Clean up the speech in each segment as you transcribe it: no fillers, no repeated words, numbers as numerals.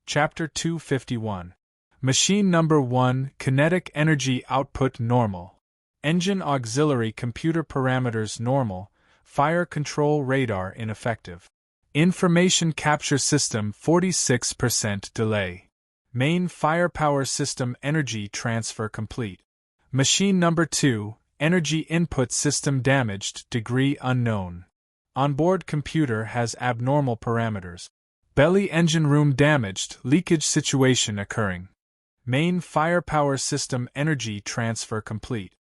Chapter 251. Machine Number 1, Kinetic Energy Output Normal. Engine Auxiliary Computer Parameters Normal. Fire Control Radar Ineffective. Information Capture System 46% Delay. Main Firepower System Energy Transfer Complete. Machine Number 2, Energy Input System Damaged, Degree Unknown. Onboard computer has abnormal parameters. Belly engine room damaged, leakage situation occurring. Main Firepower System Energy Transfer Complete.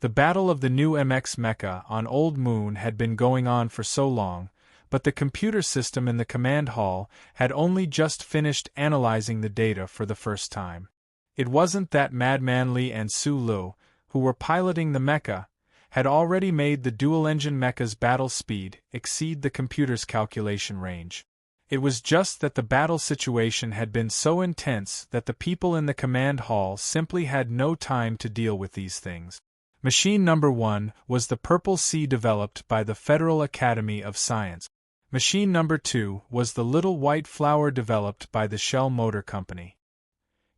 The battle of the new MX mecha on Old Moon had been going on for so long, but the computer system in the command hall had only just finished analyzing the data for the first time. It wasn't that Madman Li and Su Lu, who were piloting the mecha, had already made the dual-engine mecha's battle speed exceed the computer's calculation range. It was just that the battle situation had been so intense that the people in the command hall simply had no time to deal with these things. Machine Number 1 was the Purple Sea developed by the Federal Academy of Science. Machine Number 2 was the Little White Flower developed by the Shell Motor Company.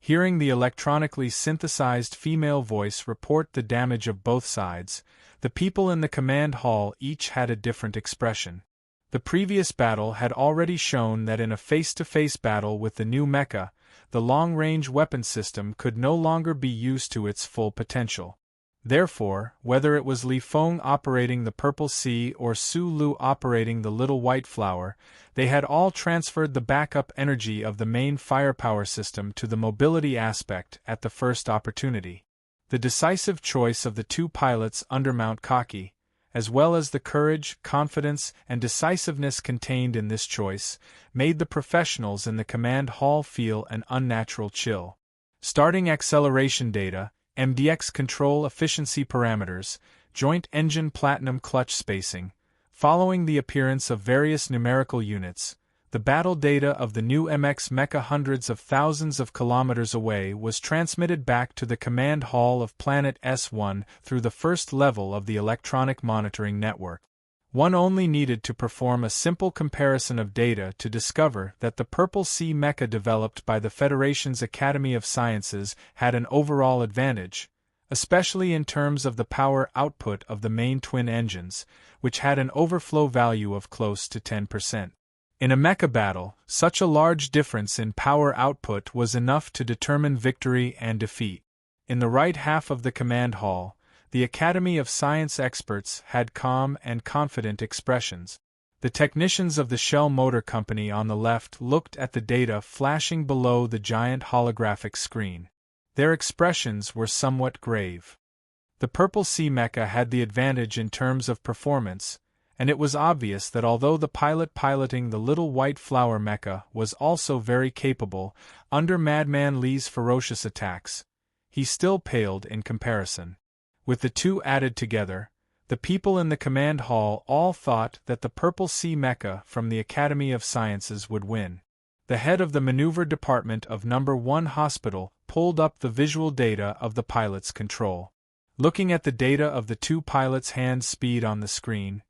Hearing the electronically synthesized female voice report the damage of both sides, the people in the command hall each had a different expression. The previous battle had already shown that in a face-to-face battle with the new mecha, the long-range weapon system could no longer be used to its full potential. Therefore, whether it was Li Feng operating the Purple Sea or Su Lu operating the Little White Flower, they had all transferred the backup energy of the main firepower system to the mobility aspect at the first opportunity. The decisive choice of the two pilots under Mount Kaki, as well as the courage, confidence, and decisiveness contained in this choice, made the professionals in the command hall feel an unnatural chill. Starting acceleration data, MDX control efficiency parameters, joint engine platinum clutch spacing. Following the appearance of various numerical units, the battle data of the new MX mecha hundreds of thousands of kilometers away was transmitted back to the command hall of Planet S1 through the first level of the electronic monitoring network. One only needed to perform a simple comparison of data to discover that the Purple Sea mecha developed by the Federation's Academy of Sciences had an overall advantage, especially in terms of the power output of the main twin engines, which had an overflow value of close to 10%. In a mecha battle, such a large difference in power output was enough to determine victory and defeat. In the right half of the command hall, the Academy of Science experts had calm and confident expressions. The technicians of the Shell Motor Company on the left looked at the data flashing below the giant holographic screen. Their expressions were somewhat grave. The Purple Sea mecha had the advantage in terms of performance, and it was obvious that although the pilot piloting the Little White Flower mecha was also very capable under Madman Li's ferocious attacks, he still paled in comparison. With the two added together, the people in the command hall all thought that the Purple Sea mecha from the Academy of Sciences would win. The head of the maneuver department of Number 1 Hospital pulled up the visual data of the pilot's control. Looking at the data of the two pilots' hand speed on the screen,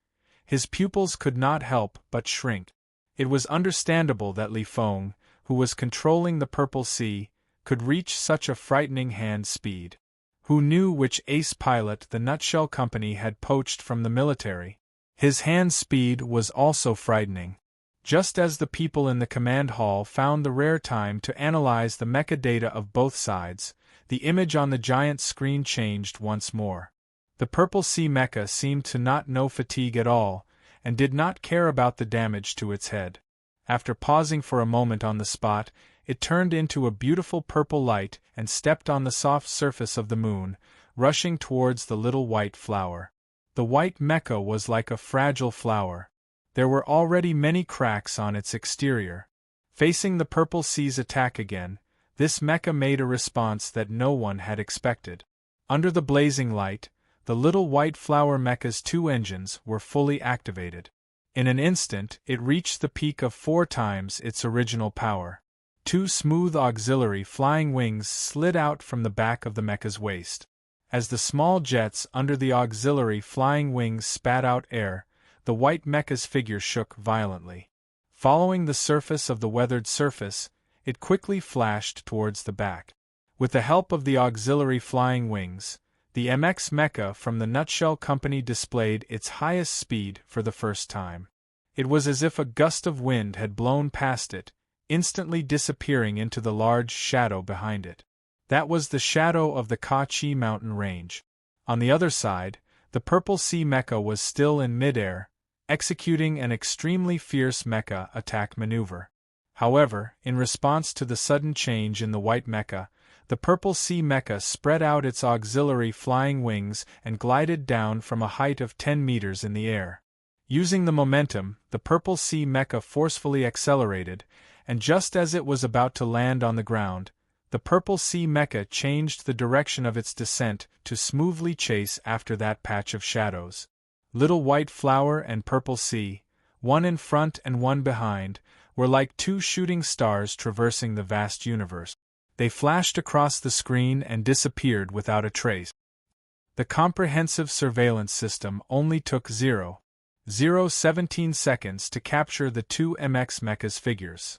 his pupils could not help but shrink. It was understandable that Li Feng, who was controlling the Purple Sea, could reach such a frightening hand speed. Who knew which ace pilot the Nutshell Company had poached from the military? His hand speed was also frightening. Just as the people in the command hall found the rare time to analyze the mecha data of both sides, the image on the giant screen changed once more. The Purple Sea mecha seemed to not know fatigue at all, and did not care about the damage to its head. After pausing for a moment on the spot, it turned into a beautiful purple light and stepped on the soft surface of the moon, rushing towards the Little White Flower. The white mecha was like a fragile flower. There were already many cracks on its exterior. Facing the Purple Sea's attack again, this mecha made a response that no one had expected. Under the blazing light, the Little White Flower mecha's two engines were fully activated. In an instant, it reached the peak of 4 times its original power. 2 smooth auxiliary flying wings slid out from the back of the mecha's waist. As the small jets under the auxiliary flying wings spat out air, the white mecha's figure shook violently. Following the surface of the weathered surface, it quickly flashed towards the back. With the help of the auxiliary flying wings, the MX Mecha from the Nutshell Company displayed its highest speed for the first time. It was as if a gust of wind had blown past it, instantly disappearing into the large shadow behind it. That was the shadow of the Kachi mountain range. On the other side, the Purple Sea Mecha was still in midair, executing an extremely fierce mecha attack maneuver. However, in response to the sudden change in the white mecha, the Purple Sea Mecha spread out its auxiliary flying wings and glided down from a height of 10 meters in the air. Using the momentum, the Purple Sea Mecha forcefully accelerated, and just as it was about to land on the ground, the Purple Sea Mecha changed the direction of its descent to smoothly chase after that patch of shadows. Little White Flower and Purple Sea, one in front and one behind, were like two shooting stars traversing the vast universe. They flashed across the screen and disappeared without a trace. The comprehensive surveillance system only took 0.017 seconds to capture the two MX Mecha's figures.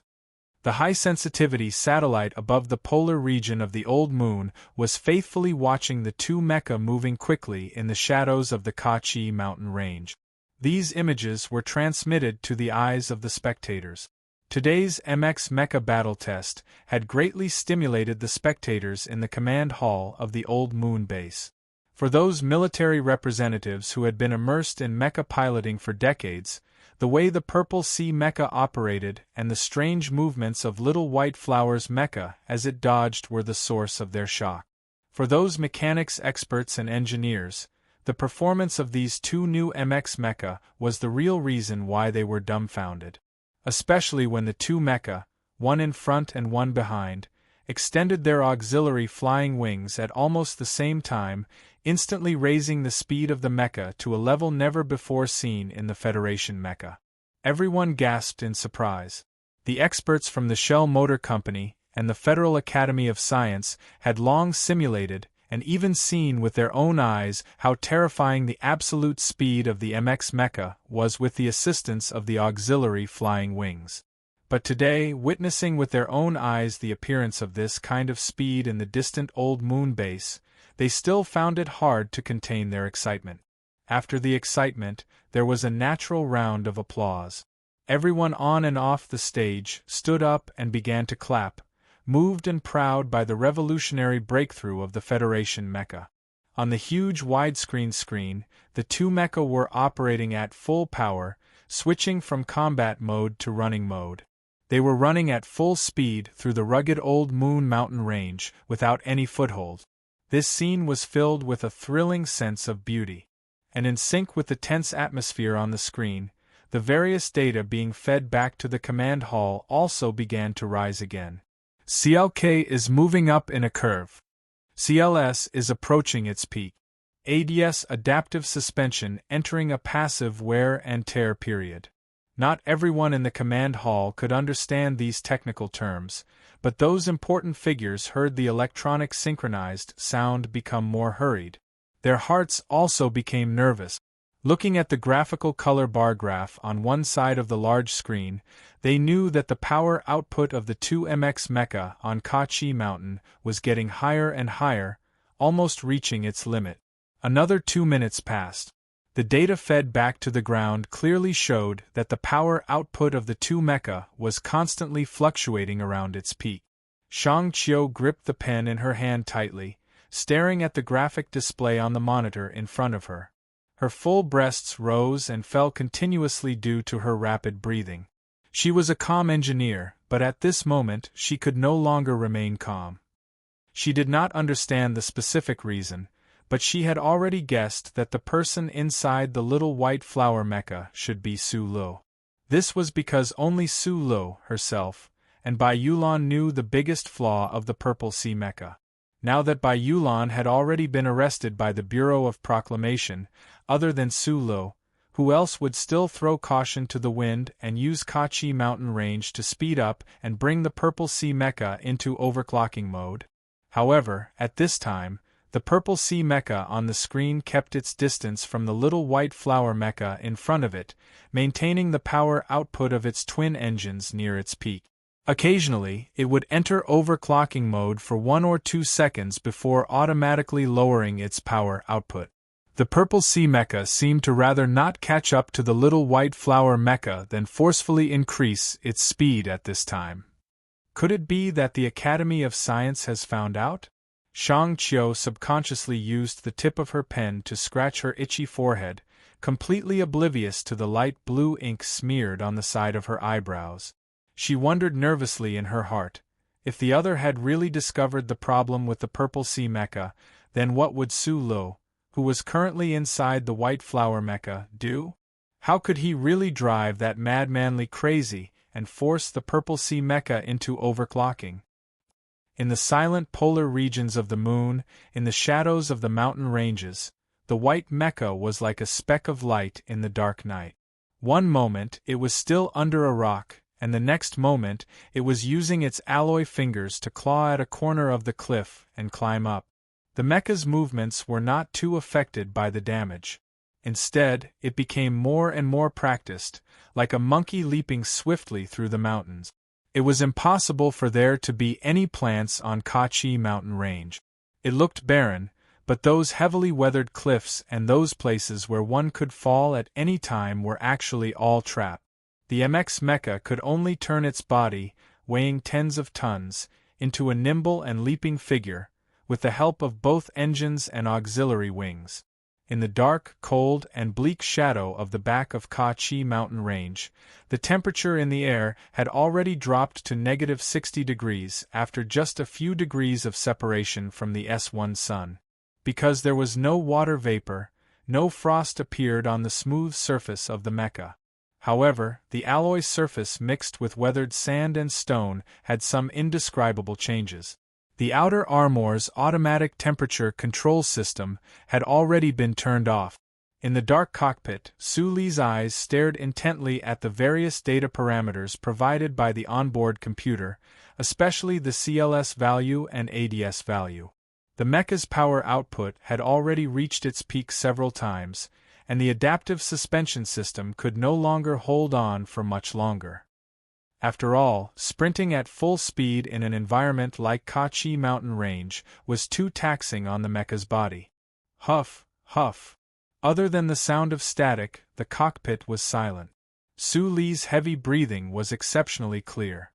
The high-sensitivity satellite above the polar region of the Old Moon was faithfully watching the two mecha moving quickly in the shadows of the Kachi mountain range. These images were transmitted to the eyes of the spectators. Today's MX Mecha battle test had greatly stimulated the spectators in the command hall of the Old Moon base. For those military representatives who had been immersed in mecha piloting for decades, the way the Purple Sea Mecha operated and the strange movements of Little White Flower's mecha as it dodged were the source of their shock. For those mechanics experts and engineers, the performance of these two new MX Mecha was the real reason why they were dumbfounded. Especially when the two mecha, one in front and one behind, extended their auxiliary flying wings at almost the same time, instantly raising the speed of the mecha to a level never before seen in the Federation mecha. Everyone gasped in surprise. The experts from the Shell Motor Company and the Federal Academy of Science had long simulated and even seen with their own eyes how terrifying the absolute speed of the MX Mecha was with the assistance of the auxiliary flying wings. But today, witnessing with their own eyes the appearance of this kind of speed in the distant Old Moon base, they still found it hard to contain their excitement. After the excitement, there was a natural round of applause. Everyone on and off the stage stood up and began to clap, moved and proud by the revolutionary breakthrough of the Federation mecha. On the huge widescreen screen, the two mecha were operating at full power, switching from combat mode to running mode. They were running at full speed through the rugged Old Moon mountain range without any foothold. This scene was filled with a thrilling sense of beauty. And in sync with the tense atmosphere on the screen, the various data being fed back to the command hall also began to rise again. CLK is moving up in a curve. CLS is approaching its peak. ADS adaptive suspension entering a passive wear and tear period. Not everyone in the command hall could understand these technical terms, but those important figures heard the electronic synchronized sound become more hurried. Their hearts also became nervous. Looking at the graphical color bar graph on one side of the large screen, they knew that the power output of the two MX Mecha on Kachi Mountain was getting higher and higher, almost reaching its limit. Another 2 minutes passed. The data fed back to the ground clearly showed that the power output of the two mecha was constantly fluctuating around its peak. Shang Qiu gripped the pen in her hand tightly, staring at the graphic display on the monitor in front of her. Her full breasts rose and fell continuously due to her rapid breathing. She was a calm engineer, but at this moment she could no longer remain calm. She did not understand the specific reason, but she had already guessed that the person inside the Little White Flower mecha should be Su Lo. This was because only Su Lo herself and Bai Yulan knew the biggest flaw of the Purple Sea mecha. Now that Bai Yulan had already been arrested by the Bureau of Proclamation, other than Su Lo, who else would still throw caution to the wind and use Kachi mountain range to speed up and bring the Purple Sea mecha into overclocking mode? However, at this time, the Purple Sea mecha on the screen kept its distance from the Little White Flower mecha in front of it, maintaining the power output of its twin engines near its peak. Occasionally, it would enter overclocking mode for 1 or 2 seconds before automatically lowering its power output. The purple sea mecha seemed to rather not catch up to the little white flower mecha than forcefully increase its speed at this time. Could it be that the Academy of Science has found out? Shang Qiu subconsciously used the tip of her pen to scratch her itchy forehead, completely oblivious to the light blue ink smeared on the side of her eyebrows. She wondered nervously in her heart, if the other had really discovered the problem with the purple sea mecha, then what would Su Lu, who was currently inside the white flower mecha, do? How could he really drive that madmanly crazy and force the purple sea mecha into overclocking? In the silent polar regions of the moon, in the shadows of the mountain ranges, the white mecha was like a speck of light in the dark night. One moment it was still under a rock, and the next moment it was using its alloy fingers to claw at a corner of the cliff and climb up. The mecha's movements were not too affected by the damage. Instead, it became more and more practiced, like a monkey leaping swiftly through the mountains. It was impossible for there to be any plants on Kachi mountain range. It looked barren, but those heavily weathered cliffs and those places where one could fall at any time were actually all trapped. The MX mecha could only turn its body, weighing tens of tons, into a nimble and leaping figure, with the help of both engines and auxiliary wings. In the dark, cold, and bleak shadow of the back of Kachi mountain range, the temperature in the air had already dropped to -60 degrees after just a few degrees of separation from the S1 sun. Because there was no water vapor, no frost appeared on the smooth surface of the mecha. However, the alloy surface mixed with weathered sand and stone had some indescribable changes. The outer armor's automatic temperature control system had already been turned off. In the dark cockpit, Su Li's eyes stared intently at the various data parameters provided by the onboard computer, especially the CLS value and ADS value. The mecha's power output had already reached its peak several times, and the adaptive suspension system could no longer hold on for much longer. After all, sprinting at full speed in an environment like Kachi mountain range was too taxing on the mecha's body. Huff, huff. Other than the sound of static, the cockpit was silent. Su Li's heavy breathing was exceptionally clear.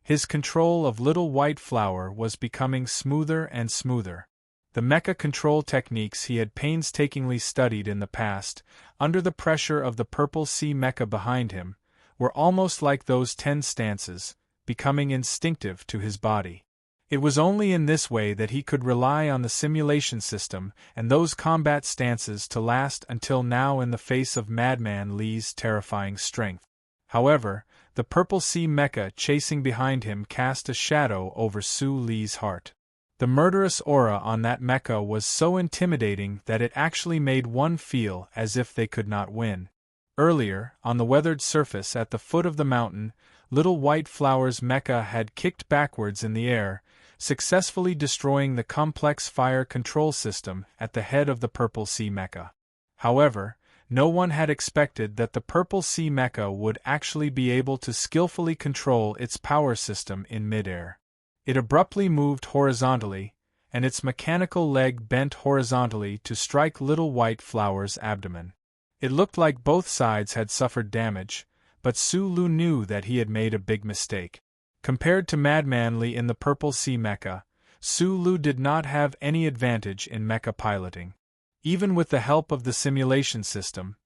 His control of Little White Flower was becoming smoother and smoother. The mecha control techniques he had painstakingly studied in the past, under the pressure of the purple sea mecha behind him, were almost like those 10 stances, becoming instinctive to his body. It was only in this way that he could rely on the simulation system and those combat stances to last until now in the face of Madman Li's terrifying strength. However, the purple sea mecha chasing behind him cast a shadow over Su Li's heart. The murderous aura on that mecha was so intimidating that it actually made one feel as if they could not win. Earlier, on the weathered surface at the foot of the mountain, Little White Flower's mecha had kicked backwards in the air, successfully destroying the complex fire control system at the head of the purple sea mecha. However, no one had expected that the purple sea mecha would actually be able to skillfully control its power system in midair. It abruptly moved horizontally, and its mechanical leg bent horizontally to strike Little White Flower's abdomen. It looked like both sides had suffered damage, but Su Lu knew that he had made a big mistake. Compared to Madman Li in the purple sea mecha, Su Lu did not have any advantage in mecha piloting. Even with the help of the simulation system,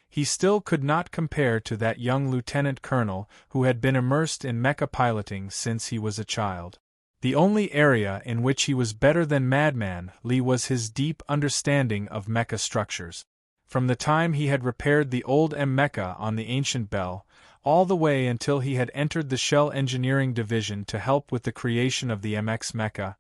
he still could not compare to that young lieutenant colonel who had been immersed in mecha piloting since he was a child. The only area in which he was better than Madman Li was his deep understanding of mecha structures. From the time he had repaired the old M mecha on the ancient bell, all the way until he had entered the Shell Engineering Division to help with the creation of the MX mecha,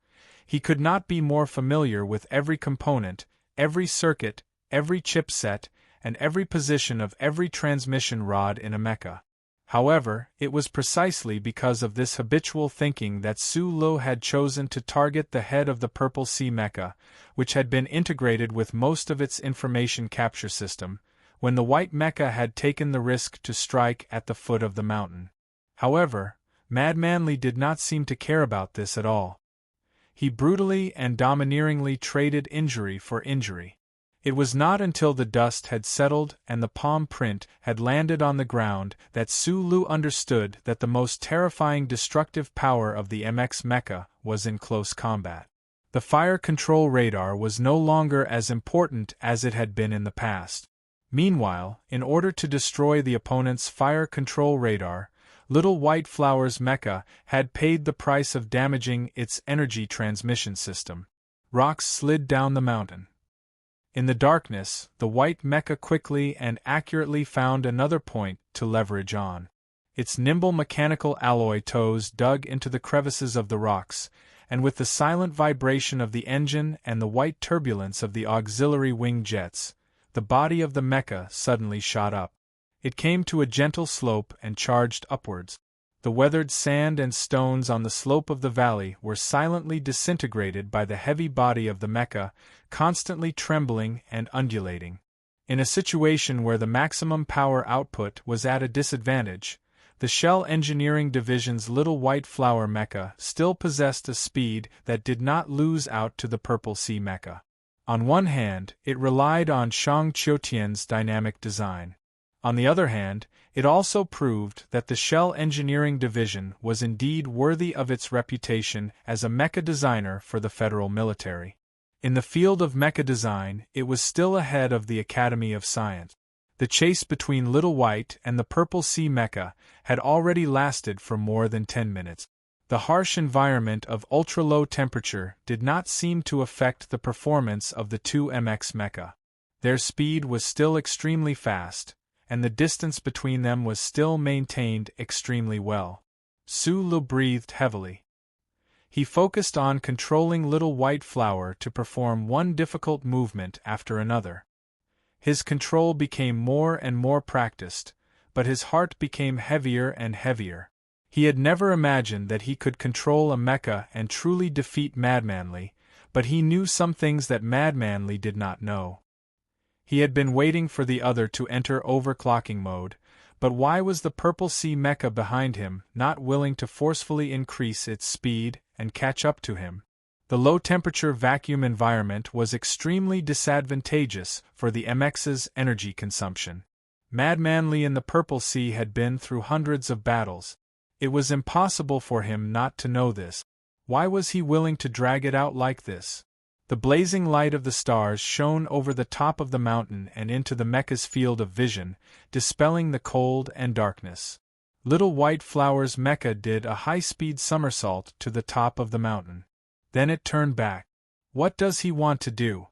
he could not be more familiar with every component, every circuit, every chipset, and every position of every transmission rod in a mecha. However, it was precisely because of this habitual thinking that Su Lu had chosen to target the head of the purple sea mecha, which had been integrated with most of its information capture system, when the white mecha had taken the risk to strike at the foot of the mountain. However, Mad Manly did not seem to care about this at all. He brutally and domineeringly traded injury for injury. It was not until the dust had settled and the palm print had landed on the ground that Sulu understood that the most terrifying destructive power of the MX mecha was in close combat. The fire control radar was no longer as important as it had been in the past. Meanwhile, in order to destroy the opponent's fire control radar, Little White Flower's mecha had paid the price of damaging its energy transmission system. Rocks slid down the mountain. In the darkness, the white mecha quickly and accurately found another point to leverage on. Its nimble mechanical alloy toes dug into the crevices of the rocks, and with the silent vibration of the engine and the white turbulence of the auxiliary wing jets, the body of the mecha suddenly shot up. It came to a gentle slope and charged upwards. The weathered sand and stones on the slope of the valley were silently disintegrated by the heavy body of the mecha, constantly trembling and undulating. In a situation where the maximum power output was at a disadvantage, the Shell Engineering Division's Little White Flower mecha still possessed a speed that did not lose out to the Purple Sea mecha. On one hand, it relied on Shang Qiutian's dynamic design. On the other hand, it also proved that the Shell Engineering Division was indeed worthy of its reputation as a mecha designer for the federal military. In the field of mecha design, it was still ahead of the Academy of Science. The chase between Little White and the Purple Sea mecha had already lasted for more than 10 minutes. The harsh environment of ultra-low temperature did not seem to affect the performance of the two MX mecha. Their speed was still extremely fast, and the distance between them was still maintained extremely well. Sulu breathed heavily. He focused on controlling Little White Flower to perform one difficult movement after another. His control became more and more practiced, but his heart became heavier and heavier. He had never imagined that he could control a mecha and truly defeat Mad Manly, but he knew some things that Mad Manly did not know. He had been waiting for the other to enter overclocking mode, but why was the Purple Sea mecha behind him not willing to forcefully increase its speed and catch up to him? The low-temperature vacuum environment was extremely disadvantageous for the MX's energy consumption. Mad Manly in the Purple Sea had been through hundreds of battles. It was impossible for him not to know this. Why was he willing to drag it out like this? The blazing light of the stars shone over the top of the mountain and into the mecha's field of vision, dispelling the cold and darkness. Little White Flower's mecha did a high-speed somersault to the top of the mountain. Then it turned back. What does he want to do?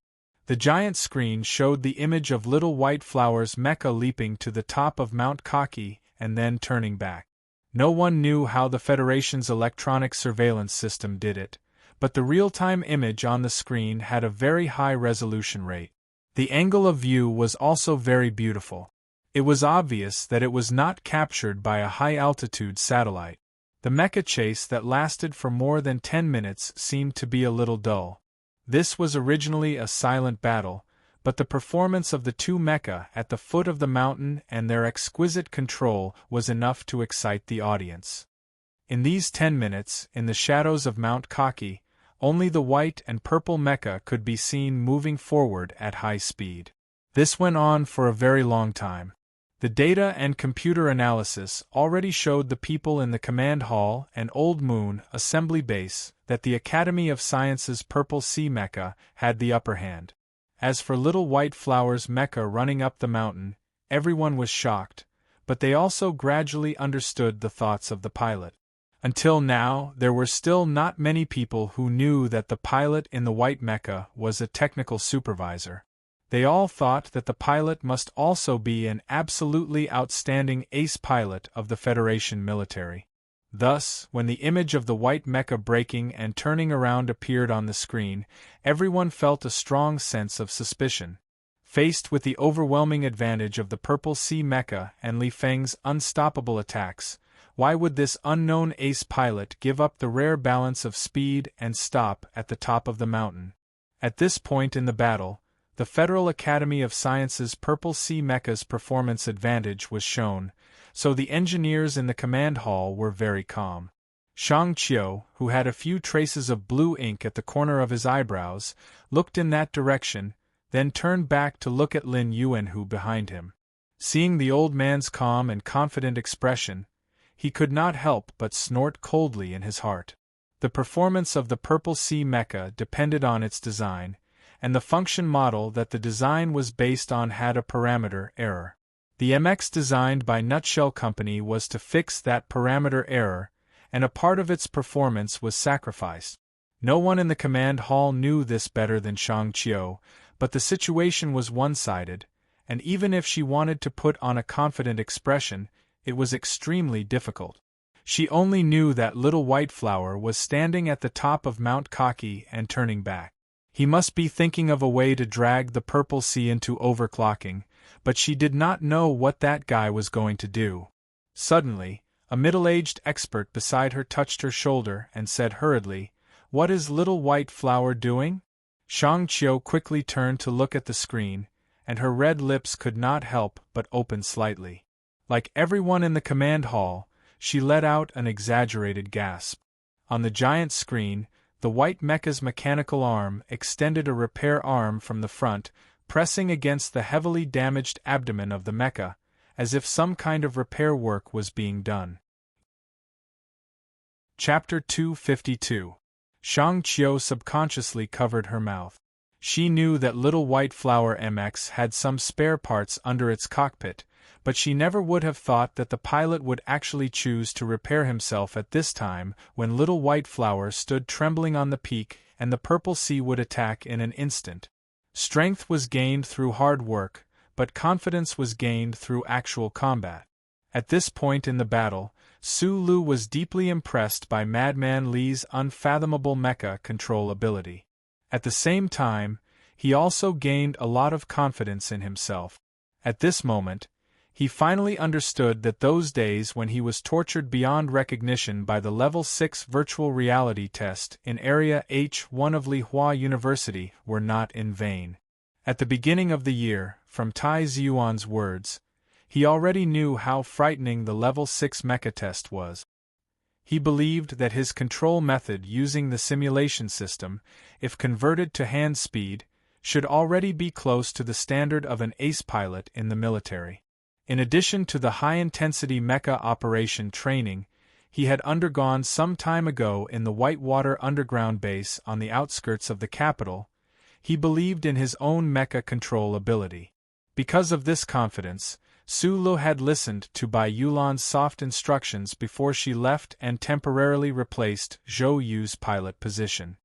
The giant screen showed the image of Little White Flower's mecha leaping to the top of Mount Kaki and then turning back. No one knew how the Federation's electronic surveillance system did it, but the real-time image on the screen had a very high resolution rate. The angle of view was also very beautiful. It was obvious that it was not captured by a high-altitude satellite. The mecha chase that lasted for more than 10 minutes seemed to be a little dull. This was originally a silent battle, but the performance of the two mecha at the foot of the mountain and their exquisite control was enough to excite the audience. In these 10 minutes, in the shadows of Mount Kaki, only the white and purple mecha could be seen moving forward at high speed. This went on for a very long time. The data and computer analysis already showed the people in the command hall and Old Moon assembly base that the Academy of Sciences Purple Sea mecha had the upper hand. As for Little White Flower's mecha running up the mountain, everyone was shocked, but they also gradually understood the thoughts of the pilot. Until now, there were still not many people who knew that the pilot in the white mecha was a technical supervisor. They all thought that the pilot must also be an absolutely outstanding ace pilot of the Federation military. Thus, when the image of the white mecha breaking and turning around appeared on the screen, everyone felt a strong sense of suspicion. Faced with the overwhelming advantage of the Purple Sea mecha and Li Feng's unstoppable attacks, why would this unknown ace pilot give up the rare balance of speed and stop at the top of the mountain? At this point in the battle, the Federal Academy of Sciences Purple Sea mecha's performance advantage was shown, so the engineers in the command hall were very calm. Shang Qiu, who had a few traces of blue ink at the corner of his eyebrows, looked in that direction, then turned back to look at Lin Yuanhu behind him. Seeing the old man's calm and confident expression, he could not help but snort coldly in his heart. The performance of the Purple Sea mecha depended on its design, and the function model that the design was based on had a parameter error. The MX designed by Nutshell Company was to fix that parameter error, and a part of its performance was sacrificed. No one in the command hall knew this better than Shang Qiu, but the situation was one-sided, and even if she wanted to put on a confident expression, it was extremely difficult. She only knew that little white flower was standing at the top of Mount Kaki and turning back. He must be thinking of a way to drag the Purple Sea into overclocking, but she did not know what that guy was going to do. Suddenly, a middle-aged expert beside her touched her shoulder and said hurriedly, "What is little white flower doing?" Shang Qiu quickly turned to look at the screen, and her red lips could not help but open slightly. Like everyone in the command hall, she let out an exaggerated gasp. On the giant screen, the white mecha's mechanical arm extended a repair arm from the front, pressing against the heavily damaged abdomen of the mecha, as if some kind of repair work was being done. Chapter 252. Shang Qiu subconsciously covered her mouth. She knew that Little White Flower MX had some spare parts under its cockpit, but she never would have thought that the pilot would actually choose to repair himself at this time when Little White Flower stood trembling on the peak and the Purple Sea would attack in an instant. Strength was gained through hard work, but confidence was gained through actual combat. At this point in the battle, Su Lu was deeply impressed by Madman Li's unfathomable mecha control ability. At the same time, he also gained a lot of confidence in himself. At this moment, he finally understood that those days when he was tortured beyond recognition by the Level 6 virtual reality test in Area H1 of Lihua University were not in vain. At the beginning of the year, from Tai Ziyuan's words, he already knew how frightening the Level 6 mecha test was. He believed that his control method using the simulation system, if converted to hand speed, should already be close to the standard of an ace pilot in the military. In addition to the high-intensity mecha operation training he had undergone some time ago in the Whitewater underground base on the outskirts of the capital, he believed in his own mecha control ability. Because of this confidence, Su Lu had listened to Bai Yulan's soft instructions before she left and temporarily replaced Zhou Yu's pilot position.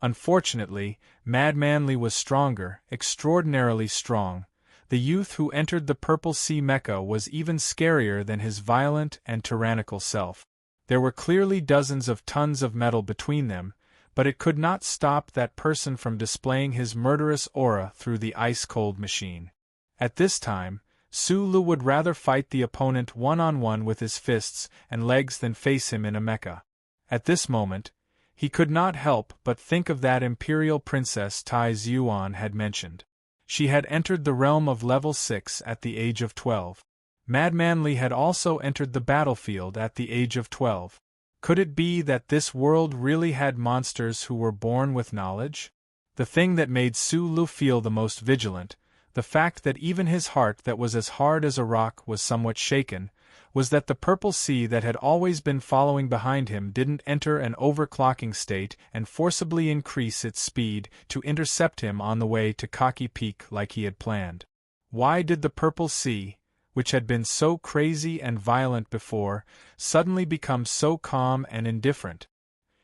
Unfortunately, Madman Li was stronger, extraordinarily strong. The youth who entered the Purple Sea mecha was even scarier than his violent and tyrannical self. There were clearly dozens of tons of metal between them, but it could not stop that person from displaying his murderous aura through the ice-cold machine. At this time, Su Lu would rather fight the opponent one-on-one with his fists and legs than face him in a mecha. At this moment, he could not help but think of that imperial princess Tai Ziyuan had mentioned. She had entered the realm of level 6 at the age of 12. Madman Li had also entered the battlefield at the age of 12. Could it be that this world really had monsters who were born with knowledge? The thing that made Su Lu feel the most vigilant, the fact that even his heart that was as hard as a rock was somewhat shaken, was that the Purple Sea that had always been following behind him didn't enter an overclocking state and forcibly increase its speed to intercept him on the way to Kaki Peak like he had planned. Why did the Purple Sea, which had been so crazy and violent before, suddenly become so calm and indifferent?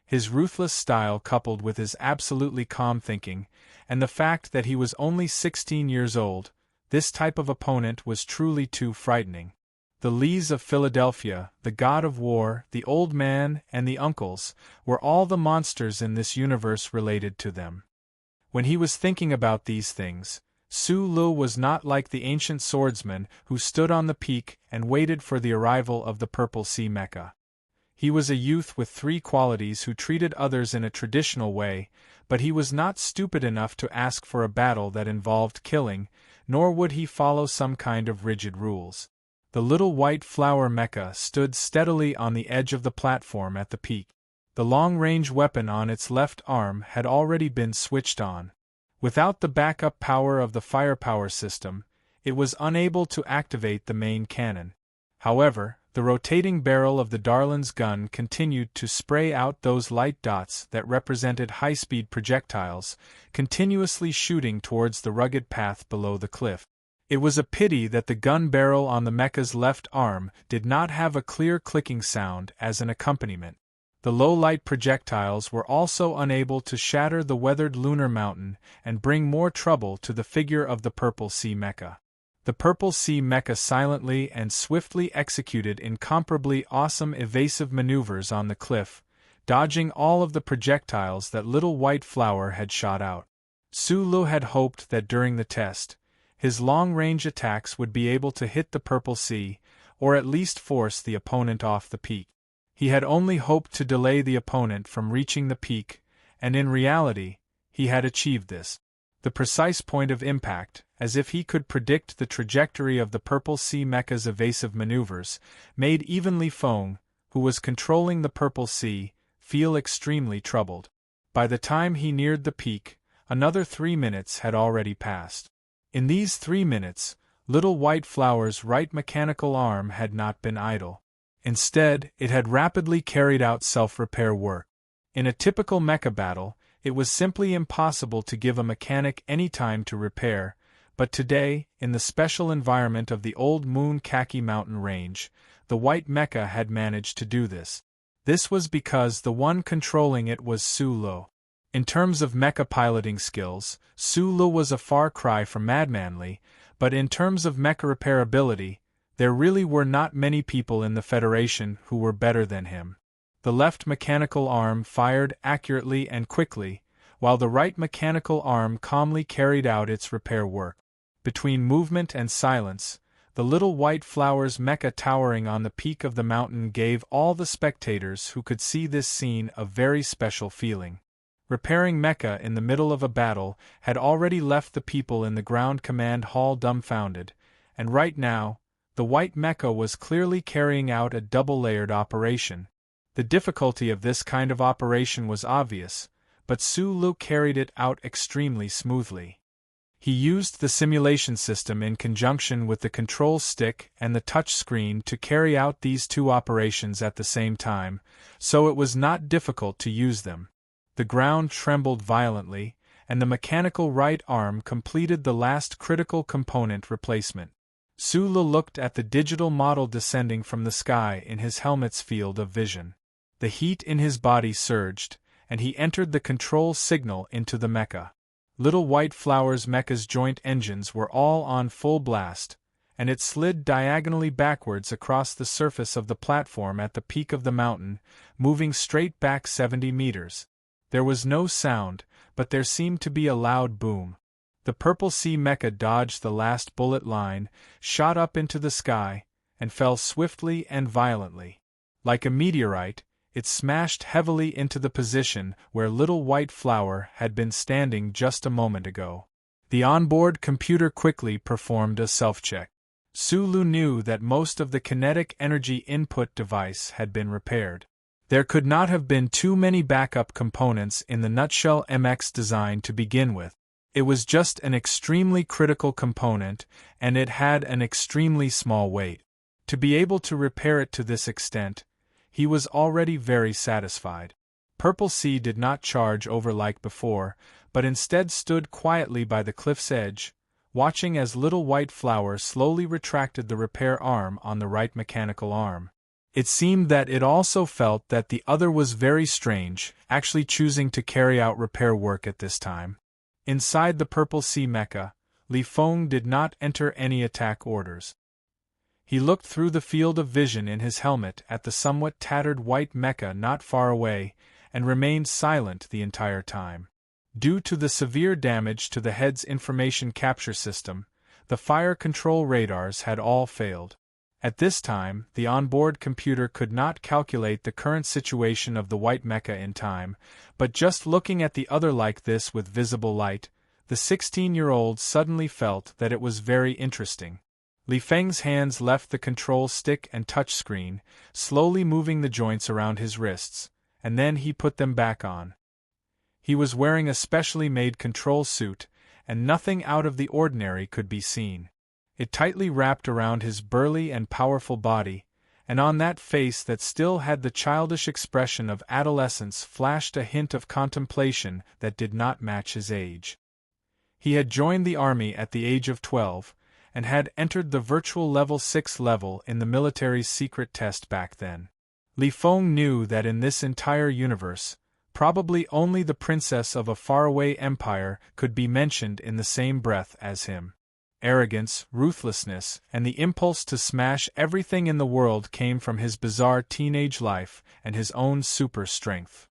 His ruthless style coupled with his absolutely calm thinking, and the fact that he was only 16 years old, this type of opponent was truly too frightening. The Lees of Philadelphia, the god of war, the old man, and the uncles, were all the monsters in this universe related to them. When he was thinking about these things, Su Lu was not like the ancient swordsman who stood on the peak and waited for the arrival of the Purple Sea mecha. He was a youth with 3 qualities who treated others in a traditional way, but he was not stupid enough to ask for a battle that involved killing, nor would he follow some kind of rigid rules. The Little White Flower mecha stood steadily on the edge of the platform at the peak. The long-range weapon on its left arm had already been switched on. Without the backup power of the firepower system, it was unable to activate the main cannon. However, the rotating barrel of the Darlin's gun continued to spray out those light dots that represented high-speed projectiles, continuously shooting towards the rugged path below the cliff. It was a pity that the gun barrel on the mecha's left arm did not have a clear clicking sound as an accompaniment. The low-light projectiles were also unable to shatter the weathered lunar mountain and bring more trouble to the figure of the Purple Sea mecha. The Purple Sea mecha silently and swiftly executed incomparably awesome evasive maneuvers on the cliff, dodging all of the projectiles that Little White Flower had shot out. Sulu had hoped that during the test, his long-range attacks would be able to hit the Purple Sea, or at least force the opponent off the peak. He had only hoped to delay the opponent from reaching the peak, and in reality, he had achieved this. The precise point of impact, as if he could predict the trajectory of the Purple Sea mecha's evasive maneuvers, made even Li Feng, who was controlling the Purple Sea, feel extremely troubled. By the time he neared the peak, another 3 minutes had already passed. In these 3 minutes, Little White Flower's right mechanical arm had not been idle. Instead, it had rapidly carried out self-repair work. In a typical mecha battle, it was simply impossible to give a mechanic any time to repair, but today, in the special environment of the Old Moon Khaki Mountain Range, the white mecha had managed to do this. This was because the one controlling it was Sulu. In terms of mecha piloting skills, Sulu was a far cry from Madmanly, but in terms of mecha repairability, there really were not many people in the Federation who were better than him. The left mechanical arm fired accurately and quickly, while the right mechanical arm calmly carried out its repair work. Between movement and silence, the Little White Flower's mecha towering on the peak of the mountain gave all the spectators who could see this scene a very special feeling. Repairing mecha in the middle of a battle had already left the people in the ground command hall dumbfounded, and right now, the white mecha was clearly carrying out a double-layered operation. The difficulty of this kind of operation was obvious, but Sulu carried it out extremely smoothly. He used the simulation system in conjunction with the control stick and the touch screen to carry out these two operations at the same time, so it was not difficult to use them. The ground trembled violently, and the mechanical right arm completed the last critical component replacement. Sulu looked at the digital model descending from the sky in his helmet's field of vision. The heat in his body surged, and he entered the control signal into the mecha. Little White Flower's mecha's joint engines were all on full blast, and it slid diagonally backwards across the surface of the platform at the peak of the mountain, moving straight back 70 meters. There was no sound, but there seemed to be a loud boom. The Purple Sea mecha dodged the last bullet line, shot up into the sky, and fell swiftly and violently. Like a meteorite, it smashed heavily into the position where Little White Flower had been standing just a moment ago. The onboard computer quickly performed a self-check. Sulu knew that most of the kinetic energy input device had been repaired. There could not have been too many backup components in the Nutshell MX design to begin with. It was just an extremely critical component, and it had an extremely small weight. To be able to repair it to this extent, he was already very satisfied. Purple Sea did not charge over like before, but instead stood quietly by the cliff's edge, watching as Little White Flower slowly retracted the repair arm on the right mechanical arm. It seemed that it also felt that the other was very strange, actually choosing to carry out repair work at this time. Inside the Purple Sea mecha, Li Feng did not enter any attack orders. He looked through the field of vision in his helmet at the somewhat tattered white mecha not far away, and remained silent the entire time. Due to the severe damage to the head's information capture system, the fire control radars had all failed. At this time, the onboard computer could not calculate the current situation of the white mecha in time, but just looking at the other like this with visible light, the 16-year-old suddenly felt that it was very interesting. Li Feng's hands left the control stick and touch screen, slowly moving the joints around his wrists, and then he put them back on. He was wearing a specially made control suit, and nothing out of the ordinary could be seen. It tightly wrapped around his burly and powerful body, and on that face that still had the childish expression of adolescence flashed a hint of contemplation that did not match his age. He had joined the army at the age of 12, and had entered the virtual level 6 level in the military's secret test back then. Li Feng knew that in this entire universe, probably only the princess of a faraway empire could be mentioned in the same breath as him. Arrogance, ruthlessness, and the impulse to smash everything in the world came from his bizarre teenage life and his own super strength.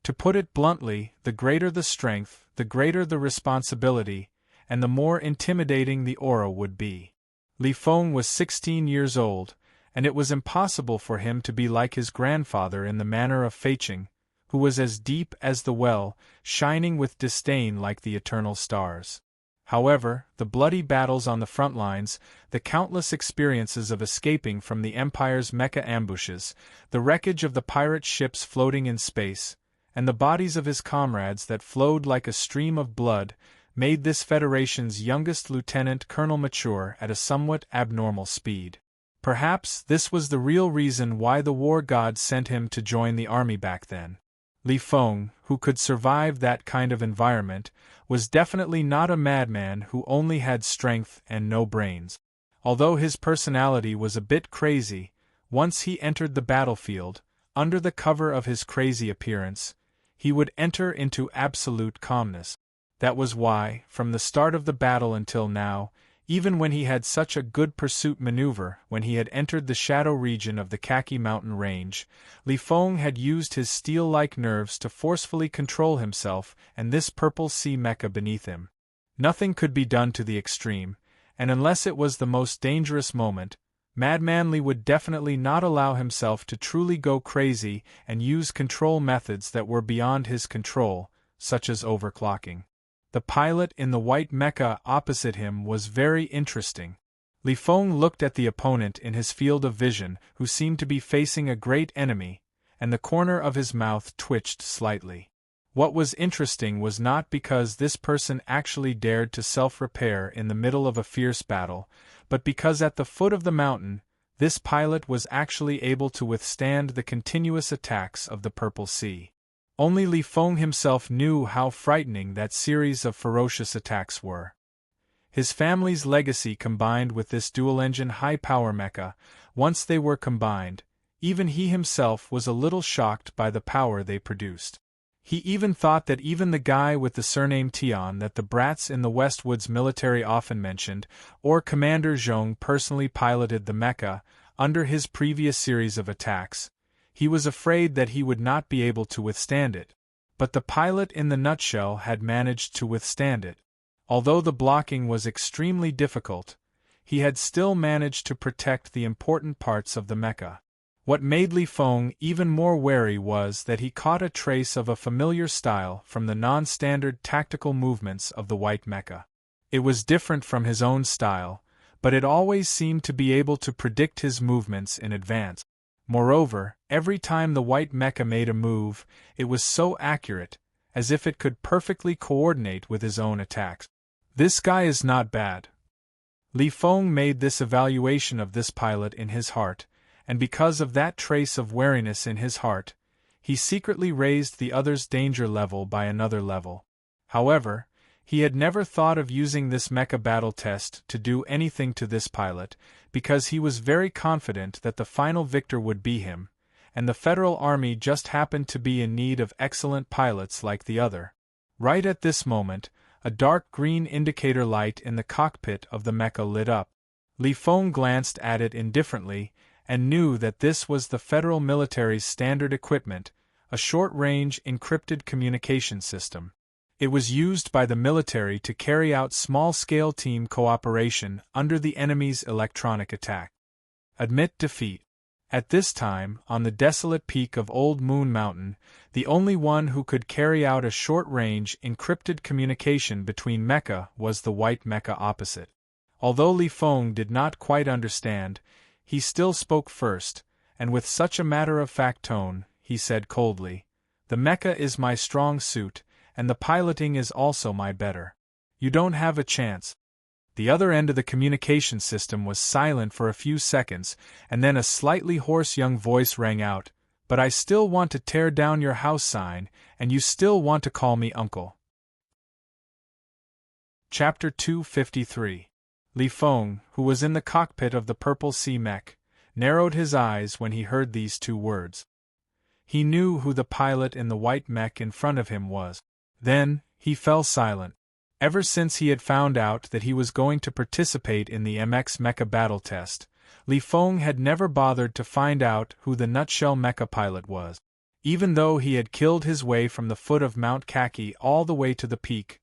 To put it bluntly, the greater the strength, the greater the responsibility, and the more intimidating the aura would be. Li Feng was 16 years old, and it was impossible for him to be like his grandfather in the manner of Feiqing, who was as deep as the well, shining with disdain like the eternal stars. However, the bloody battles on the front lines, the countless experiences of escaping from the Empire's mecha ambushes, the wreckage of the pirate ships floating in space, and the bodies of his comrades that flowed like a stream of blood, made this Federation's youngest lieutenant colonel mature at a somewhat abnormal speed. Perhaps this was the real reason why the war god sent him to join the army back then. Li Feng, who could survive that kind of environment, was definitely not a madman who only had strength and no brains. Although his personality was a bit crazy, once he entered the battlefield, under the cover of his crazy appearance, he would enter into absolute calmness. That was why, from the start of the battle until now, even when he had such a good pursuit maneuver when he had entered the shadow region of the Khaki Mountain Range, Li Feng had used his steel-like nerves to forcefully control himself and this purple sea mecha beneath him. Nothing could be done to the extreme, and unless it was the most dangerous moment, Madman Li would definitely not allow himself to truly go crazy and use control methods that were beyond his control, such as overclocking. The pilot in the white mecha opposite him was very interesting. Li Feng looked at the opponent in his field of vision, who seemed to be facing a great enemy, and the corner of his mouth twitched slightly. What was interesting was not because this person actually dared to self-repair in the middle of a fierce battle, but because at the foot of the mountain, this pilot was actually able to withstand the continuous attacks of the Purple Sea. Only Li Feng himself knew how frightening that series of ferocious attacks were. His family's legacy combined with this dual-engine high-power mecha, once they were combined, even he himself was a little shocked by the power they produced. He even thought that even the guy with the surname Tian that the brats in the Westwoods military often mentioned, or Commander Zhong personally piloted the mecha, under his previous series of attacks, he was afraid that he would not be able to withstand it. But the pilot in the nutshell had managed to withstand it. Although the blocking was extremely difficult, he had still managed to protect the important parts of the mecha. What made Li Feng even more wary was that he caught a trace of a familiar style from the non-standard tactical movements of the white mecha. It was different from his own style, but it always seemed to be able to predict his movements in advance. Moreover, every time the white mecha made a move, it was so accurate, as if it could perfectly coordinate with his own attacks. This guy is not bad. Li Feng made this evaluation of this pilot in his heart, and because of that trace of wariness in his heart, he secretly raised the other's danger level by another level. However, he had never thought of using this mecha battle test to do anything to this pilot, because he was very confident that the final victor would be him, and the Federal Army just happened to be in need of excellent pilots like the other. Right at this moment, a dark green indicator light in the cockpit of the mecha lit up. Li Feng glanced at it indifferently, and knew that this was the Federal military's standard equipment, a short-range encrypted communication system. It was used by the military to carry out small-scale team cooperation under the enemy's electronic attack. Admit defeat. At this time, on the desolate peak of Old Moon Mountain, the only one who could carry out a short-range encrypted communication between mecha was the white mecha opposite. Although Li Feng did not quite understand, he still spoke first, and with such a matter-of-fact tone, he said coldly. The mecha is my strong suit, and the piloting is also my better. You don't have a chance. The other end of the communication system was silent for a few seconds, and then a slightly hoarse young voice rang out, "But I still want to tear down your house sign, and you still want to call me uncle." Chapter 253. Li Feng, who was in the cockpit of the Purple Sea mech, narrowed his eyes when he heard these two words. He knew who the pilot in the white mech in front of him was. Then, he fell silent. Ever since he had found out that he was going to participate in the MX mecha battle test, Li Feng had never bothered to find out who the nutshell mecha pilot was. Even though he had killed his way from the foot of Mount Kaki all the way to the peak,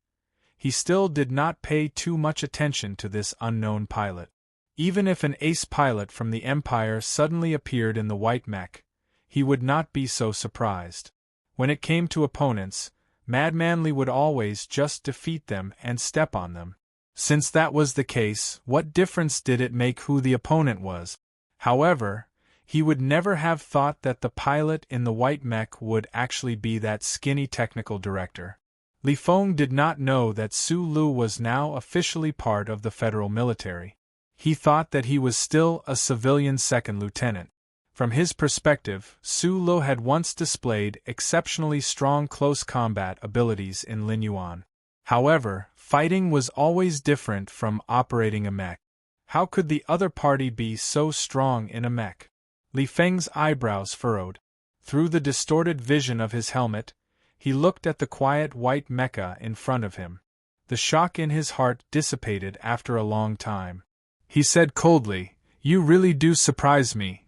he still did not pay too much attention to this unknown pilot. Even if an ace pilot from the Empire suddenly appeared in the white mech, he would not be so surprised. When it came to opponents, Madman Li would always just defeat them and step on them. Since that was the case, what difference did it make who the opponent was? However, he would never have thought that the pilot in the white mech would actually be that skinny technical director. Li Feng did not know that Su Lu was now officially part of the federal military. He thought that he was still a civilian second lieutenant. From his perspective, Su Lu had once displayed exceptionally strong close combat abilities in Linyuan. However, fighting was always different from operating a mech. How could the other party be so strong in a mech? Li Feng's eyebrows furrowed. Through the distorted vision of his helmet, he looked at the quiet white mecha in front of him. The shock in his heart dissipated after a long time. He said coldly, "You really do surprise me.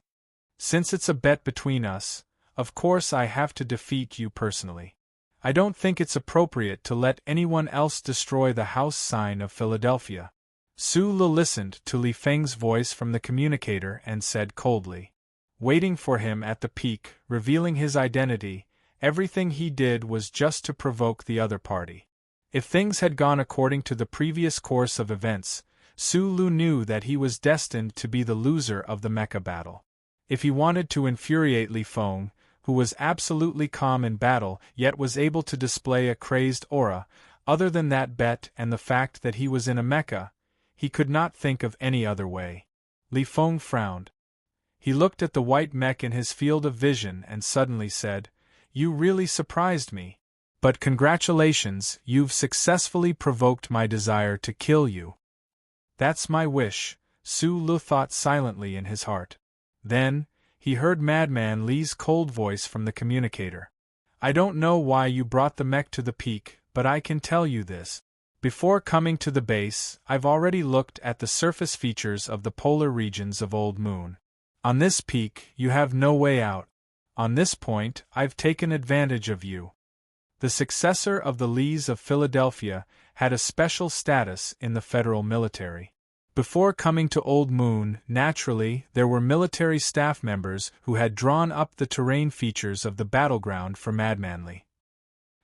Since it's a bet between us, of course I have to defeat you personally. I don't think it's appropriate to let anyone else destroy the house sign of Philadelphia." Su Lu listened to Li Feng's voice from the communicator and said coldly. Waiting for him at the peak, revealing his identity, everything he did was just to provoke the other party. If things had gone according to the previous course of events, Su Lu knew that he was destined to be the loser of the mecha battle. If he wanted to infuriate Li Feng, who was absolutely calm in battle yet was able to display a crazed aura, other than that bet and the fact that he was in a mecha, he could not think of any other way. Li Feng frowned. He looked at the white mech in his field of vision and suddenly said, "You really surprised me. But congratulations, you've successfully provoked my desire to kill you." "That's my wish," Su Lu thought silently in his heart. Then, he heard Madman Li's cold voice from the communicator. "I don't know why you brought the mech to the peak, but I can tell you this. Before coming to the base, I've already looked at the surface features of the polar regions of Old Moon. On this peak, you have no way out. On this point, I've taken advantage of you." The successor of the Lees of Philadelphia had a special status in the federal military. Before coming to Old Moon, naturally, there were military staff members who had drawn up the terrain features of the battleground for Madman Li.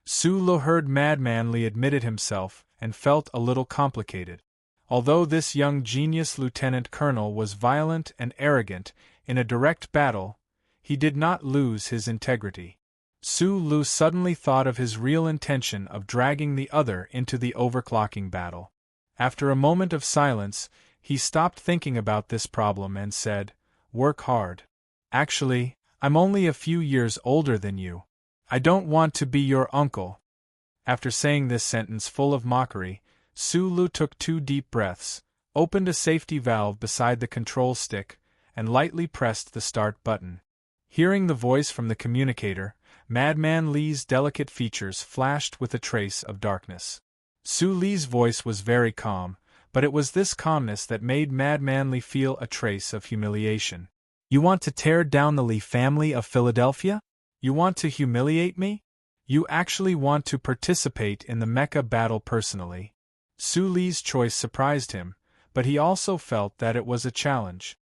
Su Lu heard Madman Li admitted himself and felt a little complicated. Although this young genius lieutenant colonel was violent and arrogant, in a direct battle, he did not lose his integrity. Su Lu suddenly thought of his real intention of dragging the other into the overclocking battle. After a moment of silence, he stopped thinking about this problem and said, "Work hard. Actually, I'm only a few years older than you. I don't want to be your uncle." After saying this sentence full of mockery, Su Lu took 2 deep breaths, opened a safety valve beside the control stick, and lightly pressed the start button. Hearing the voice from the communicator, Madman Li's delicate features flashed with a trace of darkness. Su Li's voice was very calm, but it was this calmness that made Madman Li feel a trace of humiliation. "You want to tear down the Li family of Philadelphia? You want to humiliate me? You actually want to participate in the mecha battle personally?" Su Li's choice surprised him, but he also felt that it was a challenge.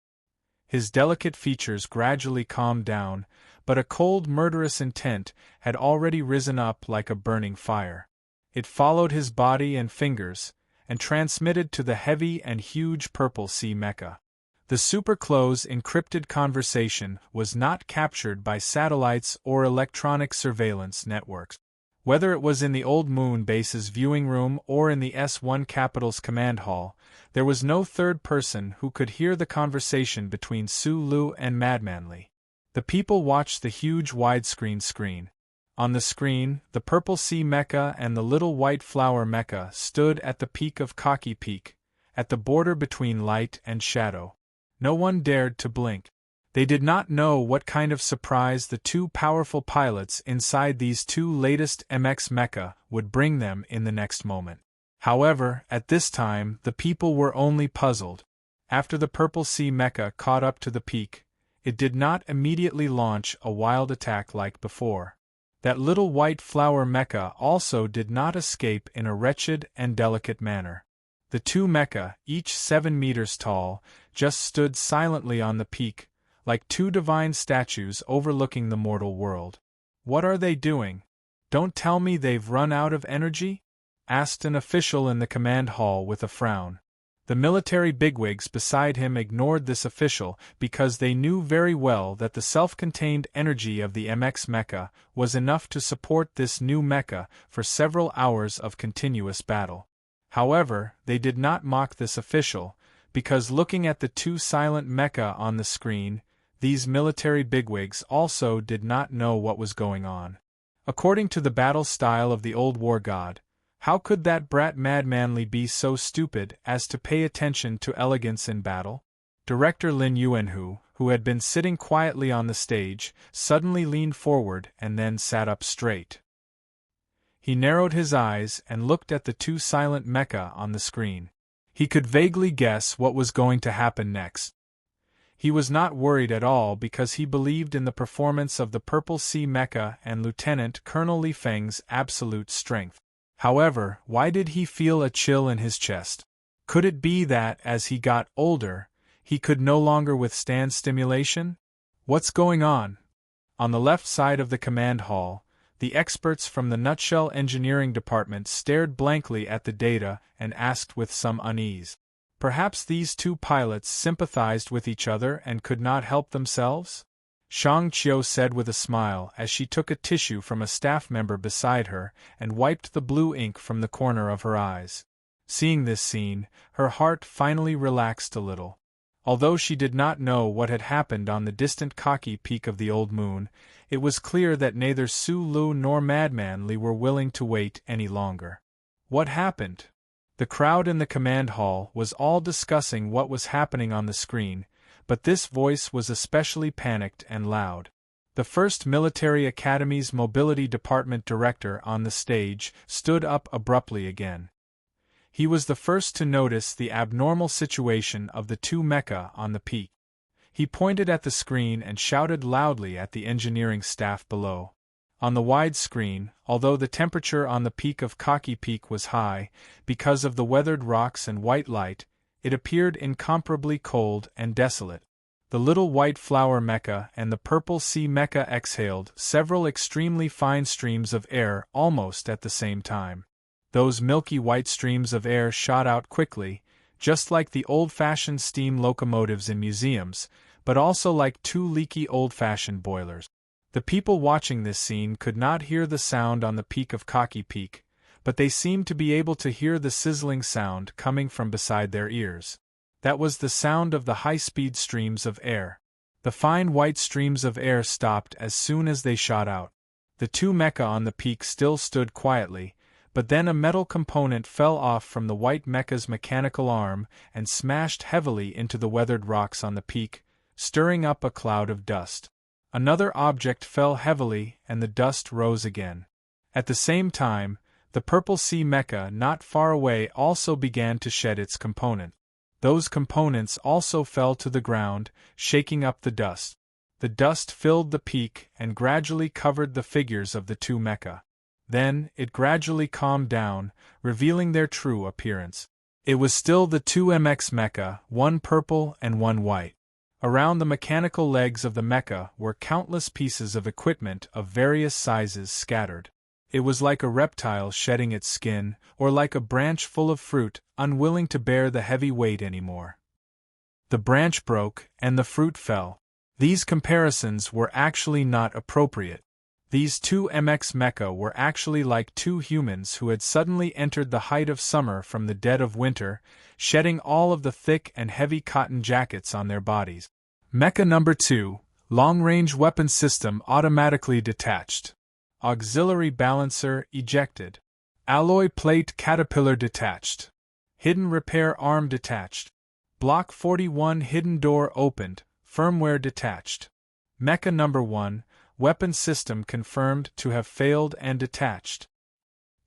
His delicate features gradually calmed down, but a cold murderous intent had already risen up like a burning fire. It followed his body and fingers, and transmitted to the heavy and huge Purple Sea mecha. The super-close encrypted conversation was not captured by satellites or electronic surveillance networks. Whether it was in the Old Moon base's viewing room or in the S1 Capital's command hall, there was no third person who could hear the conversation between Sulu and Madmanly. The people watched the huge widescreen screen. On the screen, the Purple Sea Mecha and the Little White Flower Mecha stood at the peak of Cocky Peak, at the border between light and shadow. No one dared to blink. They did not know what kind of surprise the two powerful pilots inside these two latest MX Mecha would bring them in the next moment. However, at this time, the people were only puzzled. After the Purple Sea Mecha caught up to the peak, it did not immediately launch a wild attack like before. That Little White Flower Mecha also did not escape in a wretched and delicate manner. The two mecha, each 7 meters tall, just stood silently on the peak, like two divine statues overlooking the mortal world. "What are they doing? Don't tell me they've run out of energy?" asked an official in the command hall with a frown. The military bigwigs beside him ignored this official because they knew very well that the self-contained energy of the MX mecha was enough to support this new mecha for several hours of continuous battle. However, they did not mock this official, because looking at the two silent mecha on the screen, these military bigwigs also did not know what was going on. According to the battle style of the old war god, how could that brat Madmanly be so stupid as to pay attention to elegance in battle? Director Lin Yuanhu, who had been sitting quietly on the stage, suddenly leaned forward and then sat up straight. He narrowed his eyes and looked at the two silent mecha on the screen. He could vaguely guess what was going to happen next. He was not worried at all because he believed in the performance of the Purple Sea Mecha and Lieutenant Colonel Li Feng's absolute strength. However, why did he feel a chill in his chest? Could it be that, as he got older, he could no longer withstand stimulation? What's going on? On the left side of the command hall, the experts from the Nutshell Engineering Department stared blankly at the data and asked with some unease. Perhaps these two pilots sympathized with each other and could not help themselves? Shang Qiu said with a smile as she took a tissue from a staff member beside her and wiped the blue ink from the corner of her eyes. Seeing this scene, her heart finally relaxed a little. Although she did not know what had happened on the distant Cocky Peak of the Old Moon, it was clear that neither Sulu nor Madmanly were willing to wait any longer. What happened? The crowd in the command hall was all discussing what was happening on the screen, but this voice was especially panicked and loud. The 1st Military Academy's Mobility Department director on the stage stood up abruptly again. He was the first to notice the abnormal situation of the two mecha on the peak. He pointed at the screen and shouted loudly at the engineering staff below. On the wide screen, although the temperature on the peak of Cocky Peak was high, because of the weathered rocks and white light, it appeared incomparably cold and desolate. The Little White Flower Mecha and the Purple Sea Mecha exhaled several extremely fine streams of air almost at the same time. Those milky white streams of air shot out quickly, just like the old-fashioned steam locomotives in museums, but also like two leaky old-fashioned boilers. The people watching this scene could not hear the sound on the peak of Cocky Peak, but they seemed to be able to hear the sizzling sound coming from beside their ears. That was the sound of the high-speed streams of air. The fine white streams of air stopped as soon as they shot out. The two mecha on the peak still stood quietly, but then a metal component fell off from the white mecha's mechanical arm and smashed heavily into the weathered rocks on the peak, stirring up a cloud of dust. Another object fell heavily and the dust rose again. At the same time, the Purple Sea Mecha not far away also began to shed its component. Those components also fell to the ground, shaking up the dust. The dust filled the peak and gradually covered the figures of the two mecha. Then, it gradually calmed down, revealing their true appearance. It was still the two MX mecha, one purple and one white. Around the mechanical legs of the mecha were countless pieces of equipment of various sizes scattered. It was like a reptile shedding its skin, or like a branch full of fruit, unwilling to bear the heavy weight anymore. The branch broke, and the fruit fell. These comparisons were actually not appropriate. These two MX mecha were actually like two humans who had suddenly entered the height of summer from the dead of winter, shedding all of the thick and heavy cotton jackets on their bodies. Mecha number 2, long-range weapon system automatically detached. Auxiliary balancer ejected. Alloy plate caterpillar detached. Hidden repair arm detached. Block 41 hidden door opened, firmware detached. Mecha number 1, weapon system confirmed to have failed and detached.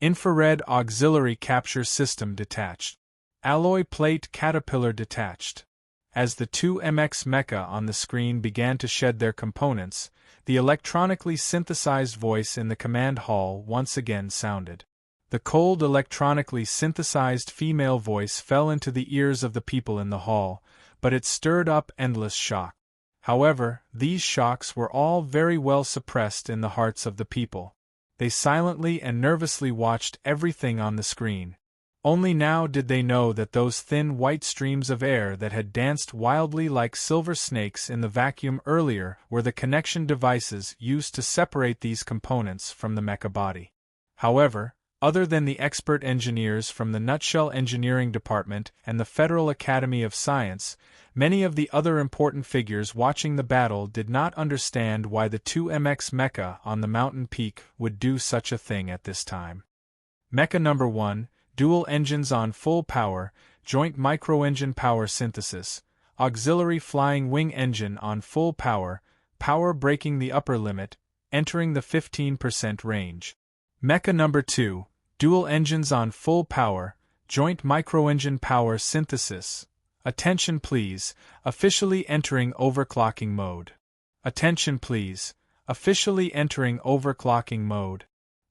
Infrared auxiliary capture system detached. Alloy plate caterpillar detached. As the two MX mecha on the screen began to shed their components, the electronically synthesized voice in the command hall once again sounded. The cold electronically synthesized female voice fell into the ears of the people in the hall, but it stirred up endless shock. However, these shocks were all very well suppressed in the hearts of the people. They silently and nervously watched everything on the screen. Only now did they know that those thin white streams of air that had danced wildly like silver snakes in the vacuum earlier were the connection devices used to separate these components from the mecha body. However, other than the expert engineers from the Nutshell Engineering Department and the Federal Academy of Science, many of the other important figures watching the battle did not understand why the two MX mecha on the mountain peak would do such a thing at this time. Mecha number 1, dual engines on full power, joint microengine power synthesis, auxiliary flying wing engine on full power, power breaking the upper limit, entering the 15% range. Mecha number 2, dual engines on full power, joint microengine power synthesis. Attention please, officially entering overclocking mode. Attention please, officially entering overclocking mode.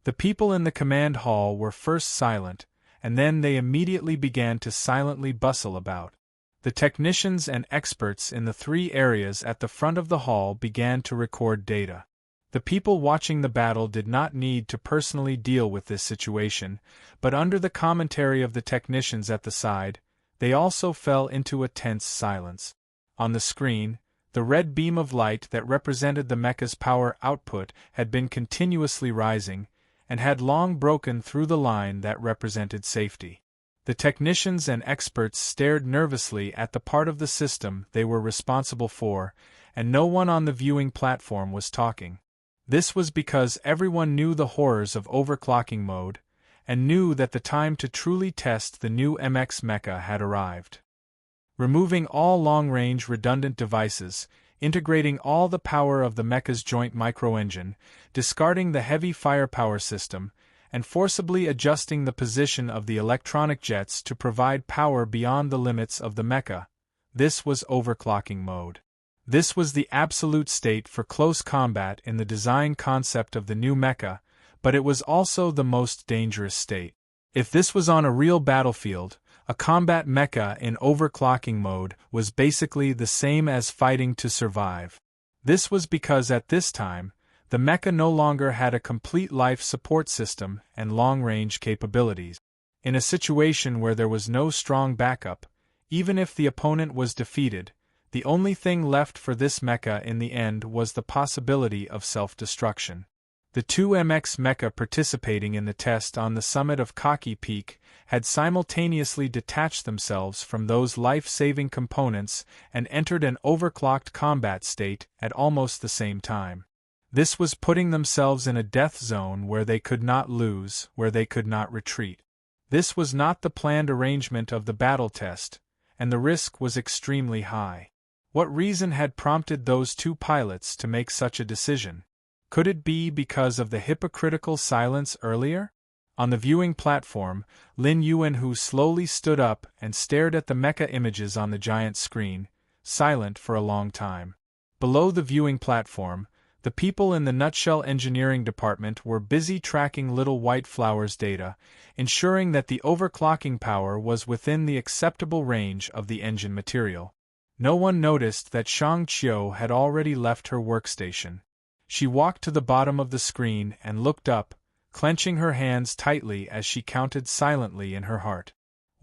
The people in the command hall were first silent, and then they immediately began to silently bustle about. The technicians and experts in the 3 areas at the front of the hall began to record data. The people watching the battle did not need to personally deal with this situation, but under the commentary of the technicians at the side, they also fell into a tense silence. On the screen, the red beam of light that represented the mecha's power output had been continuously rising, and had long broken through the line that represented safety. The technicians and experts stared nervously at the part of the system they were responsible for, and no one on the viewing platform was talking. This was because everyone knew the horrors of overclocking mode, and knew that the time to truly test the new MX mecha had arrived. Removing all long-range redundant devices, integrating all the power of the mecha's joint microengine, discarding the heavy firepower system, and forcibly adjusting the position of the electronic jets to provide power beyond the limits of the mecha. This was overclocking mode. This was the absolute state for close combat in the design concept of the new mecha, but it was also the most dangerous state. If this was on a real battlefield, a combat mecha in overclocking mode was basically the same as fighting to survive. This was because at this time, the mecha no longer had a complete life support system and long-range capabilities. In a situation where there was no strong backup, even if the opponent was defeated, the only thing left for this mecha in the end was the possibility of self-destruction. The two MX mecha participating in the test on the summit of Kaki Peak had simultaneously detached themselves from those life-saving components and entered an overclocked combat state at almost the same time. This was putting themselves in a death zone where they could not lose, where they could not retreat. This was not the planned arrangement of the battle test, and the risk was extremely high. What reason had prompted those two pilots to make such a decision? Could it be because of the hypocritical silence earlier? On the viewing platform, Lin Yuanhu slowly stood up and stared at the mecha images on the giant screen, silent for a long time. Below the viewing platform, the people in the Nutshell Engineering Department were busy tracking Little White Flower's data, ensuring that the overclocking power was within the acceptable range of the engine material. No one noticed that Shang Qiu had already left her workstation. She walked to the bottom of the screen and looked up, clenching her hands tightly as she counted silently in her heart.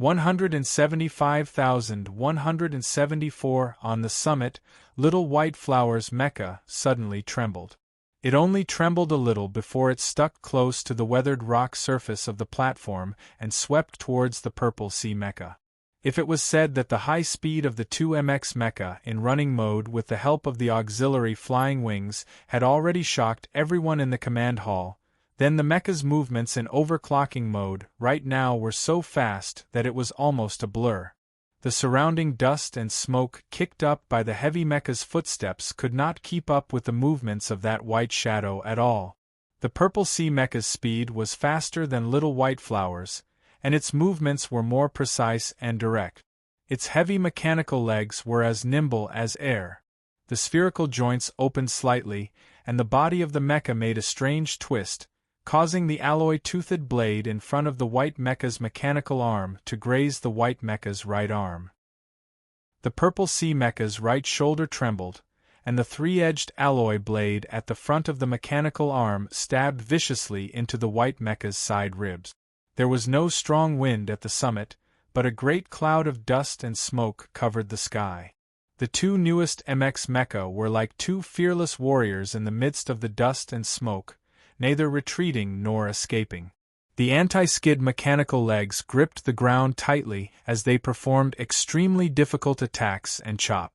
175,174 On the summit, Little White Flower's mecha suddenly trembled. It only trembled a little before it stuck close to the weathered rock surface of the platform and swept towards the Purple Sea mecha. If it was said that the high speed of the 2MX mecha in running mode with the help of the auxiliary flying wings had already shocked everyone in the command hall, then the mecha's movements in overclocking mode right now were so fast that it was almost a blur. The surrounding dust and smoke kicked up by the heavy mecha's footsteps could not keep up with the movements of that white shadow at all. The Purple Sea mecha's speed was faster than Little White Flower's, and its movements were more precise and direct. Its heavy mechanical legs were as nimble as air. The spherical joints opened slightly, and the body of the mecha made a strange twist, causing the alloy-toothed blade in front of the white mecha's mechanical arm to graze the white mecha's right arm. The Purple Sea mecha's right shoulder trembled, and the three-edged alloy blade at the front of the mechanical arm stabbed viciously into the white mecha's side ribs. There was no strong wind at the summit, but a great cloud of dust and smoke covered the sky. The two newest MX mecha were like two fearless warriors in the midst of the dust and smoke, neither retreating nor escaping. The anti-skid mechanical legs gripped the ground tightly as they performed extremely difficult attacks and chop.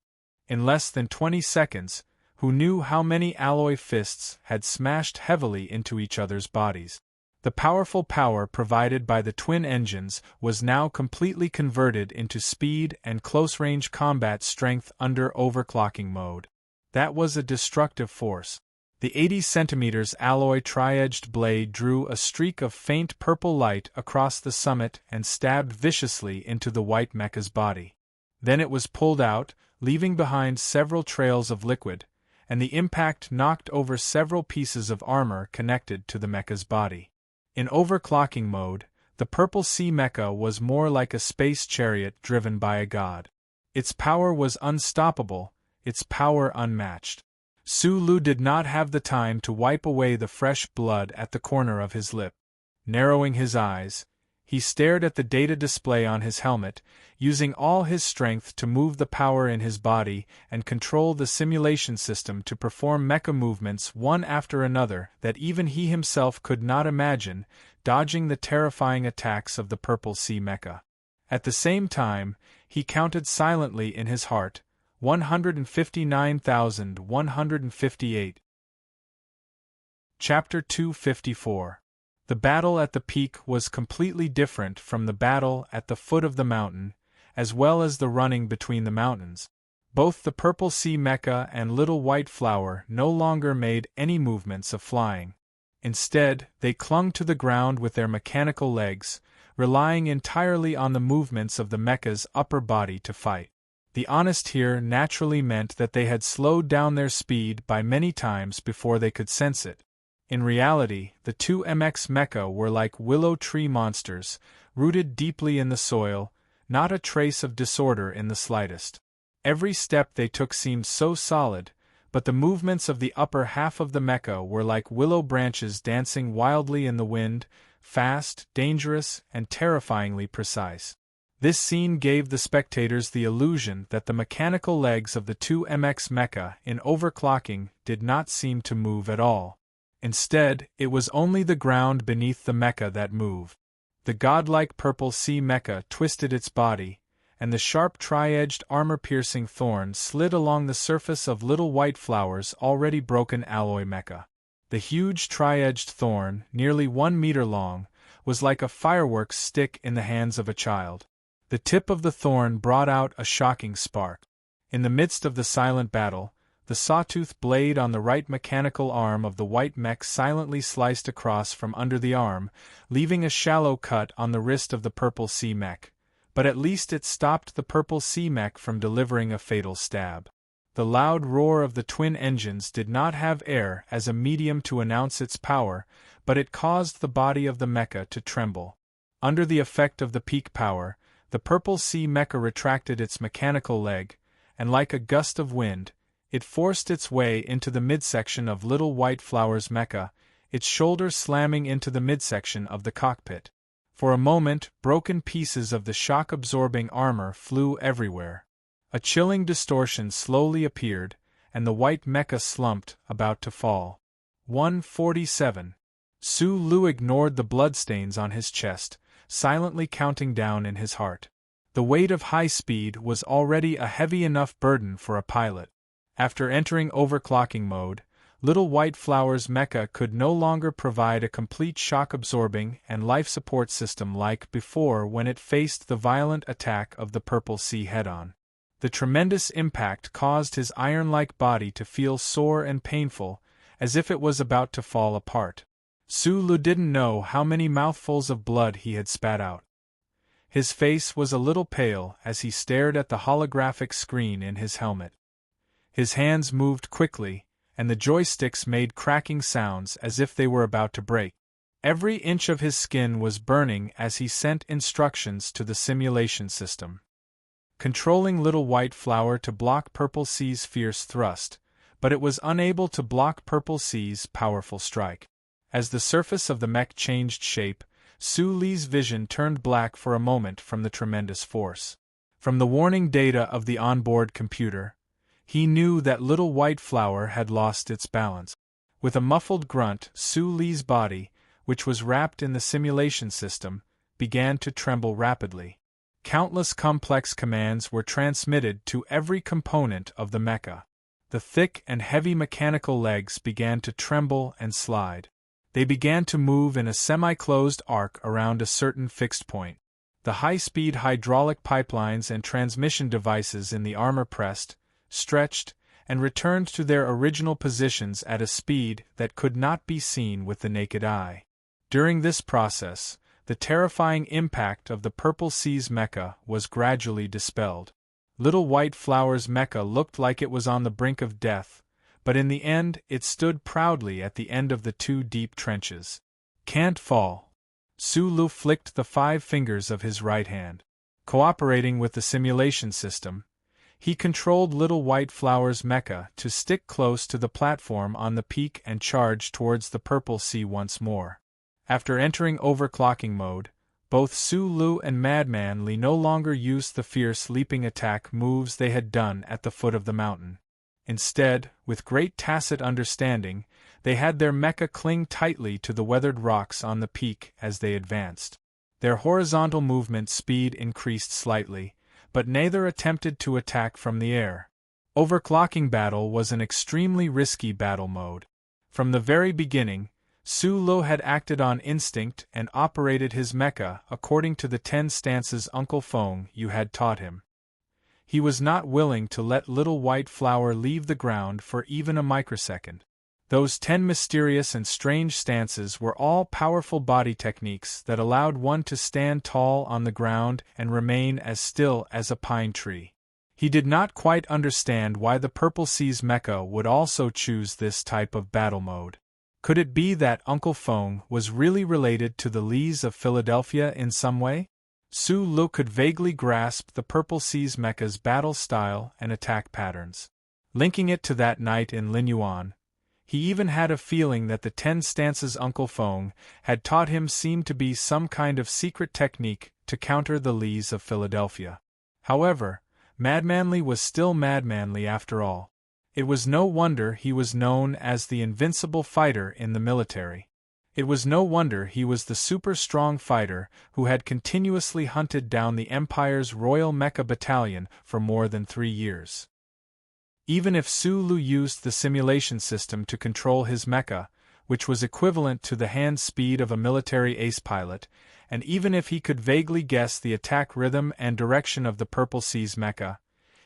In less than 20 seconds, who knew how many alloy fists had smashed heavily into each other's bodies? The powerful power provided by the twin engines was now completely converted into speed and close-range combat strength under overclocking mode. That was a destructive force. The 80 cm alloy tri-edged blade drew a streak of faint purple light across the summit and stabbed viciously into the white mecha's body. Then it was pulled out, leaving behind several trails of liquid, and the impact knocked over several pieces of armor connected to the mecha's body. In overclocking mode, the Purple Sea mecha was more like a space chariot driven by a god. Its power was unstoppable, its power unmatched. Sulu did not have the time to wipe away the fresh blood at the corner of his lip. Narrowing his eyes, he stared at the data display on his helmet, using all his strength to move the power in his body and control the simulation system to perform mecha movements one after another that even he himself could not imagine, dodging the terrifying attacks of the Purple Sea mecha. At the same time, he counted silently in his heart, 159,158. Chapter 254. The battle at the peak was completely different from the battle at the foot of the mountain, as well as the running between the mountains. Both the Purple Sea mecha and Little White Flower no longer made any movements of flying. Instead, they clung to the ground with their mechanical legs, relying entirely on the movements of the mecha's upper body to fight. The honest here naturally meant that they had slowed down their speed by many times before they could sense it. In reality, the two MX mecha were like willow tree monsters, rooted deeply in the soil, not a trace of disorder in the slightest. Every step they took seemed so solid, but the movements of the upper half of the mecha were like willow branches dancing wildly in the wind, fast, dangerous, and terrifyingly precise. This scene gave the spectators the illusion that the mechanical legs of the two MX mecha in overclocking did not seem to move at all. Instead, it was only the ground beneath the mecha that moved. The godlike Purple Sea mecha twisted its body, and the sharp tri-edged armor-piercing thorn slid along the surface of Little White Flower's already broken alloy mecha. The huge tri-edged thorn, nearly 1 meter long, was like a fireworks stick in the hands of a child. The tip of the thorn brought out a shocking spark. In the midst of the silent battle, the sawtooth blade on the right mechanical arm of the white mech silently sliced across from under the arm, leaving a shallow cut on the wrist of the Purple Sea mech. But at least it stopped the Purple Sea mech from delivering a fatal stab. The loud roar of the twin engines did not have air as a medium to announce its power, but it caused the body of the mecha to tremble. Under the effect of the peak power, the Purple Sea mecha retracted its mechanical leg, and like a gust of wind, it forced its way into the midsection of Little White Flower's mecha, its shoulder slamming into the midsection of the cockpit. For a moment, broken pieces of the shock-absorbing armor flew everywhere. A chilling distortion slowly appeared, and the white mecha slumped, about to fall. 147. Su Lu ignored the bloodstains on his chest, silently counting down in his heart. The weight of high speed was already a heavy enough burden for a pilot. After entering overclocking mode, Little White Flower's mecha could no longer provide a complete shock-absorbing and life support system like before when it faced the violent attack of the Purple Sea head-on. The tremendous impact caused his iron-like body to feel sore and painful, as if it was about to fall apart. Su Lu didn't know how many mouthfuls of blood he had spat out. His face was a little pale as he stared at the holographic screen in his helmet. His hands moved quickly, and the joysticks made cracking sounds as if they were about to break. Every inch of his skin was burning as he sent instructions to the simulation system, controlling Little White Flower to block Purple Sea's fierce thrust, but it was unable to block Purple Sea's powerful strike. As the surface of the mech changed shape, Su Li's vision turned black for a moment from the tremendous force. From the warning data of the onboard computer, he knew that Little White Flower had lost its balance. With a muffled grunt, Su Li's body, which was wrapped in the simulation system, began to tremble rapidly. Countless complex commands were transmitted to every component of the mecha. The thick and heavy mechanical legs began to tremble and slide. They began to move in a semi-closed arc around a certain fixed point. The high-speed hydraulic pipelines and transmission devices in the armor pressed, stretched, and returned to their original positions at a speed that could not be seen with the naked eye. During this process, the terrifying impact of the Purple Sea's mecha was gradually dispelled. Little White Flower's mecha looked like it was on the brink of death, but in the end it stood proudly at the end of the 2 deep trenches. Can't fall. Su Lu flicked the 5 fingers of his right hand. Cooperating with the simulation system, he controlled Little White Flower's mecha to stick close to the platform on the peak and charge towards the Purple Sea once more. After entering overclocking mode, both Su Lu and Madman Li no longer used the fierce leaping attack moves they had done at the foot of the mountain. Instead, with great tacit understanding, they had their mecha cling tightly to the weathered rocks on the peak as they advanced. Their horizontal movement speed increased slightly, but neither attempted to attack from the air. Overclocking battle was an extremely risky battle mode. From the very beginning, Su Lu had acted on instinct and operated his mecha according to the 10 stances Uncle Feng Yu had taught him. He was not willing to let Little White Flower leave the ground for even a microsecond. Those 10 mysterious and strange stances were all powerful body techniques that allowed one to stand tall on the ground and remain as still as a pine tree. He did not quite understand why the Purple Sea's mecha would also choose this type of battle mode. Could it be that Uncle Feng was really related to the Lees of Philadelphia in some way? Su Lu could vaguely grasp the Purple Sea's mecha's battle style and attack patterns. Linking it to that night in Linyuan, he even had a feeling that the 10 stances Uncle Feng had taught him seemed to be some kind of secret technique to counter the Lees of Philadelphia. However, Madman Li was still Madman Li after all. It was no wonder he was known as the invincible fighter in the military. It was no wonder he was the super-strong fighter who had continuously hunted down the Empire's Royal Mecha Battalion for more than 3 years. Even if Su Lu used the simulation system to control his mecha, which was equivalent to the hand speed of a military ace pilot, and even if he could vaguely guess the attack rhythm and direction of the Purple Sea's mecha,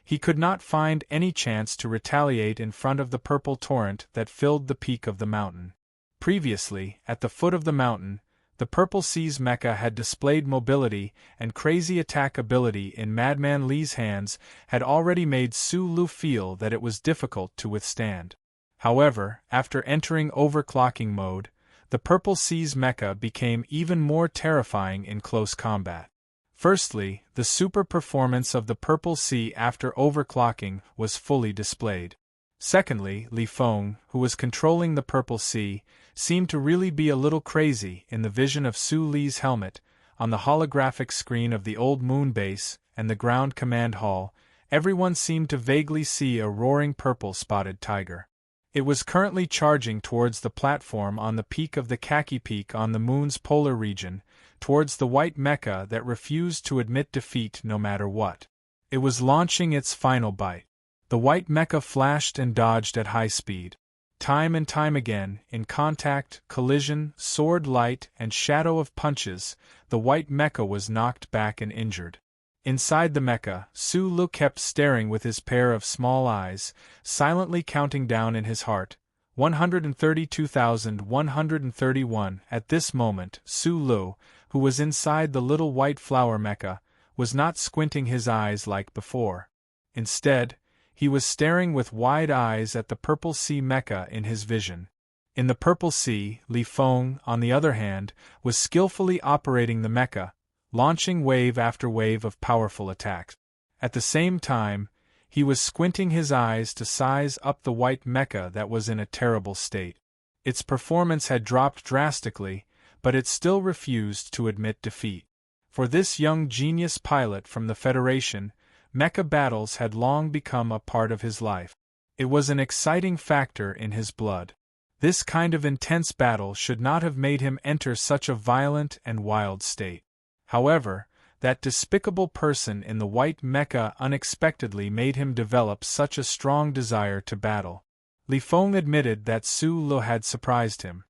he could not find any chance to retaliate in front of the purple torrent that filled the peak of the mountain. Previously, at the foot of the mountain, the Purple Sea's mecha had displayed mobility and crazy attack ability in Madman Li's hands had already made Su Lu feel that it was difficult to withstand. However, after entering overclocking mode, the Purple Sea's mecha became even more terrifying in close combat. Firstly, the super performance of the Purple Sea after overclocking was fully displayed. Secondly, Li Feng, who was controlling the Purple Sea, seemed to really be a little crazy in the vision of Su Li's helmet, on the holographic screen of the old moon base and the ground command hall, everyone seemed to vaguely see a roaring purple-spotted tiger. It was currently charging towards the platform on the peak of the Khaki Peak on the moon's polar region, towards the white mecha that refused to admit defeat no matter what. It was launching its final bite. The white mecha flashed and dodged at high speed. Time and time again, in contact, collision, sword light, and shadow of punches, the white mecha was knocked back and injured. Inside the mecha, Su Lu kept staring with his pair of small eyes, silently counting down in his heart, 132,131. At this moment, Su Lu, who was inside the little white flower mecha, was not squinting his eyes like before. Instead, he was staring with wide eyes at the Purple Sea mecha in his vision. In the Purple Sea, Li Feng, on the other hand, was skillfully operating the mecha, launching wave after wave of powerful attacks. At the same time, he was squinting his eyes to size up the white mecha that was in a terrible state. Its performance had dropped drastically, but it still refused to admit defeat. For this young genius pilot from the Federation, mecha battles had long become a part of his life. It was an exciting factor in his blood. This kind of intense battle should not have made him enter such a violent and wild state. However, that despicable person in the white mecha unexpectedly made him develop such a strong desire to battle. Li Feng admitted that Su Lu had surprised him.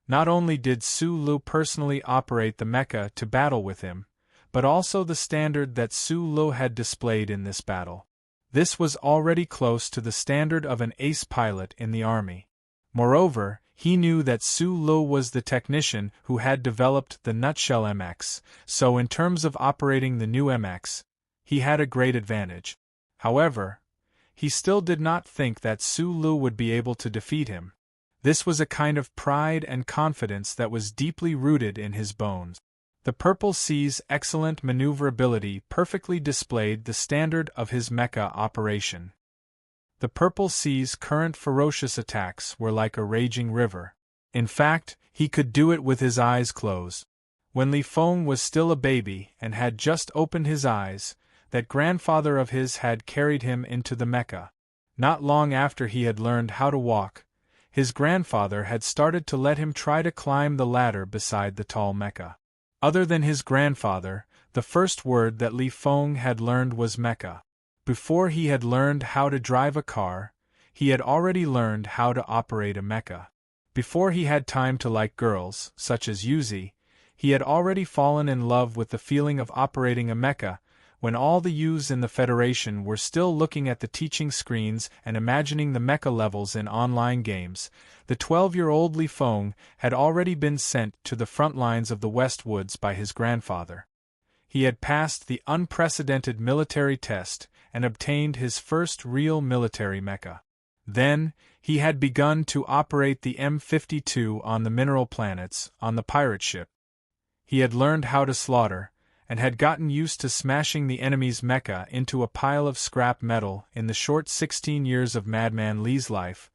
Not only did Su Lu personally operate the mecha to battle with him, but also the standard that Su Lu had displayed in this battle. This was already close to the standard of an ace pilot in the army. Moreover, he knew that Su Lu was the technician who had developed the Nutshell MX, so in terms of operating the new MX, he had a great advantage. However, he still did not think that Su Lu would be able to defeat him. This was a kind of pride and confidence that was deeply rooted in his bones. The Purple Sea's excellent maneuverability perfectly displayed the standard of his mecha operation. The Purple Sea's current ferocious attacks were like a raging river. In fact, he could do it with his eyes closed. When Li Feng was still a baby and had just opened his eyes, that grandfather of his had carried him into the mecha. Not long after he had learned how to walk, his grandfather had started to let him try to climb the ladder beside the tall mecha. Other than his grandfather, the first word that Li Feng had learned was mecha. Before he had learned how to drive a car, he had already learned how to operate a mecha. Before he had time to like girls, such as Yuzi, he had already fallen in love with the feeling of operating a mecha. When all the youths in the Federation were still looking at the teaching screens and imagining the mecha levels in online games, the 12-year-old Li Feng had already been sent to the front lines of the West Woods by his grandfather. He had passed the unprecedented military test and obtained his first real military mecha. Then, he had begun to operate the M52 on the mineral planets, on the pirate ship. He had learned how to slaughter, and had gotten used to smashing the enemy's mecha into a pile of scrap metal. In the short 16 years of Madman Li's life,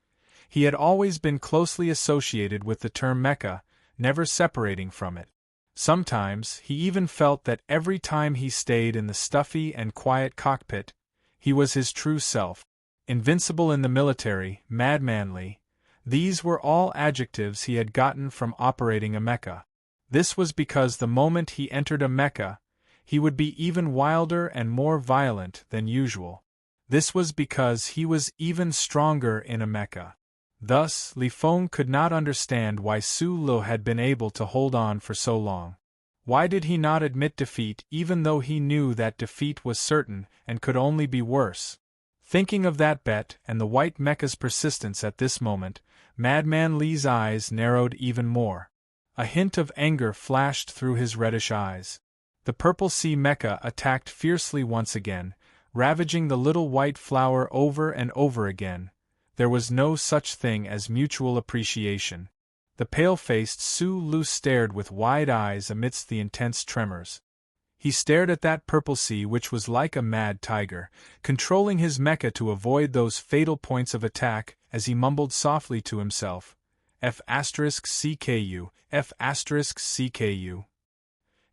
he had always been closely associated with the term mecha, never separating from it. Sometimes, he even felt that every time he stayed in the stuffy and quiet cockpit, he was his true self. Invincible in the military, madmanly, these were all adjectives he had gotten from operating a mecha. This was because the moment he entered a mecha, he would be even wilder and more violent than usual. This was because he was even stronger in a mecha. Thus, Li Feng could not understand why Su Lu had been able to hold on for so long. Why did he not admit defeat even though he knew that defeat was certain and could only be worse? Thinking of that bet and the white mecha's persistence at this moment, Madman Li's eyes narrowed even more. A hint of anger flashed through his reddish eyes. The Purple Sea mecha attacked fiercely once again, ravaging the little white flower over and over again. There was no such thing as mutual appreciation. The pale-faced Su Lu stared with wide eyes amidst the intense tremors. He stared at that Purple Sea which was like a mad tiger, controlling his mecha to avoid those fatal points of attack, as he mumbled softly to himself, F*CKU, F*CKU.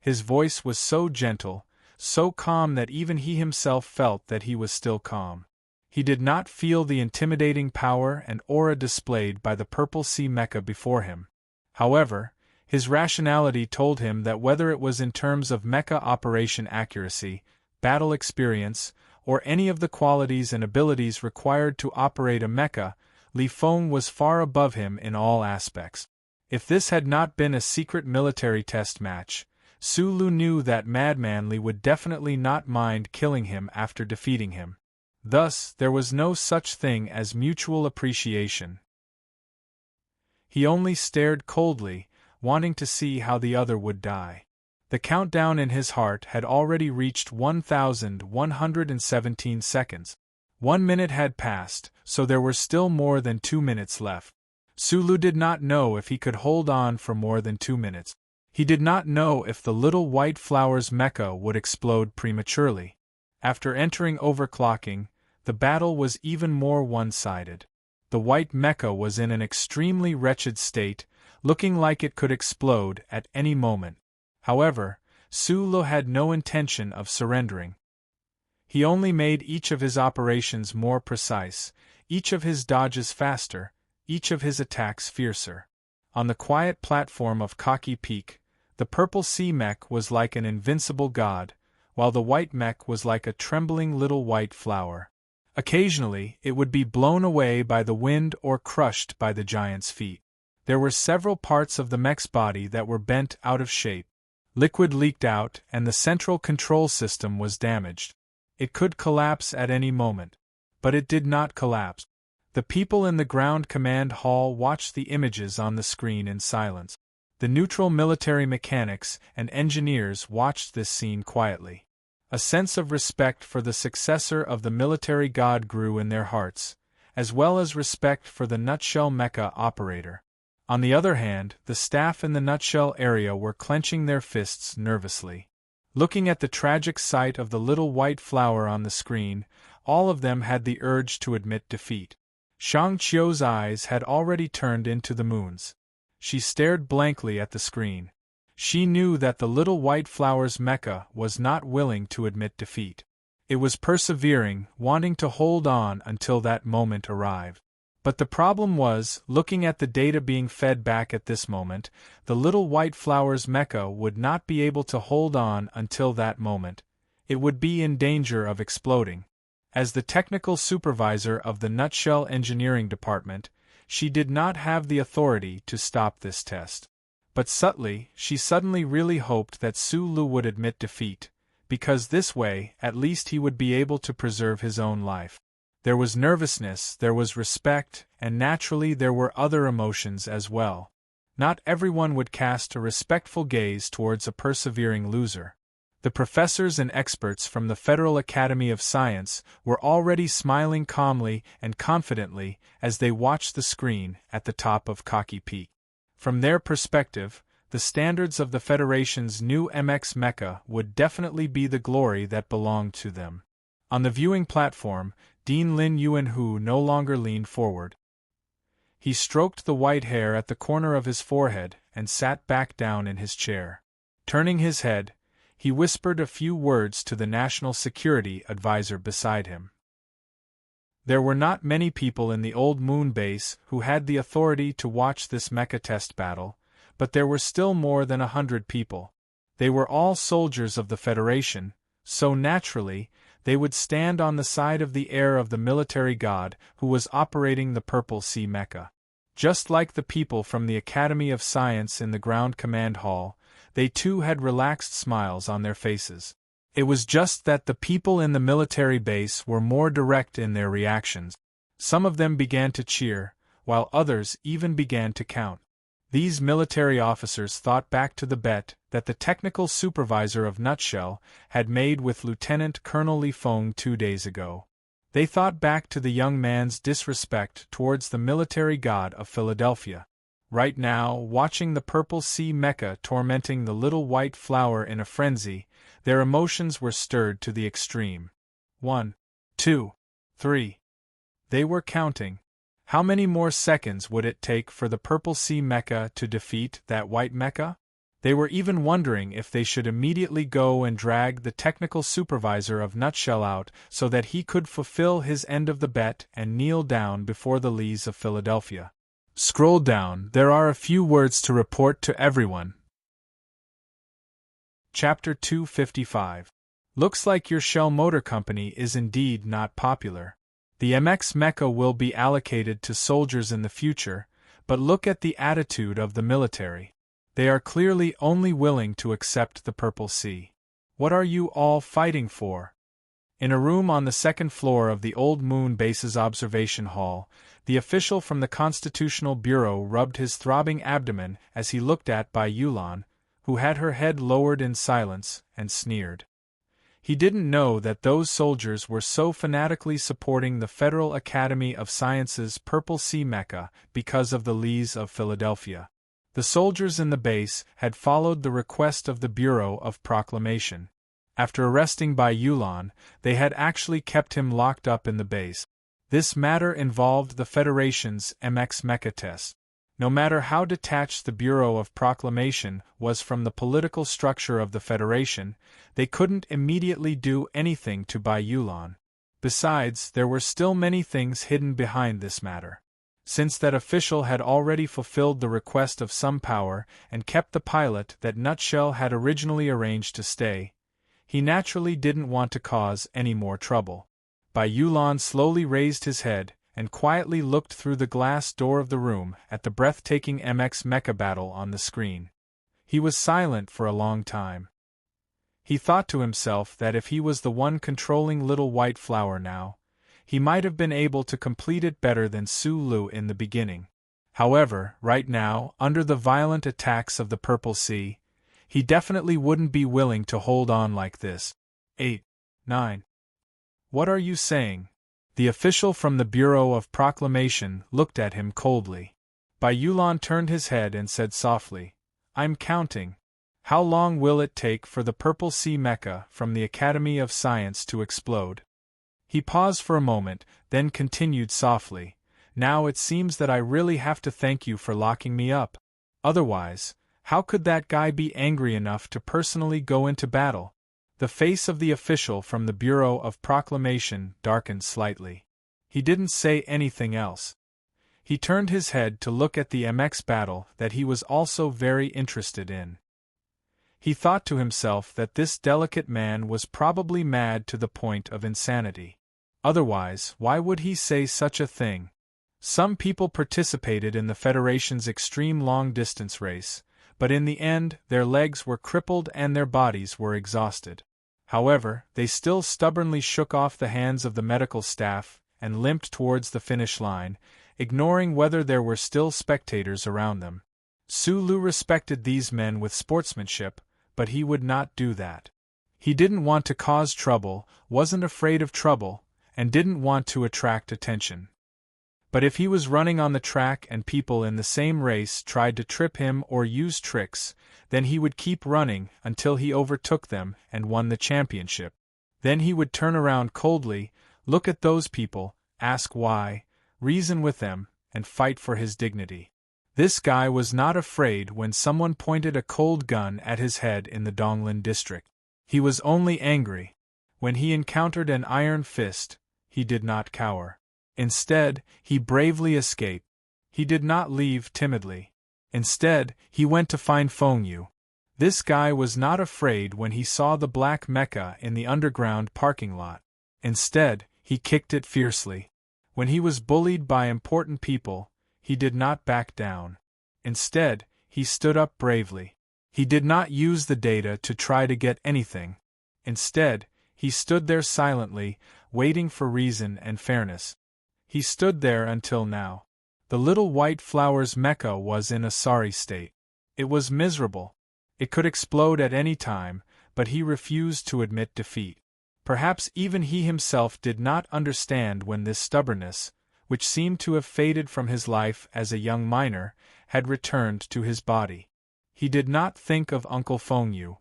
His voice was so gentle, so calm that even he himself felt that he was still calm. He did not feel the intimidating power and aura displayed by the purple sea mecha before him. However, his rationality told him that whether it was in terms of mecha operation accuracy, battle experience, or any of the qualities and abilities required to operate a mecha, Li Feng was far above him in all aspects. If this had not been a secret military test match, Su Lu knew that Madman Li would definitely not mind killing him after defeating him. Thus, there was no such thing as mutual appreciation. He only stared coldly, wanting to see how the other would die. The countdown in his heart had already reached 1,117 seconds. 1 minute had passed, so there were still more than 2 minutes left. Su Lu did not know if he could hold on for more than 2 minutes. He did not know if the little white flower's mecha would explode prematurely. After entering overclocking, the battle was even more one-sided. The white mecha was in an extremely wretched state, looking like it could explode at any moment. However, Su Lu had no intention of surrendering. He only made each of his operations more precise, each of his dodges faster, each of his attacks fiercer. On the quiet platform of Kaki Peak, the purple sea mech was like an invincible god, while the white mech was like a trembling little white flower. Occasionally, it would be blown away by the wind or crushed by the giant's feet. There were several parts of the mech's body that were bent out of shape. Liquid leaked out, and the central control system was damaged. It could collapse at any moment. But it did not collapse. The people in the ground command hall watched the images on the screen in silence. The neutral military mechanics and engineers watched this scene quietly. A sense of respect for the successor of the military god grew in their hearts, as well as respect for the nutshell mecha operator. On the other hand, the staff in the nutshell area were clenching their fists nervously. Looking at the tragic sight of the little white flower on the screen, all of them had the urge to admit defeat. Shang Qiu's eyes had already turned into the moon's. She stared blankly at the screen. She knew that the little white flower's mecha was not willing to admit defeat. It was persevering, wanting to hold on until that moment arrived. But the problem was, looking at the data being fed back at this moment, the little white flower's mecha would not be able to hold on until that moment. It would be in danger of exploding. As the technical supervisor of the Nutshell Engineering Department, she did not have the authority to stop this test. But subtly, she suddenly really hoped that Su Lu would admit defeat, because this way, at least he would be able to preserve his own life. There was nervousness, there was respect, and naturally there were other emotions as well. Not everyone would cast a respectful gaze towards a persevering loser. The professors and experts from the Federal Academy of Science were already smiling calmly and confidently as they watched the screen at the top of Kaki Peak. From their perspective, the standards of the Federation's new MX mecha would definitely be the glory that belonged to them. On the viewing platform, Dean Lin Yuanhu no longer leaned forward. He stroked the white hair at the corner of his forehead and sat back down in his chair. Turning his head, he whispered a few words to the National Security Advisor beside him. There were not many people in the old moon base who had the authority to watch this mecha test battle, but there were still more than 100 people. They were all soldiers of the Federation, so naturally, they would stand on the side of the heir of the military god who was operating the Purple Sea mecha. Just like the people from the Academy of Science in the ground command hall, they too had relaxed smiles on their faces. It was just that the people in the military base were more direct in their reactions. Some of them began to cheer, while others even began to count. These military officers thought back to the bet that the technical supervisor of Nutshell had made with Lieutenant Colonel Li Feng 2 days ago. They thought back to the young man's disrespect towards the military god of Philadelphia. Right now, watching the Purple Sea mecha tormenting the little white flower in a frenzy, their emotions were stirred to the extreme. 1, 2, 3. They were counting. How many more seconds would it take for the Purple Sea mecha to defeat that white mecha? They were even wondering if they should immediately go and drag the technical supervisor of Nutshell out so that he could fulfill his end of the bet and kneel down before the Lees of Philadelphia. Scroll down, there are a few words to report to everyone. Chapter 255. Looks like your Shell Motor Company is indeed not popular. The MX Mecha will be allocated to soldiers in the future, but look at the attitude of the military. They are clearly only willing to accept the Purple Sea. What are you all fighting for? In a room on the second floor of the Old Moon Base's observation hall, the official from the Constitutional Bureau rubbed his throbbing abdomen as he looked at Bai Yulan, who had her head lowered in silence, and sneered. He didn't know that those soldiers were so fanatically supporting the Federal Academy of Sciences Purple Sea Mecha because of the Lees of Philadelphia. The soldiers in the base had followed the request of the Bureau of Proclamation. After arresting Bai Yulan, they had actually kept him locked up in the base. This matter involved the Federation's MX Mecha test. No matter how detached the Bureau of Proclamation was from the political structure of the Federation, they couldn't immediately do anything to Bai Yulan. Besides, there were still many things hidden behind this matter. Since that official had already fulfilled the request of some power and kept the pilot that Nutshell had originally arranged to stay, he naturally didn't want to cause any more trouble. Bai Yulan slowly raised his head and quietly looked through the glass door of the room at the breathtaking MX Mecha battle on the screen. He was silent for a long time. He thought to himself that if he was the one controlling Little White Flower now, he might have been able to complete it better than Su Lu in the beginning. However, right now, under the violent attacks of the Purple Sea, he definitely wouldn't be willing to hold on like this. 8. 9. What are you saying? The official from the Bureau of Proclamation looked at him coldly. Bai Yulan turned his head and said softly, I'm counting. How long will it take for the Purple Sea Mecha from the Academy of Science to explode? He paused for a moment, then continued softly, Now it seems that I really have to thank you for locking me up. Otherwise, how could that guy be angry enough to personally go into battle? The face of the official from the Bureau of Proclamation darkened slightly. He didn't say anything else. He turned his head to look at the MX battle that he was also very interested in. He thought to himself that this delicate man was probably mad to the point of insanity. Otherwise, why would he say such a thing? Some people participated in the Federation's extreme long-distance race, but in the end their legs were crippled and their bodies were exhausted. However, they still stubbornly shook off the hands of the medical staff and limped towards the finish line, ignoring whether there were still spectators around them. Su Lu respected these men with sportsmanship, but he would not do that. He didn't want to cause trouble, wasn't afraid of trouble, and didn't want to attract attention. But if he was running on the track and people in the same race tried to trip him or use tricks, then he would keep running until he overtook them and won the championship. Then he would turn around coldly, look at those people, ask why, reason with them, and fight for his dignity. This guy was not afraid when someone pointed a cold gun at his head in the Donglin district. He was only angry. When he encountered an iron fist, he did not cower. Instead, he bravely escaped. He did not leave timidly. Instead, he went to find Feng Yu. This guy was not afraid when he saw the black mecha in the underground parking lot. Instead, he kicked it fiercely. When he was bullied by important people, he did not back down. Instead, he stood up bravely. He did not use the data to try to get anything. Instead, he stood there silently, waiting for reason and fairness. He stood there until now. The Little White Flower's mecha was in a sorry state. It was miserable. It could explode at any time, but he refused to admit defeat. Perhaps even he himself did not understand when this stubbornness, which seemed to have faded from his life as a young miner, had returned to his body. He did not think of Uncle Feng Yu.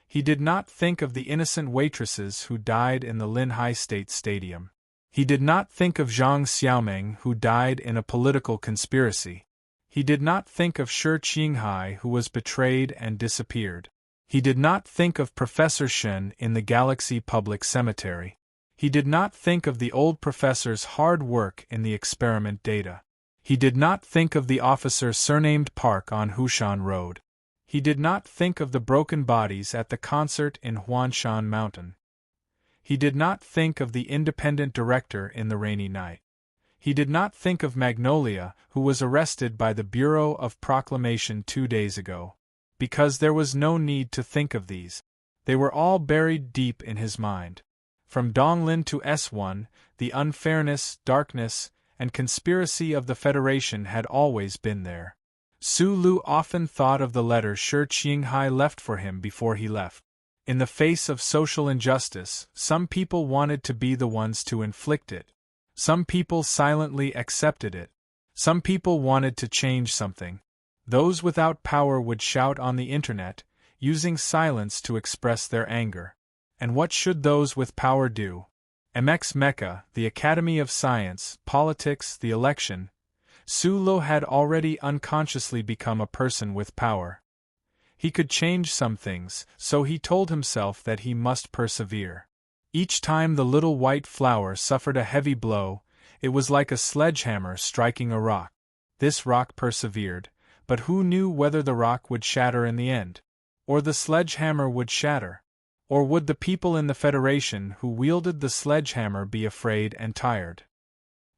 He did not think of the innocent waitresses who died in the Linhai State Stadium. He did not think of Zhang Xiaomeng who died in a political conspiracy. He did not think of Shi Qinghai, who was betrayed and disappeared. He did not think of Professor Shen in the Galaxy Public Cemetery. He did not think of the old professor's hard work in the experiment data. He did not think of the officer surnamed Park on Hushan Road. He did not think of the broken bodies at the concert in Huanshan Mountain. He did not think of the independent director in the rainy night. He did not think of Magnolia, who was arrested by the Bureau of Proclamation 2 days ago. Because there was no need to think of these. They were all buried deep in his mind. From Donglin to S1, the unfairness, darkness, and conspiracy of the Federation had always been there. Su Lu often thought of the letter Shi Qinghai left for him before he left. In the face of social injustice, some people wanted to be the ones to inflict it. Some people silently accepted it. Some people wanted to change something. Those without power would shout on the internet, using silence to express their anger. And what should those with power do? MX Mecca, the Academy of Science, Politics, the election. Su Lu had already unconsciously become a person with power. He could change some things, so he told himself that he must persevere. Each time the little white flower suffered a heavy blow, it was like a sledgehammer striking a rock. This rock persevered, but who knew whether the rock would shatter in the end? Or the sledgehammer would shatter? Or would the people in the Federation who wielded the sledgehammer be afraid and tired?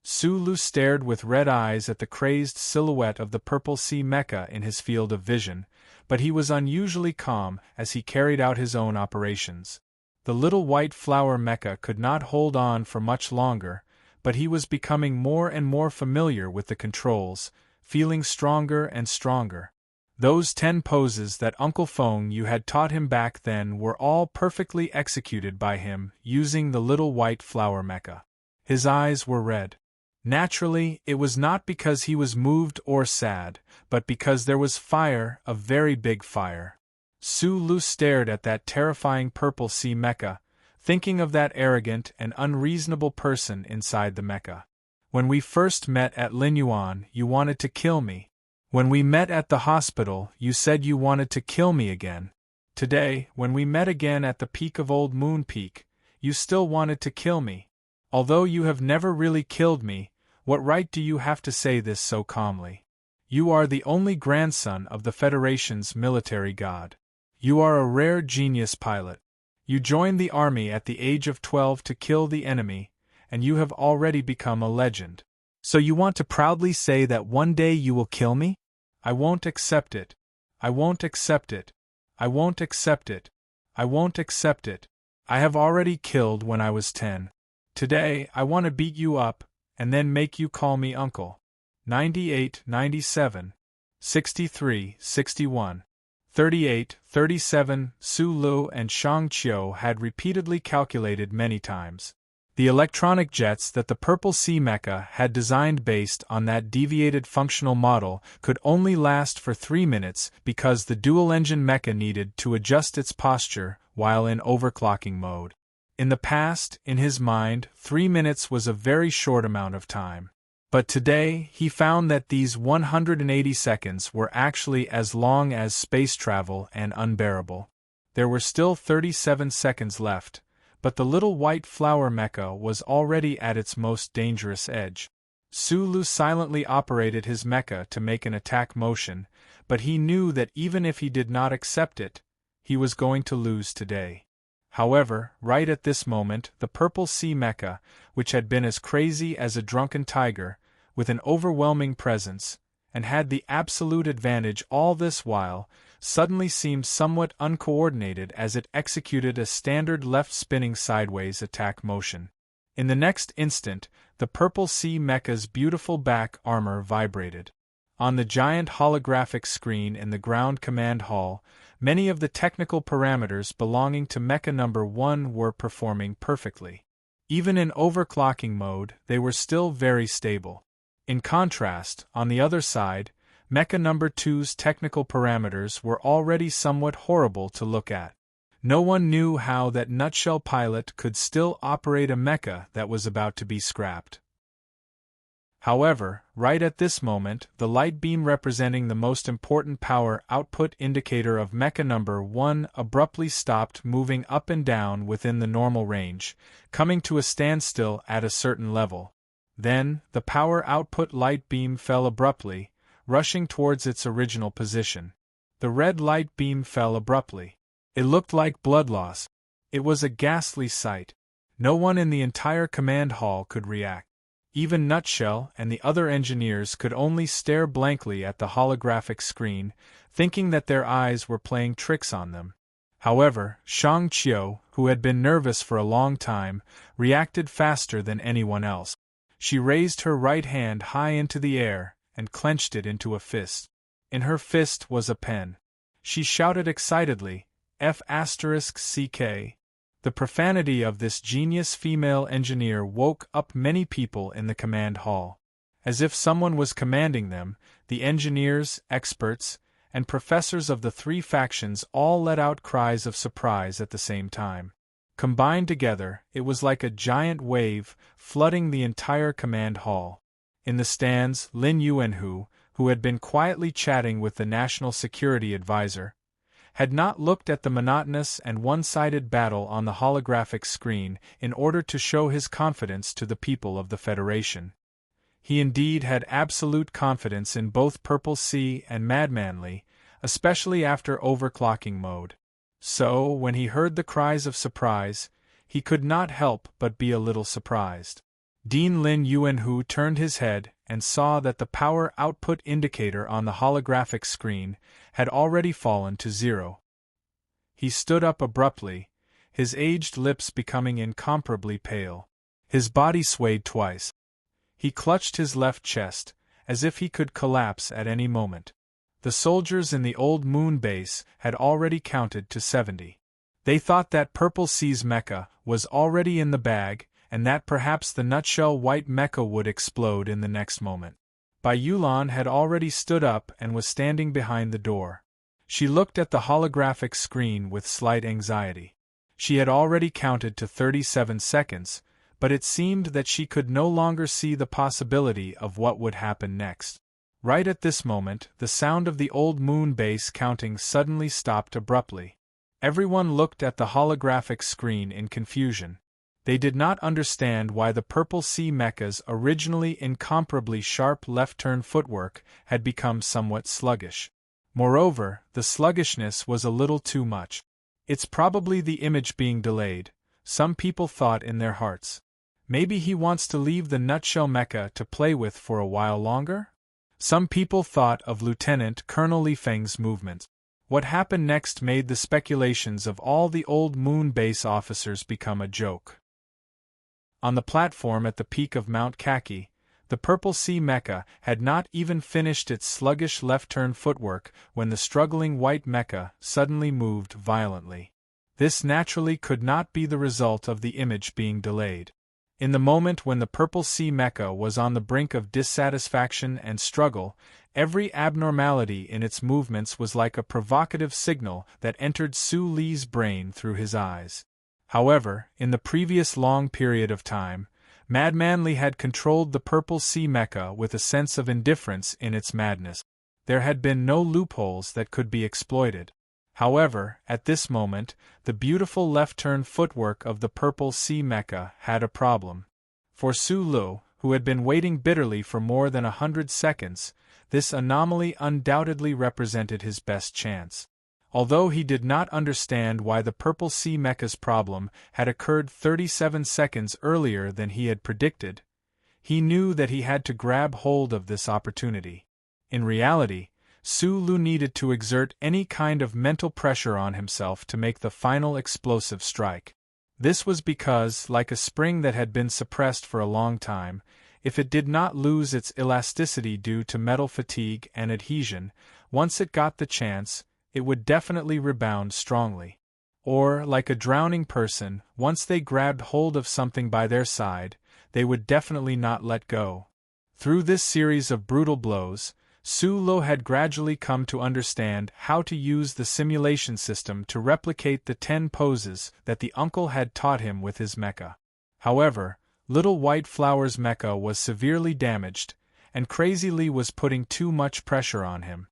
Su Lu stared with red eyes at the crazed silhouette of the purple sea mecha in his field of vision, but he was unusually calm as he carried out his own operations. The little white flower mecha could not hold on for much longer, but he was becoming more and more familiar with the controls, feeling stronger and stronger. Those 10 poses that Uncle Feng Yu had taught him back then were all perfectly executed by him using the little white flower mecha. His eyes were red. Naturally, it was not because he was moved or sad, but because there was fire, a very big fire. Su Lu stared at that terrifying purple sea mecha, thinking of that arrogant and unreasonable person inside the mecha. When we first met at Linyuan, you wanted to kill me. When we met at the hospital, you said you wanted to kill me again. Today, when we met again at the peak of Old Moon Peak, you still wanted to kill me. Although you have never really killed me, what right do you have to say this so calmly? You are the only grandson of the Federation's military god. You are a rare genius pilot. You joined the army at the age of 12 to kill the enemy, and you have already become a legend. So you want to proudly say that one day you will kill me? I won't accept it. I won't accept it. I won't accept it. I won't accept it. I have already killed when I was 10. Today, I want to beat you up, and then make you call me uncle. 98, 97, 63, 61, 38, 37. Su Lu and Shang Qiu had repeatedly calculated many times. The electronic jets that the Purple Sea Mecha had designed based on that deviated functional model could only last for 3 minutes because the dual-engine mecha needed to adjust its posture while in overclocking mode. In the past, in his mind, 3 minutes was a very short amount of time. But today, he found that these 180 seconds were actually as long as space travel and unbearable. There were still 37 seconds left, but the little white flower mecha was already at its most dangerous edge. Su Lu silently operated his mecha to make an attack motion, but he knew that even if he did not accept it, he was going to lose today. However, right at this moment, the Purple Sea Mecha, which had been as crazy as a drunken tiger, with an overwhelming presence, and had the absolute advantage all this while, suddenly seemed somewhat uncoordinated as it executed a standard left-spinning sideways attack motion. In the next instant, the Purple Sea Mecha's beautiful back armor vibrated. On the giant holographic screen in the ground command hall, many of the technical parameters belonging to Mecha Number 1 were performing perfectly. Even in overclocking mode, they were still very stable. In contrast, on the other side, Mecha Number 2's technical parameters were already somewhat horrible to look at. No one knew how that nutshell pilot could still operate a mecha that was about to be scrapped. However, right at this moment, the light beam representing the most important power output indicator of Mecha number 1 abruptly stopped moving up and down within the normal range, coming to a standstill at a certain level. Then, the power output light beam fell abruptly, rushing towards its original position. The red light beam fell abruptly. It looked like blood loss. It was a ghastly sight. No one in the entire command hall could react. Even Nutshell and the other engineers could only stare blankly at the holographic screen, thinking that their eyes were playing tricks on them. However, Shang Qiu, who had been nervous for a long time, reacted faster than anyone else. She raised her right hand high into the air and clenched it into a fist. In her fist was a pen. She shouted excitedly, F***CK. The profanity of this genius female engineer woke up many people in the command hall. As if someone was commanding them, the engineers, experts, and professors of the three factions all let out cries of surprise at the same time. Combined together, it was like a giant wave, flooding the entire command hall. In the stands, Lin Yuanhu, who had been quietly chatting with the National Security Advisor, had not looked at the monotonous and one-sided battle on the holographic screen in order to show his confidence to the people of the Federation. He indeed had absolute confidence in both Purple Sea and Madmanly, especially after overclocking mode. So, when he heard the cries of surprise, he could not help but be a little surprised. Dean Lin Yuanhu turned his head and saw that the power output indicator on the holographic screen had already fallen to 0. He stood up abruptly, his aged lips becoming incomparably pale. His body swayed twice. He clutched his left chest, as if he could collapse at any moment. The soldiers in the old moon base had already counted to 70. They thought that Purple Sea's mecha was already in the bag, and that perhaps the nutshell white mecha would explode in the next moment. Bai Yulan had already stood up and was standing behind the door. She looked at the holographic screen with slight anxiety. She had already counted to 37 seconds, but it seemed that she could no longer see the possibility of what would happen next. Right at this moment, the sound of the old moon base counting suddenly stopped abruptly. Everyone looked at the holographic screen in confusion. They did not understand why the Purple Sea mecha's originally incomparably sharp left-turn footwork had become somewhat sluggish. Moreover, the sluggishness was a little too much. It's probably the image being delayed, some people thought in their hearts. Maybe he wants to leave the nutshell mecha to play with for a while longer? Some people thought of Lieutenant Colonel Li Feng's movement. What happened next made the speculations of all the old moon base officers become a joke. On the platform at the peak of Mount Kaki, the Purple Sea mecha had not even finished its sluggish left-turn footwork when the struggling white mecha suddenly moved violently. This naturally could not be the result of the image being delayed. In the moment when the Purple Sea mecha was on the brink of dissatisfaction and struggle, every abnormality in its movements was like a provocative signal that entered Su Li's brain through his eyes. However, in the previous long period of time, Madmanly had controlled the Purple Sea mecha with a sense of indifference in its madness. There had been no loopholes that could be exploited. However, at this moment, the beautiful left-turn footwork of the Purple Sea mecha had a problem. For Su Lu, who had been waiting bitterly for more than 100 seconds, this anomaly undoubtedly represented his best chance. Although he did not understand why the Purple Sea mecha's problem had occurred 37 seconds earlier than he had predicted, he knew that he had to grab hold of this opportunity. In reality, Su Lu needed to exert any kind of mental pressure on himself to make the final explosive strike. This was because, like a spring that had been suppressed for a long time, if it did not lose its elasticity due to metal fatigue and adhesion, once it got the chance, it would definitely rebound strongly. Or, like a drowning person, once they grabbed hold of something by their side, they would definitely not let go. Through this series of brutal blows, Su Lu had gradually come to understand how to use the simulation system to replicate the 10 poses that the uncle had taught him with his mecha. However, Little White Flower's mecha was severely damaged, and Crazily was putting too much pressure on him.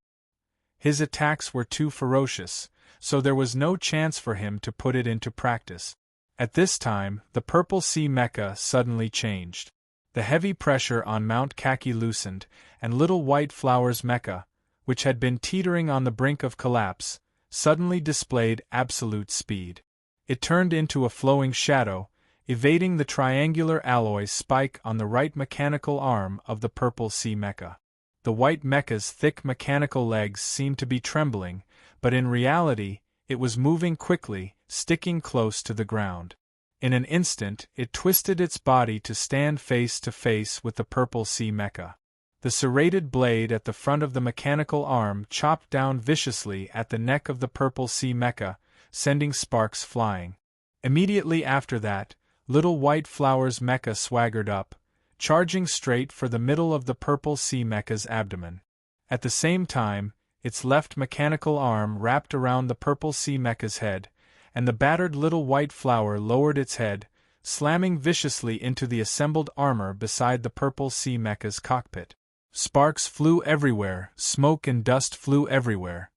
His attacks were too ferocious, so there was no chance for him to put it into practice. At this time, the Purple Sea mecha suddenly changed. The heavy pressure on Mount Kaki loosened, and Little White Flower's mecha, which had been teetering on the brink of collapse, suddenly displayed absolute speed. It turned into a flowing shadow, evading the triangular alloy spike on the right mechanical arm of the Purple Sea mecha. The white mecha's thick mechanical legs seemed to be trembling, but in reality, it was moving quickly, sticking close to the ground. In an instant, it twisted its body to stand face to face with the Purple Sea mecha. The serrated blade at the front of the mechanical arm chopped down viciously at the neck of the Purple Sea mecha, sending sparks flying. Immediately after that, Little White Flower's mecha swaggered up, charging straight for the middle of the Purple Sea mecha's abdomen. At the same time, its left mechanical arm wrapped around the Purple Sea mecha's head, and the battered Little White Flower lowered its head, slamming viciously into the assembled armor beside the Purple Sea mecha's cockpit. Sparks flew everywhere, smoke and dust flew everywhere.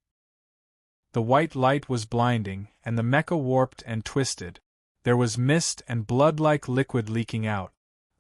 The white light was blinding, and the mecha warped and twisted. There was mist and blood-like liquid leaking out.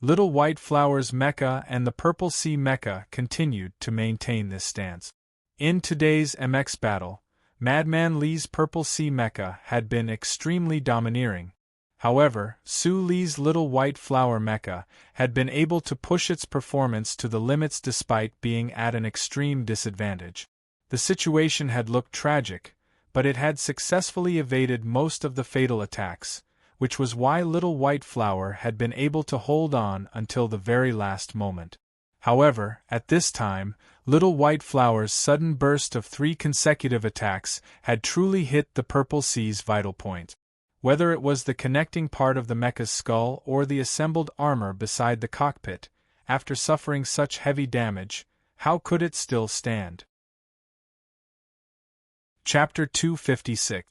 Little White Flower's mecha and the Purple Sea mecha continued to maintain this stance. In today's MX battle, Madman Li's Purple Sea mecha had been extremely domineering. However, Su Li's Little White Flower mecha had been able to push its performance to the limits despite being at an extreme disadvantage. The situation had looked tragic, but it had successfully evaded most of the fatal attacks, which was why Little White Flower had been able to hold on until the very last moment. However, at this time, Little White Flower's sudden burst of 3 consecutive attacks had truly hit the Purple Sea's vital point. Whether it was the connecting part of the mecha's skull or the assembled armor beside the cockpit, after suffering such heavy damage, how could it still stand? Chapter 256.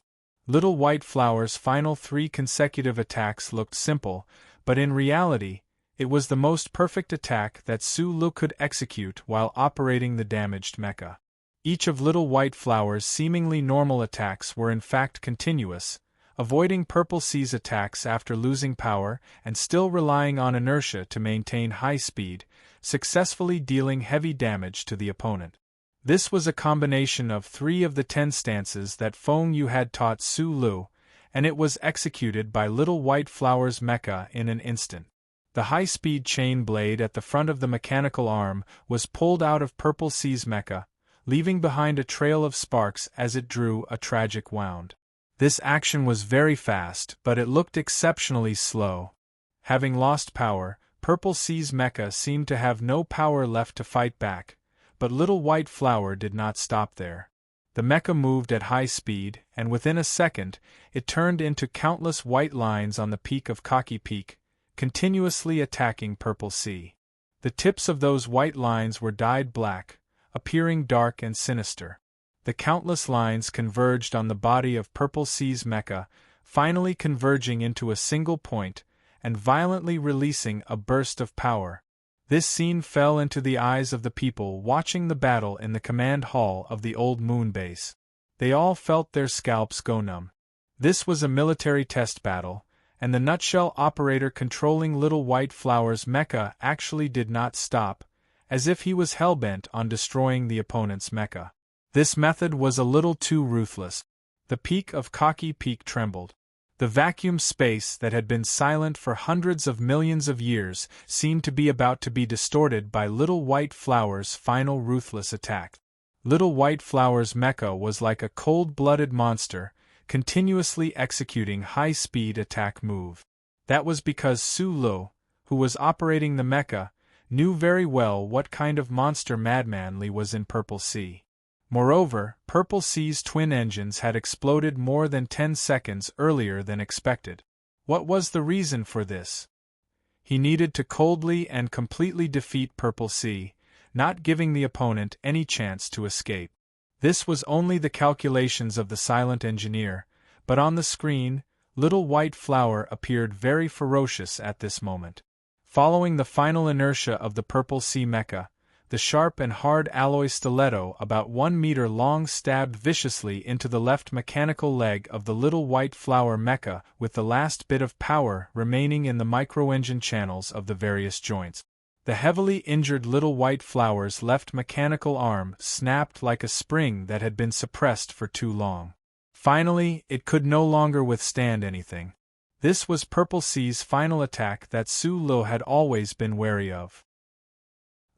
Little White Flower's final 3 consecutive attacks looked simple, but in reality, it was the most perfect attack that Su Lu could execute while operating the damaged mecha. Each of Little White Flower's seemingly normal attacks were in fact continuous, avoiding Purple Sea's attacks after losing power and still relying on inertia to maintain high speed, successfully dealing heavy damage to the opponent. This was a combination of 3 of the 10 stances that Feng Yu had taught Su Lu, and it was executed by Little White Flower's mecha in an instant. The high-speed chain blade at the front of the mechanical arm was pulled out of Purple Sea's mecha, leaving behind a trail of sparks as it drew a tragic wound. This action was very fast, but it looked exceptionally slow. Having lost power, Purple Sea's mecha seemed to have no power left to fight back, but Little White Flower did not stop there. The mecha moved at high speed, and within a second, it turned into countless white lines on the peak of Kaki Peak, continuously attacking Purple Sea. The tips of those white lines were dyed black, appearing dark and sinister. The countless lines converged on the body of Purple Sea's mecha, finally converging into a single point, and violently releasing a burst of power. This scene fell into the eyes of the people watching the battle in the command hall of the old moon base. They all felt their scalps go numb. This was a military test battle, and the nutshell operator controlling Little White Flower's mecha actually did not stop, as if he was hell-bent on destroying the opponent's mecha. This method was a little too ruthless. The peak of Kaki Peak trembled. The vacuum space that had been silent for hundreds of millions of years seemed to be about to be distorted by Little White Flower's final ruthless attack. Little White Flower's mecha was like a cold-blooded monster, continuously executing high-speed attack move. That was because Su Lu, who was operating the mecha, knew very well what kind of monster Madman Li was in Purple Sea. Moreover, Purple Sea's twin engines had exploded more than 10 seconds earlier than expected. What was the reason for this? He needed to coldly and completely defeat Purple Sea, not giving the opponent any chance to escape. This was only the calculations of the silent engineer, but on the screen, Little White Flower appeared very ferocious at this moment. Following the final inertia of the Purple Sea Mecha, the sharp and hard alloy stiletto about 1 meter long stabbed viciously into the left mechanical leg of the Little White Flower Mecha, with the last bit of power remaining in the microengine channels of the various joints. The heavily injured Little White Flower's left mechanical arm snapped like a spring that had been suppressed for too long. Finally, it could no longer withstand anything. This was Purple Sea's final attack that Su Lu had always been wary of.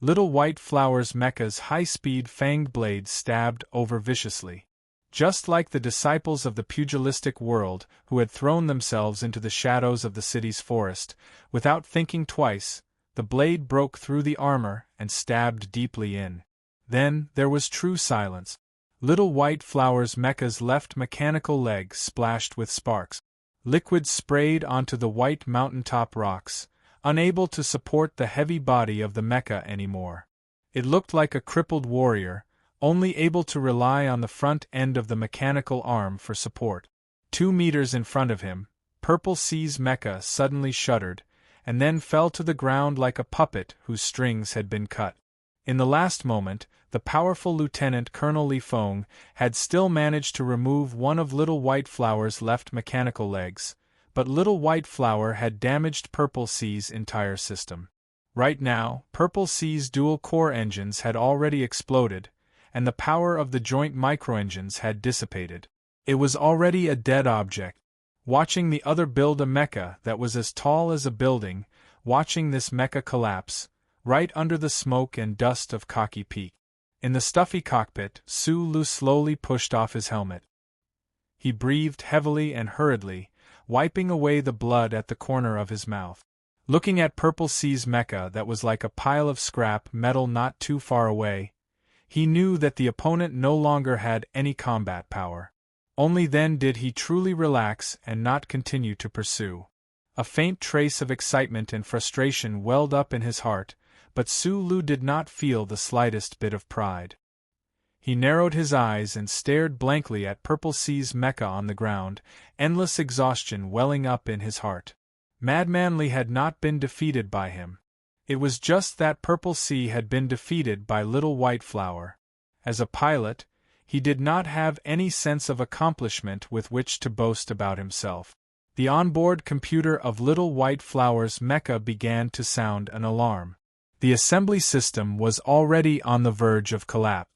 Little White Flower's mecha's high-speed fanged blade stabbed over viciously. Just like the disciples of the pugilistic world who had thrown themselves into the shadows of the city's forest, without thinking twice, the blade broke through the armor and stabbed deeply in. Then there was true silence. Little White Flower's mecha's left mechanical leg splashed with sparks. Liquid sprayed onto the white mountaintop rocks, unable to support the heavy body of the mecha anymore. It looked like a crippled warrior, only able to rely on the front end of the mechanical arm for support. 2 meters in front of him, Purple Sea's mecha suddenly shuddered, and then fell to the ground like a puppet whose strings had been cut. In the last moment, the powerful Lieutenant Colonel Li Feng had still managed to remove one of Little White Flower's left mechanical legs, but Little White Flower had damaged Purple Sea's entire system. Right now, Purple Sea's dual-core engines had already exploded, and the power of the joint microengines had dissipated. It was already a dead object. Watching the other build a mecha that was as tall as a building, watching this mecha collapse, right under the smoke and dust of Cocky Peak. In the stuffy cockpit, Su Lu slowly pushed off his helmet. He breathed heavily and hurriedly, wiping away the blood at the corner of his mouth. Looking at Purple Sea's mecha that was like a pile of scrap metal not too far away, he knew that the opponent no longer had any combat power. Only then did he truly relax and not continue to pursue. A faint trace of excitement and frustration welled up in his heart, but Su Lu did not feel the slightest bit of pride. He narrowed his eyes and stared blankly at Purple Sea's mecha on the ground, endless exhaustion welling up in his heart. Madman Li had not been defeated by him. It was just that Purple Sea had been defeated by Little White Flower. As a pilot, he did not have any sense of accomplishment with which to boast about himself. The onboard computer of Little White Flower's mecha began to sound an alarm. The assembly system was already on the verge of collapse.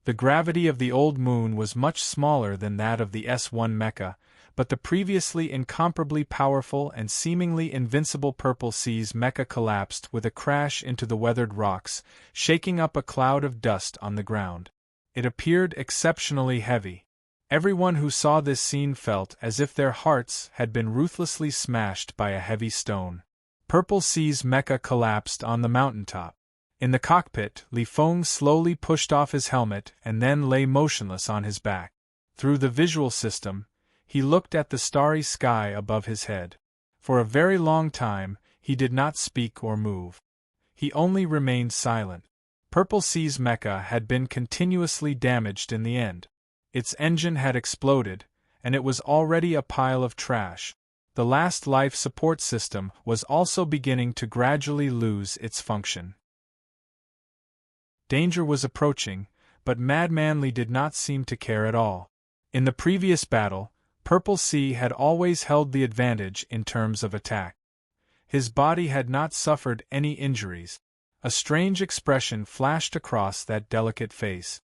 The gravity of the old moon was much smaller than that of the S1 mecha, but the previously incomparably powerful and seemingly invincible Purple Sea's mecha collapsed with a crash into the weathered rocks, shaking up a cloud of dust on the ground. It appeared exceptionally heavy. Everyone who saw this scene felt as if their hearts had been ruthlessly smashed by a heavy stone. Purple Sea's mecha collapsed on the mountaintop. In the cockpit, Li Feng slowly pushed off his helmet and then lay motionless on his back. Through the visual system, he looked at the starry sky above his head. For a very long time, he did not speak or move. He only remained silent. Purple Sea's mecha had been continuously damaged in the end. Its engine had exploded, and it was already a pile of trash. The last life support system was also beginning to gradually lose its function. Danger was approaching, but Madman Li did not seem to care at all. In the previous battle, Purple Sea had always held the advantage in terms of attack. His body had not suffered any injuries. A strange expression flashed across that delicate face.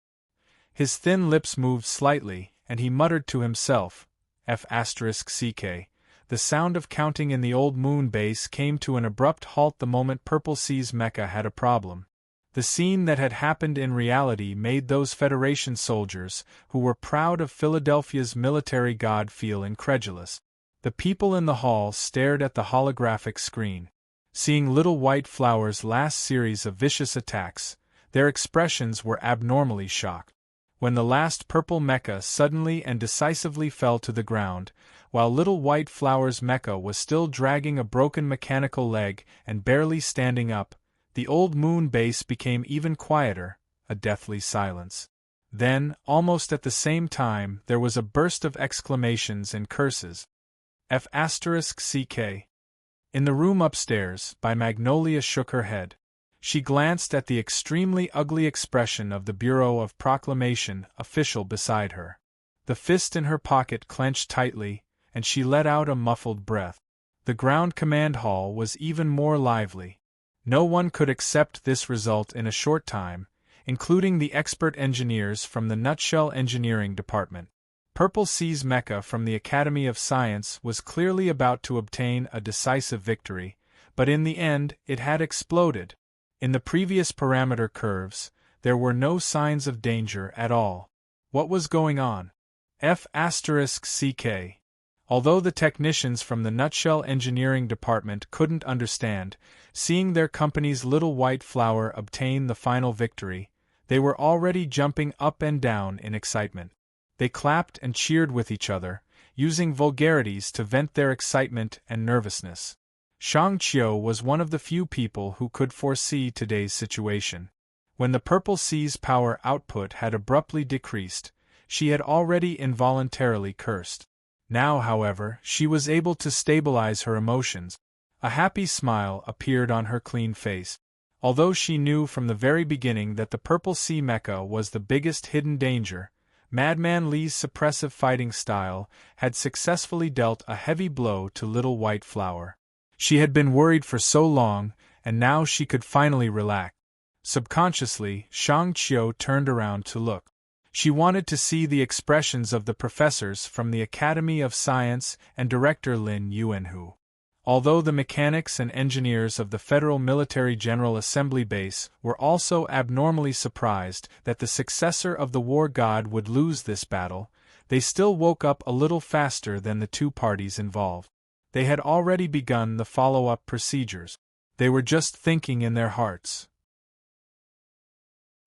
His thin lips moved slightly, and he muttered to himself, F***CK. The sound of counting in the old moon base came to an abrupt halt the moment Purple Sea's mecha had a problem. The scene that had happened in reality made those Federation soldiers, who were proud of Philadelphia's military god, feel incredulous. The people in the hall stared at the holographic screen. Seeing Little White Flower's last series of vicious attacks, their expressions were abnormally shocked. When the last purple mecha suddenly and decisively fell to the ground, while Little White Flower's mecha was still dragging a broken mechanical leg and barely standing up, the old moon base became even quieter, a deathly silence. Then, almost at the same time, there was a burst of exclamations and curses. F***CK. In the room upstairs, Magnolia shook her head. She glanced at the extremely ugly expression of the Bureau of Proclamation official beside her. The fist in her pocket clenched tightly, and she let out a muffled breath. The ground command hall was even more lively. No one could accept this result in a short time, including the expert engineers from the Nutshell Engineering Department. Purple Sea's mecha from the Academy of Science was clearly about to obtain a decisive victory, but in the end it had exploded. In the previous parameter curves, there were no signs of danger at all. What was going on? F***CK. Although the technicians from the Nutshell Engineering Department couldn't understand, seeing their company's little white flower obtain the final victory, they were already jumping up and down in excitement. They clapped and cheered with each other, using vulgarities to vent their excitement and nervousness. Shang Qiu was one of the few people who could foresee today's situation. When the Purple Sea's power output had abruptly decreased, she had already involuntarily cursed. Now, however, she was able to stabilize her emotions. A happy smile appeared on her clean face. Although she knew from the very beginning that the Purple Sea mecha was the biggest hidden danger, Madman Li's suppressive fighting style had successfully dealt a heavy blow to Little White Flower. She had been worried for so long, and now she could finally relax. Subconsciously, Shang Qiu turned around to look. She wanted to see the expressions of the professors from the Academy of Science and Director Lin Yuanhu. Although the mechanics and engineers of the Federal Military General Assembly Base were also abnormally surprised that the successor of the war god would lose this battle, they still woke up a little faster than the two parties involved. They had already begun the follow-up procedures. They were just thinking in their hearts.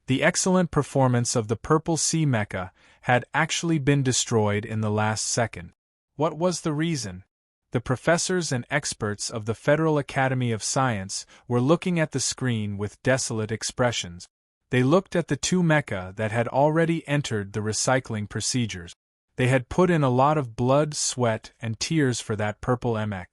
The excellent performance of the Purple Sea mecha had actually been destroyed in the last second. What was the reason? The professors and experts of the Federal Academy of Science were looking at the screen with desolate expressions. They looked at the two mecha that had already entered the recycling procedures. They had put in a lot of blood, sweat, and tears for that purple mech.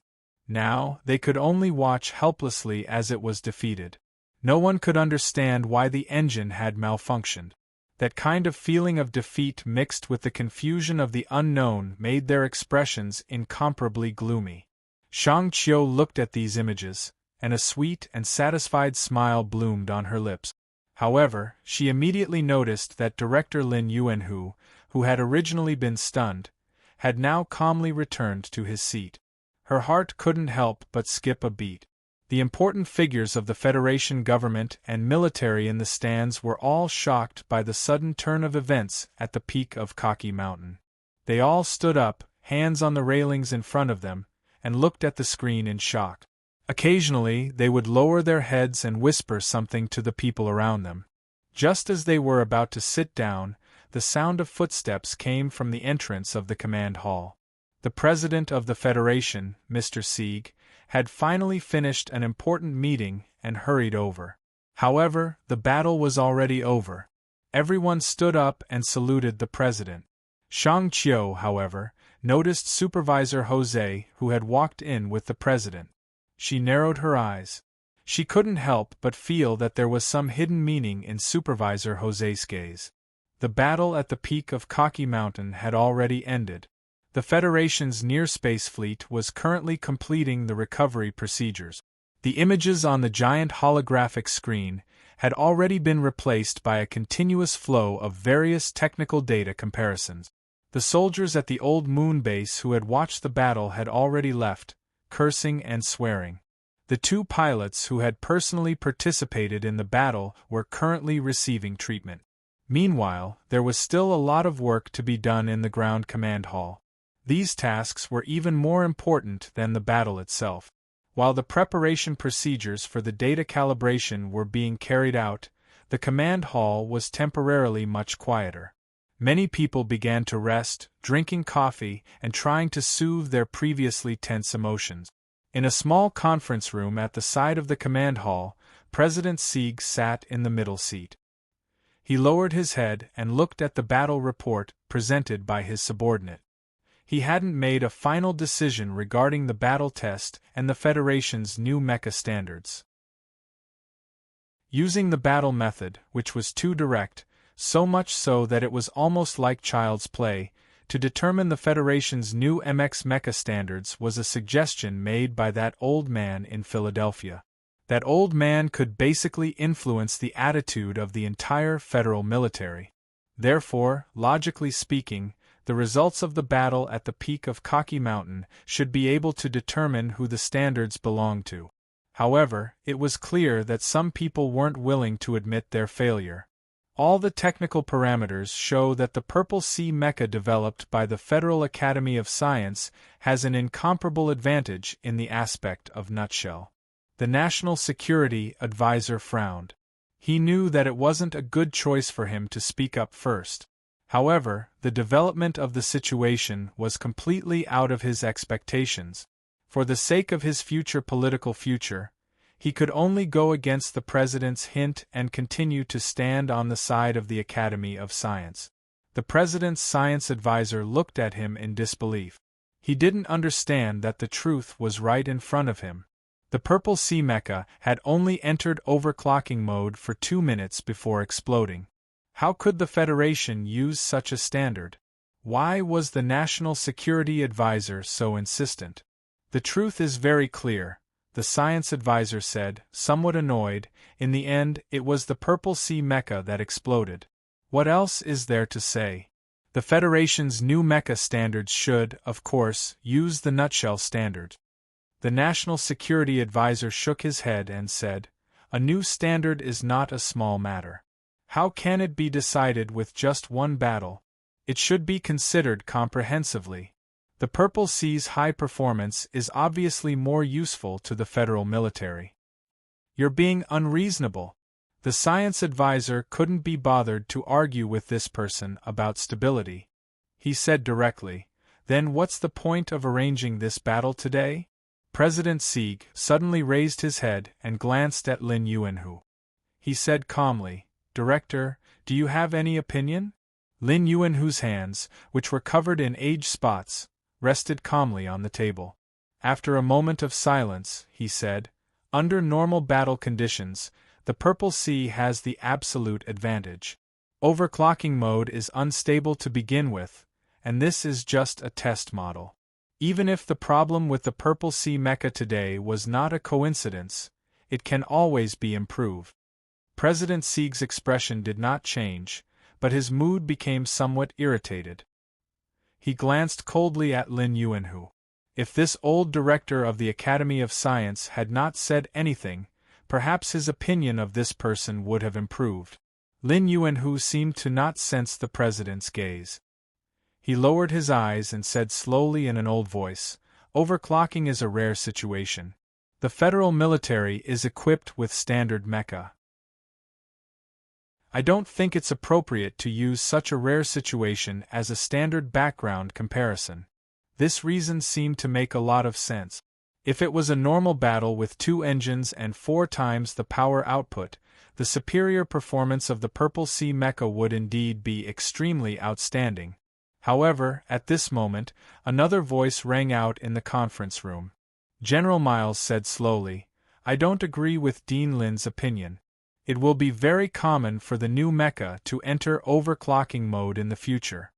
Now, they could only watch helplessly as it was defeated. No one could understand why the engine had malfunctioned. That kind of feeling of defeat mixed with the confusion of the unknown made their expressions incomparably gloomy. Shang Qiu looked at these images, and a sweet and satisfied smile bloomed on her lips. However, she immediately noticed that Director Lin Yuanhu, who had originally been stunned, had now calmly returned to his seat. Her heart couldn't help but skip a beat. The important figures of the Federation government and military in the stands were all shocked by the sudden turn of events at the peak of Kaki Mountain. They all stood up, hands on the railings in front of them, and looked at the screen in shock. Occasionally, they would lower their heads and whisper something to the people around them. Just as they were about to sit down, the sound of footsteps came from the entrance of the command hall. The president of the Federation, Mr. Sieg, had finally finished an important meeting and hurried over. However, the battle was already over. Everyone stood up and saluted the president. Shang Qiu, however, noticed Supervisor Jose, who had walked in with the president. She narrowed her eyes. She couldn't help but feel that there was some hidden meaning in Supervisor Jose's gaze. The battle at the peak of Kaki Mountain had already ended. The Federation's near-space fleet was currently completing the recovery procedures. The images on the giant holographic screen had already been replaced by a continuous flow of various technical data comparisons. The soldiers at the old moon base who had watched the battle had already left, cursing and swearing. The two pilots who had personally participated in the battle were currently receiving treatment. Meanwhile, there was still a lot of work to be done in the ground command hall. These tasks were even more important than the battle itself. While the preparation procedures for the data calibration were being carried out, the command hall was temporarily much quieter. Many people began to rest, drinking coffee, and trying to soothe their previously tense emotions. In a small conference room at the side of the command hall, President Sieg sat in the middle seat. He lowered his head and looked at the battle report presented by his subordinate. He hadn't made a final decision regarding the battle test and the Federation's new mecha standards. Using the battle method, which was too direct, so much so that it was almost like child's play, to determine the Federation's new MX mecha standards was a suggestion made by that old man in Philadelphia. That old man could basically influence the attitude of the entire federal military. Therefore, logically speaking, the results of the battle at the peak of Cocky Mountain should be able to determine who the standards belong to. However, it was clear that some people weren't willing to admit their failure. All the technical parameters show that the Purple Sea mecha developed by the Federal Academy of Science has an incomparable advantage in the aspect of nutshell. The National Security Advisor frowned. He knew that it wasn't a good choice for him to speak up first. However, the development of the situation was completely out of his expectations. For the sake of his political future, he could only go against the president's hint and continue to stand on the side of the Academy of Science. The president's science advisor looked at him in disbelief. He didn't understand that the truth was right in front of him. The Purple Sea mecha had only entered overclocking mode for 2 minutes before exploding. How could the Federation use such a standard? Why was the National Security Advisor so insistent? The truth is very clear, the science advisor said, somewhat annoyed. In the end, it was the Purple Sea mecha that exploded. What else is there to say? The Federation's new mecha standards should, of course, use the nutshell standard. The National Security Advisor shook his head and said, "A new standard is not a small matter. How can it be decided with just one battle? It should be considered comprehensively. The Purple Sea's high performance is obviously more useful to the federal military." "You're being unreasonable." The science advisor couldn't be bothered to argue with this person about stability. He said directly, "Then what's the point of arranging this battle today?" President Sieg suddenly raised his head and glanced at Lin Yuanhu. He said calmly, "Director, do you have any opinion?" Lin Yuanhu's hands, which were covered in age spots, rested calmly on the table. After a moment of silence, he said, "Under normal battle conditions, the Purple Sea has the absolute advantage. Overclocking mode is unstable to begin with, and this is just a test model. Even if the problem with the Purple Sea mecha today was not a coincidence, it can always be improved." President Sieg's expression did not change, but his mood became somewhat irritated. He glanced coldly at Lin Yuanhu. If this old director of the Academy of Science had not said anything, perhaps his opinion of this person would have improved. Lin Yuanhu seemed to not sense the president's gaze. He lowered his eyes and said slowly in an old voice, "Overclocking is a rare situation. The federal military is equipped with standard mecha. I don't think it's appropriate to use such a rare situation as a standard background comparison." This reason seemed to make a lot of sense. If it was a normal battle with 2 engines and 4 times the power output, the superior performance of the Purple Sea mecha would indeed be extremely outstanding. However, at this moment, another voice rang out in the conference room. General Miles said slowly, "I don't agree with Dean Lin's opinion. It will be very common for the new mecha to enter overclocking mode in the future."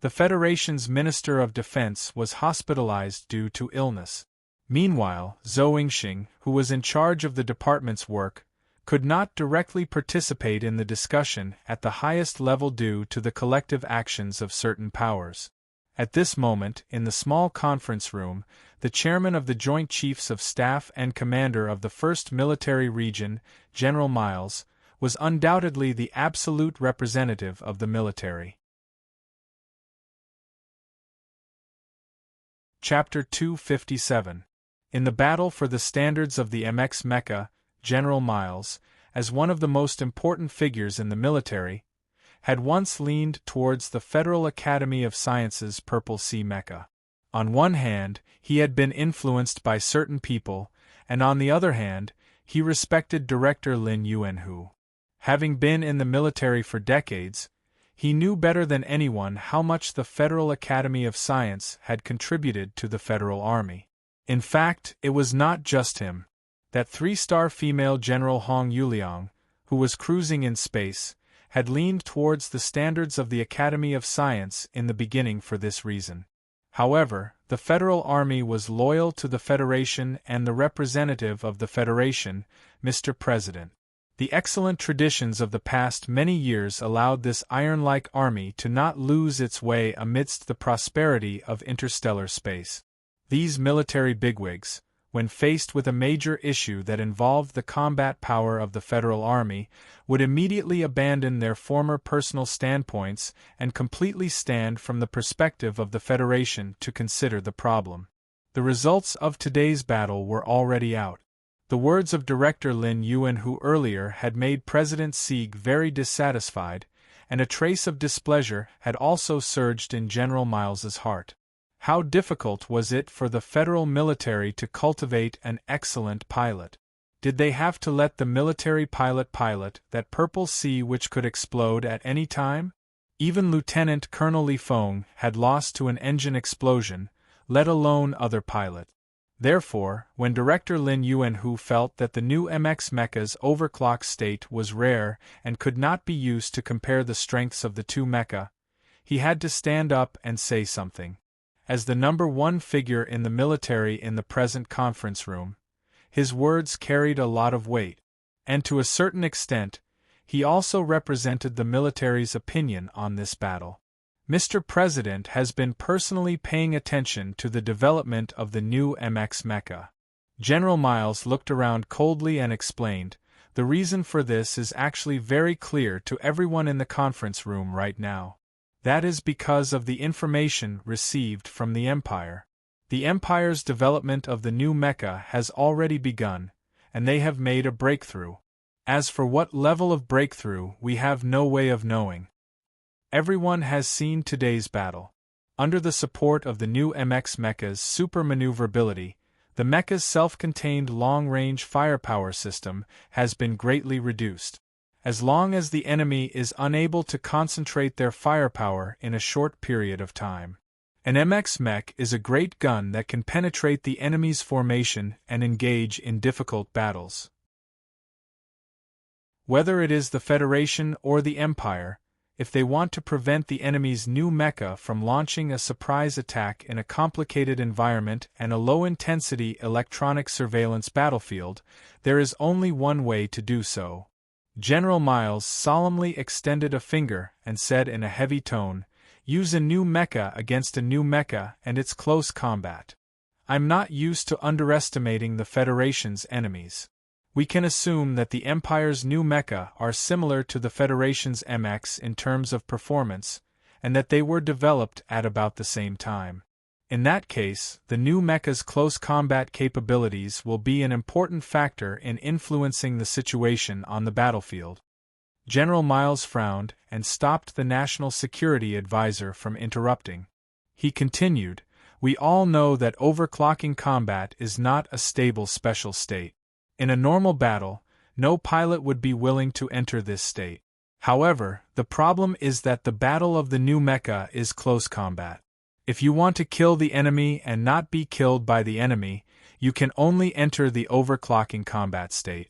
The Federation's Minister of Defense was hospitalized due to illness. Meanwhile, Zhou Yingxing, who was in charge of the department's work, could not directly participate in the discussion at the highest level due to the collective actions of certain powers. At this moment, in the small conference room, the chairman of the Joint Chiefs of Staff and commander of the 1st Military Region, General Miles, was undoubtedly the absolute representative of the military. Chapter 257. In the battle for the standards of the MX mecha, General Miles, as one of the most important figures in the military, had once leaned towards the Federal Academy of Sciences' Purple Sea mecha. On one hand, he had been influenced by certain people, and on the other hand, he respected Director Lin Yuanhu. Having been in the military for decades, He knew better than anyone how much the Federal Academy of Science had contributed to the Federal Army. In fact, it was not just him. That three-star female General Hong Yuliang, who was cruising in space, had leaned towards the standards of the Academy of Science in the beginning for this reason. However, the Federal Army was loyal to the Federation and the representative of the Federation, Mr. President. The excellent traditions of the past many years allowed this iron-like army to not lose its way amidst the prosperity of interstellar space. These military bigwigs, when faced with a major issue that involved the combat power of the Federal Army, would immediately abandon their former personal standpoints and completely stand from the perspective of the Federation to consider the problem. The results of today's battle were already out. The words of Director Lin Yuan, who earlier had made President Sieg very dissatisfied, and a trace of displeasure had also surged in General Miles's heart. How difficult was it for the federal military to cultivate an excellent pilot? Did they have to let the military pilot that purple sea which could explode at any time? Even Lieutenant Colonel Li Feng had lost to an engine explosion, let alone other pilot. Therefore, when Director Lin Yuan, who felt that the new MX mecha's overclock state was rare and could not be used to compare the strengths of the two mecha, he had to stand up and say something. As the number one figure in the military in the present conference room, his words carried a lot of weight, and to a certain extent, he also represented the military's opinion on this battle. Mr. President has been personally paying attention to the development of the new MX mecha. General Miles looked around coldly and explained, "The reason for this is actually very clear to everyone in the conference room right now. That is because of the information received from the Empire. The Empire's development of the new mecha has already begun, and they have made a breakthrough. As for what level of breakthrough, we have no way of knowing. Everyone has seen today's battle. Under the support of the new MX mecha's super maneuverability, the mecha's self-contained long-range firepower system has been greatly reduced. As long as the enemy is unable to concentrate their firepower in a short period of time. An MX mech is a great gun that can penetrate the enemy's formation and engage in difficult battles. Whether it is the Federation or the Empire, if they want to prevent the enemy's new mecha from launching a surprise attack in a complicated environment and a low-intensity electronic surveillance battlefield, there is only one way to do so. General Miles solemnly extended a finger and said in a heavy tone, "Use a new mecha against a new mecha and it's close combat. I'm not used to underestimating the Federation's enemies. We can assume that the Empire's new mecha are similar to the Federation's MX in terms of performance, and that they were developed at about the same time. In that case, the new mecha's close combat capabilities will be an important factor in influencing the situation on the battlefield." General Miles frowned and stopped the National Security Advisor from interrupting. He continued, "We all know that overclocking combat is not a stable special state. In a normal battle, no pilot would be willing to enter this state. However, the problem is that the battle of the new mecha is close combat. If you want to kill the enemy and not be killed by the enemy, you can only enter the overclocking combat state.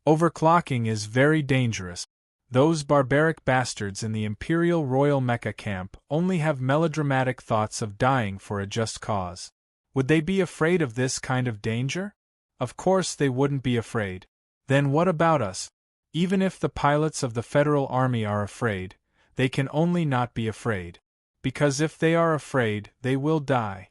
Overclocking is very dangerous. Those barbaric bastards in the Imperial Royal Mecha camp only have melodramatic thoughts of dying for a just cause. Would they be afraid of this kind of danger? Of course they wouldn't be afraid. Then what about us? Even if the pilots of the Federal Army are afraid, they can only not be afraid. Because if they are afraid, they will die.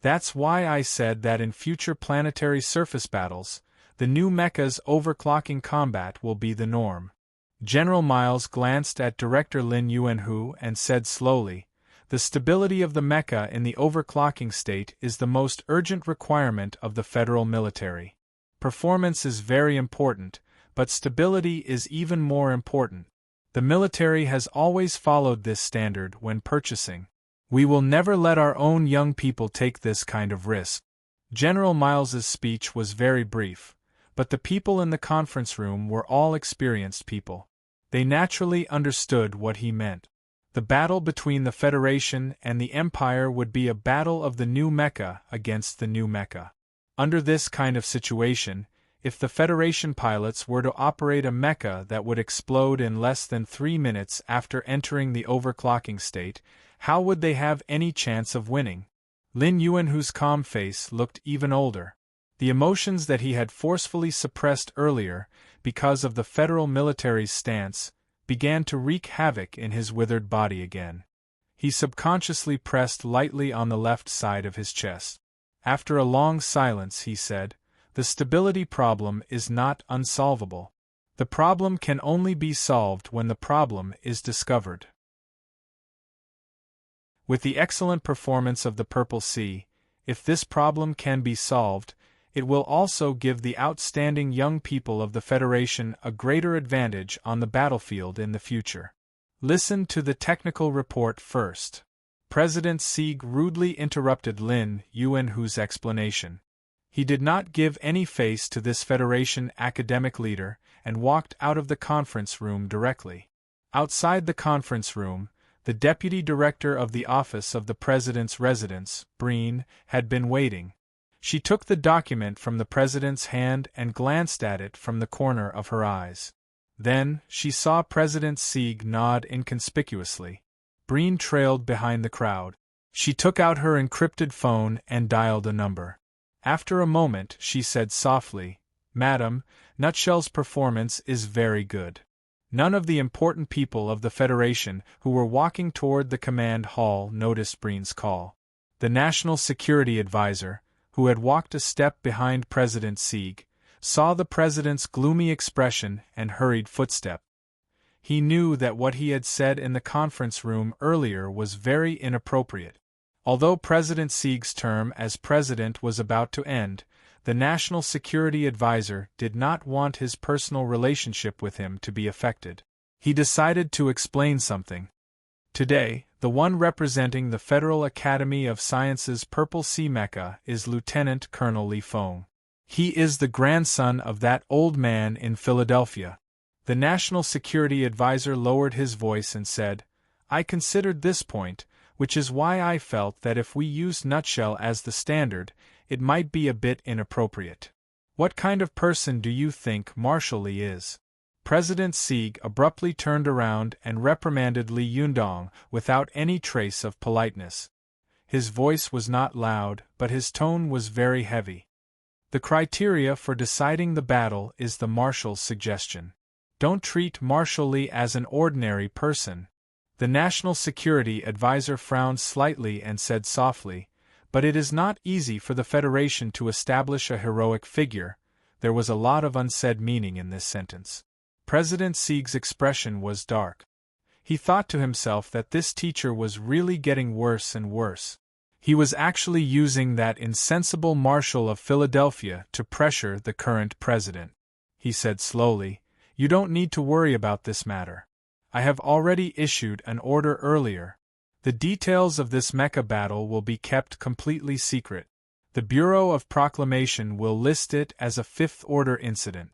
That's why I said that in future planetary surface battles, the new mecha's overclocking combat will be the norm." General Miles glanced at Director Lin Yuanhu and said slowly, "The stability of the mecha in the overclocking state is the most urgent requirement of the federal military. Performance is very important, but stability is even more important. The military has always followed this standard when purchasing. We will never let our own young people take this kind of risk." General Miles's speech was very brief, but the people in the conference room were all experienced people. They naturally understood what he meant. The battle between the Federation and the Empire would be a battle of the new mecha against the new mecha. Under this kind of situation, if the Federation pilots were to operate a mecha that would explode in less than 3 minutes after entering the overclocking state, how would they have any chance of winning? Lin Yuan, whose calm face looked even older. The emotions that he had forcefully suppressed earlier, because of the federal military's stance, began to wreak havoc in his withered body again. He subconsciously pressed lightly on the left side of his chest. After a long silence, he said, "The stability problem is not unsolvable. The problem can only be solved when the problem is discovered." With the excellent performance of the Purple Sea, if this problem can be solved, it will also give the outstanding young people of the Federation a greater advantage on the battlefield in the future. Listen to the technical report first. President Sieg rudely interrupted Lin Yuanhu's explanation. He did not give any face to this Federation academic leader and walked out of the conference room directly. Outside the conference room, the deputy director of the Office of the President's Residence, Breen, had been waiting. She took the document from the President's hand and glanced at it from the corner of her eyes. Then, she saw President Sieg nod inconspicuously. Breen trailed behind the crowd. She took out her encrypted phone and dialed a number. After a moment, she said softly, "Madam, Nutshell's performance is very good." None of the important people of the Federation who were walking toward the command hall noticed Breen's call. The National Security Advisor, who had walked a step behind President Sieg, saw the President's gloomy expression and hurried footstep. He knew that what he had said in the conference room earlier was very inappropriate. Although President Sieg's term as president was about to end, the National Security Advisor did not want his personal relationship with him to be affected. He decided to explain something. Today, the one representing the Federal Academy of Sciences Purple Sea Mecha is Lieutenant Colonel Li Feng. He is the grandson of that old man in Philadelphia. The National Security Advisor lowered his voice and said, "I considered this point, which is why I felt that if we used Nutshell as the standard, it might be a bit inappropriate. What kind of person do you think Marshal Li is?" President Sieg abruptly turned around and reprimanded Li Yundong without any trace of politeness. His voice was not loud, but his tone was very heavy. "The criteria for deciding the battle is the Marshal's suggestion. Don't treat Marshal Li as an ordinary person." The National Security Advisor frowned slightly and said softly, "But it is not easy for the Federation to establish a heroic figure." There was a lot of unsaid meaning in this sentence. President Sieg's expression was dark. He thought to himself that this teacher was really getting worse and worse. He was actually using that insensible Marshal of Philadelphia to pressure the current president. He said slowly, "You don't need to worry about this matter. I have already issued an order earlier. The details of this mecha battle will be kept completely secret. The Bureau of Proclamation will list it as a fifth-order incident.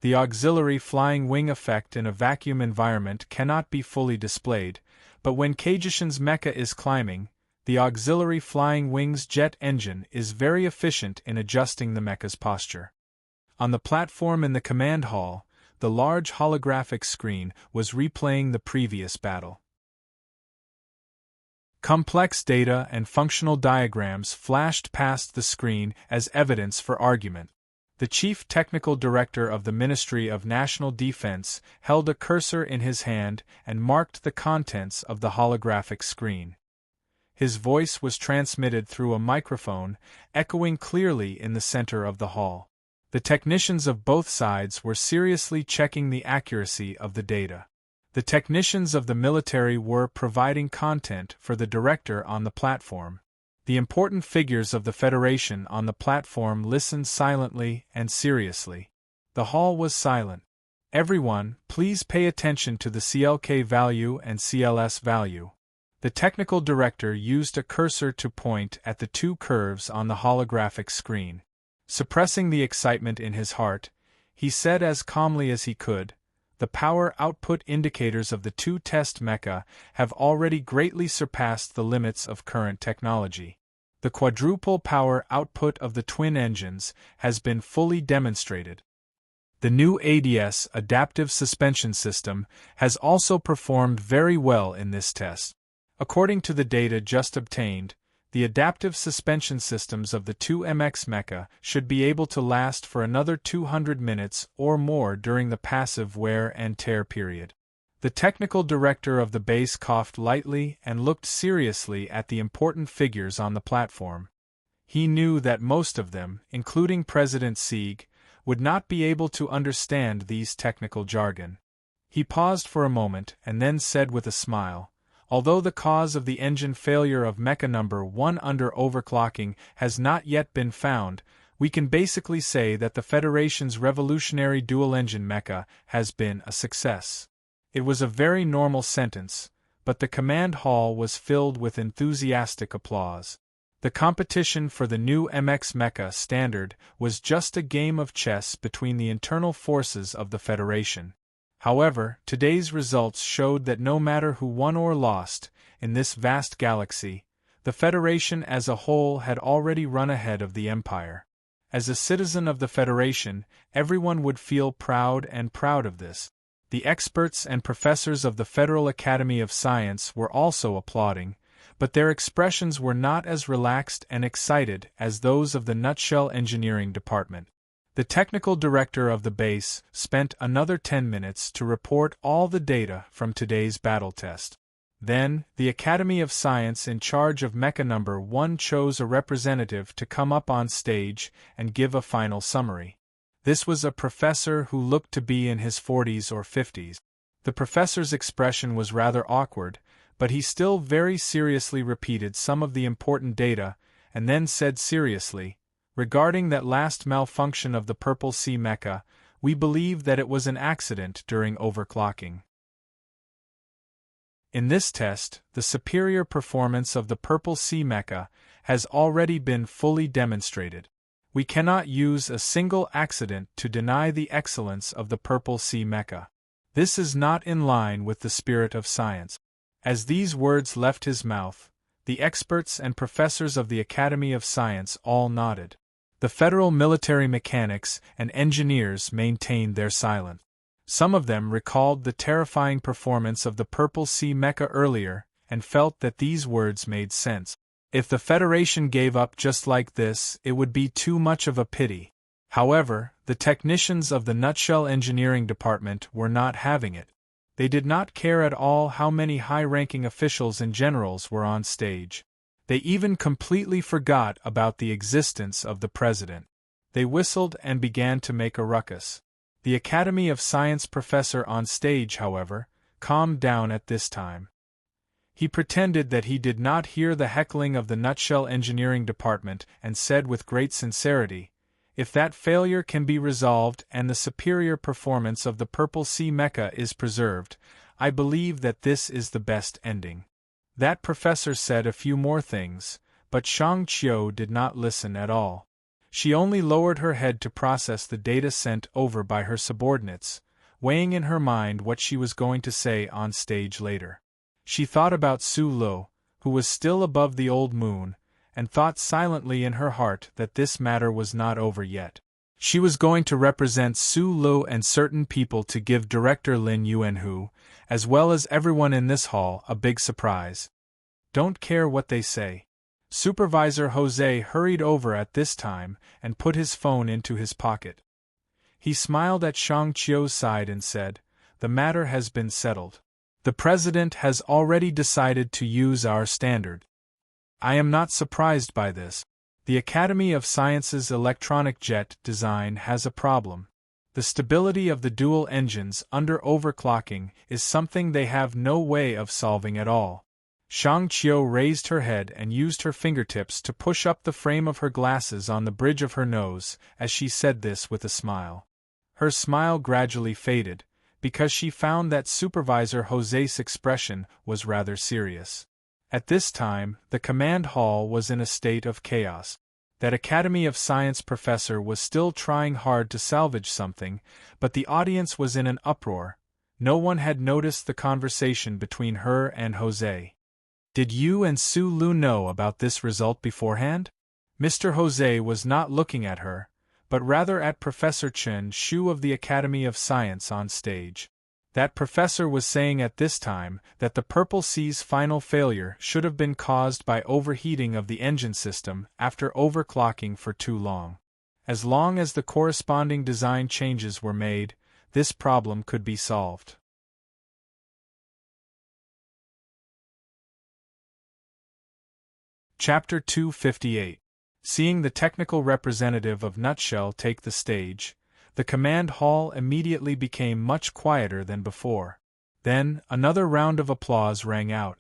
The auxiliary flying wing effect in a vacuum environment cannot be fully displayed, but when Kajishin's mecha is climbing, the auxiliary flying wing's jet engine is very efficient in adjusting the mecha's posture." On the platform in the command hall, the large holographic screen was replaying the previous battle. Complex data and functional diagrams flashed past the screen as evidence for argument. The Chief Technical Director of the Ministry of National Defense held a cursor in his hand and marked the contents of the holographic screen. His voice was transmitted through a microphone, echoing clearly in the center of the hall. The technicians of both sides were seriously checking the accuracy of the data. The technicians of the military were providing content for the director on the platform. The important figures of the Federation on the platform listened silently and seriously. The hall was silent. "Everyone, please pay attention to the CLK value and CLS value." The technical director used a cursor to point at the two curves on the holographic screen. Suppressing the excitement in his heart, he said as calmly as he could, The power output indicators of the two test mecha have already greatly surpassed the limits of current technology. The quadruple power output of the twin engines has been fully demonstrated. The new ADS adaptive suspension system has also performed very well in this test. According to the data just obtained, the adaptive suspension systems of the 2MX mecha should be able to last for another 200 minutes or more during the passive wear and tear period. The technical director of the base coughed lightly and looked seriously at the important figures on the platform. He knew that most of them, including President Sieg, would not be able to understand these technical jargon. He paused for a moment and then said with a smile, "Although the cause of the engine failure of mecha number 1 under overclocking has not yet been found, we can basically say that the Federation's revolutionary dual-engine mecha has been a success." It was a very normal sentence, but the command hall was filled with enthusiastic applause. The competition for the new MX mecha standard was just a game of chess between the internal forces of the Federation. However, today's results showed that no matter who won or lost, in this vast galaxy, the Federation as a whole had already run ahead of the Empire. As a citizen of the Federation, everyone would feel proud of this. The experts and professors of the Federal Academy of Science were also applauding, but their expressions were not as relaxed and excited as those of the Nutshell Engineering Department. The technical director of the base spent another 10 minutes to report all the data from today's battle test. Then, the Academy of Science in charge of mecha number 1 chose a representative to come up on stage and give a final summary. This was a professor who looked to be in his 40s or 50s. The professor's expression was rather awkward, but he still very seriously repeated some of the important data, and then said seriously, "Regarding that last malfunction of the Purple Sea mecha, we believe that it was an accident during overclocking. In this test, the superior performance of the Purple Sea mecha has already been fully demonstrated. We cannot use a single accident to deny the excellence of the Purple Sea mecha. This is not in line with the spirit of science." As these words left his mouth, the experts and professors of the Academy of Science all nodded. The federal military mechanics and engineers maintained their silence. Some of them recalled the terrifying performance of the Purple Sea mecha earlier and felt that these words made sense. If the Federation gave up just like this, it would be too much of a pity. However, the technicians of the Nutshell Engineering Department were not having it. They did not care at all how many high-ranking officials and generals were on stage. They even completely forgot about the existence of the president. They whistled and began to make a ruckus. The Academy of Science professor on stage, however, calmed down at this time. He pretended that he did not hear the heckling of the Nutshell Engineering Department and said with great sincerity, "If that failure can be resolved and the superior performance of the Purple Sea mecha is preserved, I believe that this is the best ending." That professor said a few more things, but Shang Qiu did not listen at all. She only lowered her head to process the data sent over by her subordinates, weighing in her mind what she was going to say on stage later. She thought about Su Lo, who was still above the old moon, and thought silently in her heart that this matter was not over yet. She was going to represent Su Lo and certain people to give Director Lin Yuanhu, as well as everyone in this hall, a big surprise. Don't care what they say. Supervisor Jose hurried over at this time and put his phone into his pocket. He smiled at Shang Qiu's side and said, "The matter has been settled. The president has already decided to use our standard. I am not surprised by this. The Academy of Sciences' electronic jet design has a problem. The stability of the dual engines under overclocking is something they have no way of solving at all." Shang Qiu raised her head and used her fingertips to push up the frame of her glasses on the bridge of her nose as she said this with a smile. Her smile gradually faded, because she found that Supervisor Jose's expression was rather serious. At this time, the command hall was in a state of chaos. That Academy of Science professor was still trying hard to salvage something, but the audience was in an uproar, No one had noticed the conversation between her and Jose. Did you and Su Lu know about this result beforehand? Mr. Jose was not looking at her, but rather at Professor Chen Shu of the Academy of Science on stage. That professor was saying at this time that the Purple Sea's final failure should have been caused by overheating of the engine system after overclocking for too long. As long as the corresponding design changes were made, this problem could be solved. Chapter 258. Seeing the technical representative of Nutshell take the stage, the command hall immediately became much quieter than before. Then, another round of applause rang out.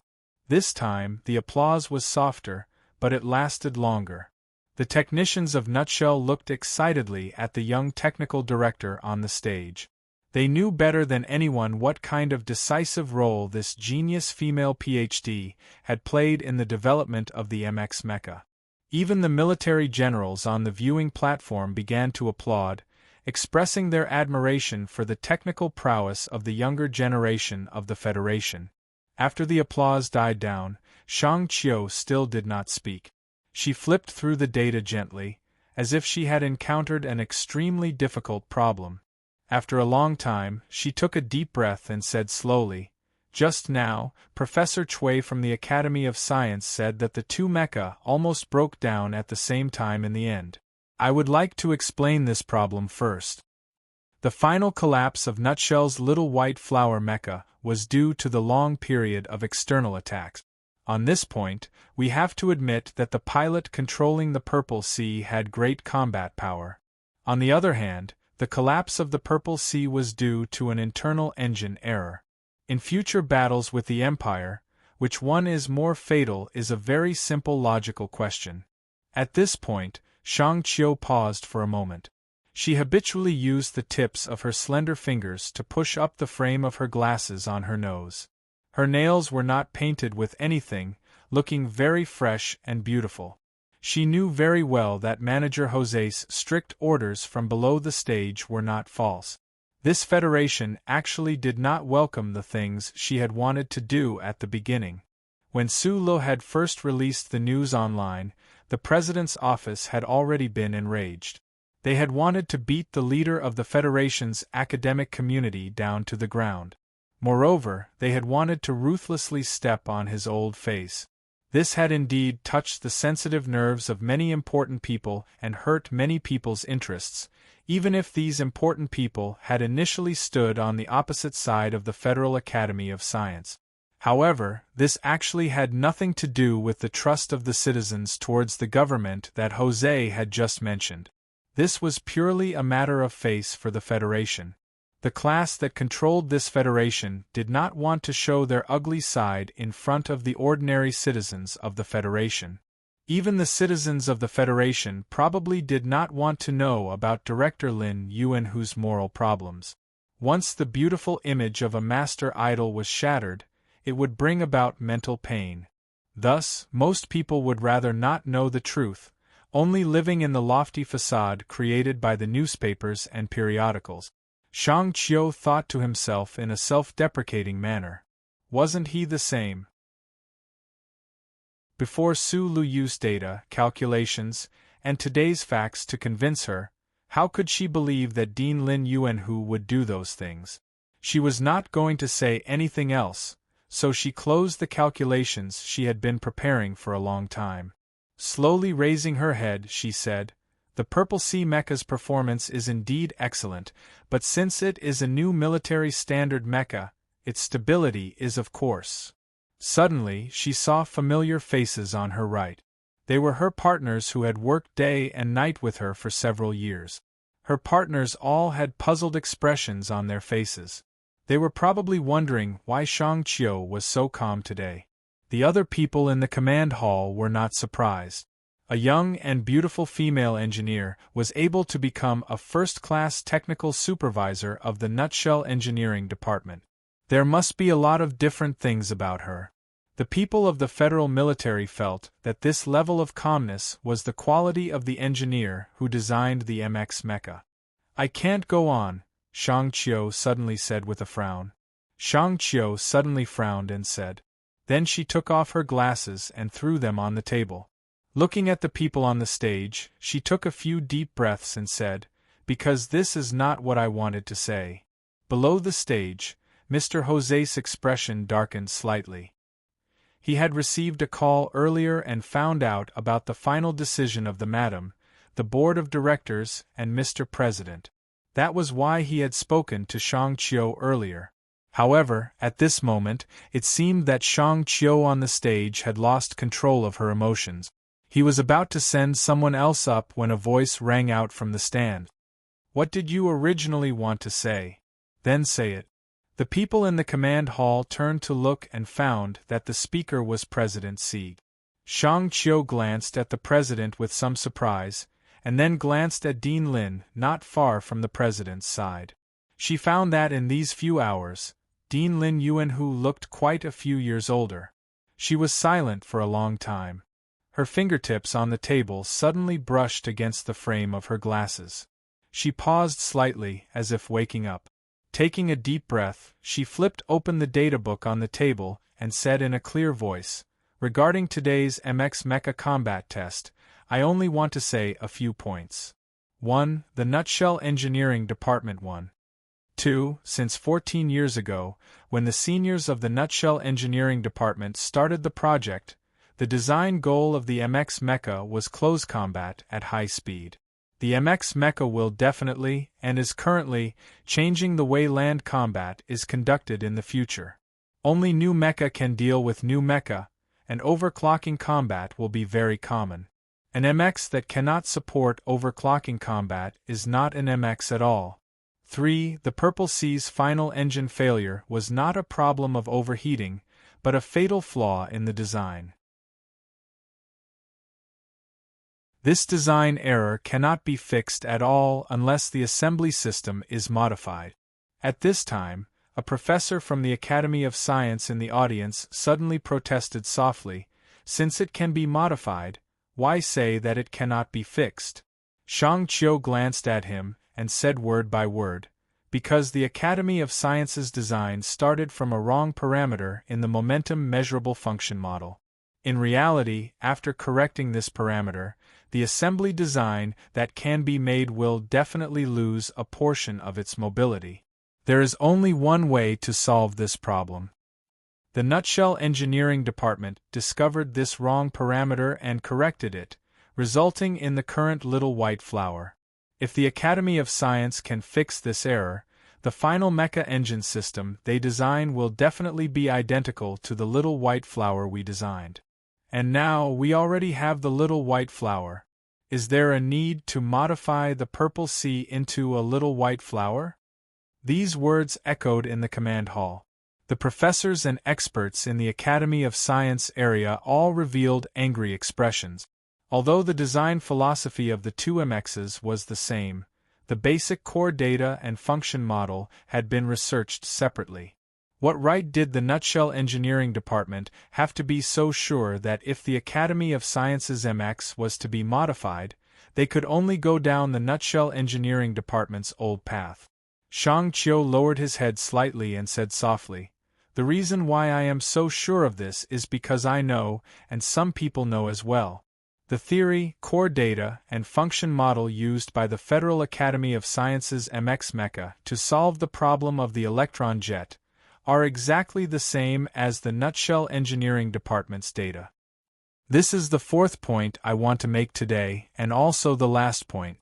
This time, the applause was softer, but it lasted longer. The technicians of Nutshell looked excitedly at the young technical director on the stage. They knew better than anyone what kind of decisive role this genius female PhD had played in the development of the MX mecha. Even the military generals on the viewing platform began to applaud, expressing their admiration for the technical prowess of the younger generation of the Federation. After the applause died down, Shang Qiu still did not speak. She flipped through the data gently, as if she had encountered an extremely difficult problem. After a long time, she took a deep breath and said slowly, "Just now, Professor Cui from the Academy of Science said that the two mecha almost broke down at the same time in the end. I would like to explain this problem first. The final collapse of Nutshell's little white flower mecha was due to the long period of external attacks. On this point, we have to admit that the pilot controlling the Purple Sea had great combat power. On the other hand, the collapse of the Purple Sea was due to an internal engine error. In future battles with the Empire, which one is more fatal is a very simple logical question." At this point, Shang Qiu paused for a moment. She habitually used the tips of her slender fingers to push up the frame of her glasses on her nose. Her nails were not painted with anything, looking very fresh and beautiful. She knew very well that Manager Jose's strict orders from below the stage were not false. This Federation actually did not welcome the things she had wanted to do at the beginning. When Su Lu had first released the news online, the President's office had already been enraged. They had wanted to beat the leader of the Federation's academic community down to the ground. Moreover, they had wanted to ruthlessly step on his old face. This had indeed touched the sensitive nerves of many important people and hurt many people's interests, even if these important people had initially stood on the opposite side of the Federal Academy of Science. However, this actually had nothing to do with the trust of the citizens towards the government that Jose had just mentioned. This was purely a matter of face for the Federation. The class that controlled this Federation did not want to show their ugly side in front of the ordinary citizens of the Federation. Even the citizens of the Federation probably did not want to know about Director Lin Yuanhu's moral problems. Once the beautiful image of a master idol was shattered, it would bring about mental pain. Thus, most people would rather not know the truth, only living in the lofty facade created by the newspapers and periodicals. Shang Qiu thought to himself in a self-deprecating manner. Wasn't he the same? Before Su Lu used data, calculations, and today's facts to convince her, how could she believe that Dean Lin Yuanhu would do those things? She was not going to say anything else, so she closed the calculations she had been preparing for a long time. Slowly raising her head, she said, "The Purple Sea mecha's performance is indeed excellent, but since it is a new military standard mecha, its stability is of course." Suddenly, she saw familiar faces on her right. They were her partners who had worked day and night with her for several years. Her partners all had puzzled expressions on their faces. They were probably wondering why Shang Qiu was so calm today. The other people in the command hall were not surprised. A young and beautiful female engineer was able to become a first-class technical supervisor of the Nutshell Engineering Department. There must be a lot of different things about her. The people of the federal military felt that this level of calmness was the quality of the engineer who designed the MX mecha. "I can't go on," Shang Qiu suddenly said with a frown. Shang Qiu suddenly frowned and said. Then she took off her glasses and threw them on the table. Looking at the people on the stage, she took a few deep breaths and said, "Because this is not what I wanted to say." Below the stage, Mr. Jose's expression darkened slightly. He had received a call earlier and found out about the final decision of the Madam, the Board of Directors, and Mr. President. That was why he had spoken to Shang Qiu earlier. However, at this moment, it seemed that Shang Qiu on the stage had lost control of her emotions. He was about to send someone else up when a voice rang out from the stand. "What did you originally want to say? Then say it." The people in the command hall turned to look and found that the speaker was President Sieg. Shang Qiu glanced at the president with some surprise, and then glanced at Dean Lin, not far from the president's side. She found that in these few hours, Dean Lin Yuanhu looked quite a few years older. She was silent for a long time. Her fingertips on the table suddenly brushed against the frame of her glasses. She paused slightly, as if waking up. Taking a deep breath, she flipped open the data book on the table and said in a clear voice, "Regarding today's MX Mecha combat test, I only want to say a few points. 1. The Nutshell Engineering Department 1. 2. Since 14 years ago, when the seniors of the Nutshell Engineering Department started the project, the design goal of the MX Mecha was close combat at high speed. The MX Mecha will definitely, and is currently, changing the way land combat is conducted in the future. Only new mecha can deal with new mecha, and overclocking combat will be very common. An MX that cannot support overclocking combat is not an MX at all. 3. The Purple Sea's final engine failure was not a problem of overheating, but a fatal flaw in the design. This design error cannot be fixed at all unless the assembly system is modified. At this time, a professor from the Academy of Science in the audience suddenly protested softly, "Since it can be modified, why say that it cannot be fixed?" Shang Qiu glanced at him and said word by word, "Because the Academy of Science's design started from a wrong parameter in the momentum measurable function model. In reality, after correcting this parameter, the assembly design that can be made will definitely lose a portion of its mobility. There is only one way to solve this problem. The Nutshell Engineering Department discovered this wrong parameter and corrected it, resulting in the current little white flower. If the Academy of Science can fix this error, the final mecha engine system they design will definitely be identical to the little white flower we designed. And now we already have the little white flower. Is there a need to modify the Purple Sea into a little white flower?" These words echoed in the command hall. The professors and experts in the Academy of Science area all revealed angry expressions. Although the design philosophy of the two MXs was the same, the basic core data and function model had been researched separately. What right did the Nutshell Engineering Department have to be so sure that if the Academy of Sciences MX was to be modified, they could only go down the Nutshell Engineering Department's old path? Shang Qiu lowered his head slightly and said softly, "The reason why I am so sure of this is because I know, and some people know as well. The theory, core data, and function model used by the Federal Academy of Sciences MX Mecha to solve the problem of the electron jet are exactly the same as the Nutshell Engineering Department's data. This is the fourth point I want to make today, and also the last point."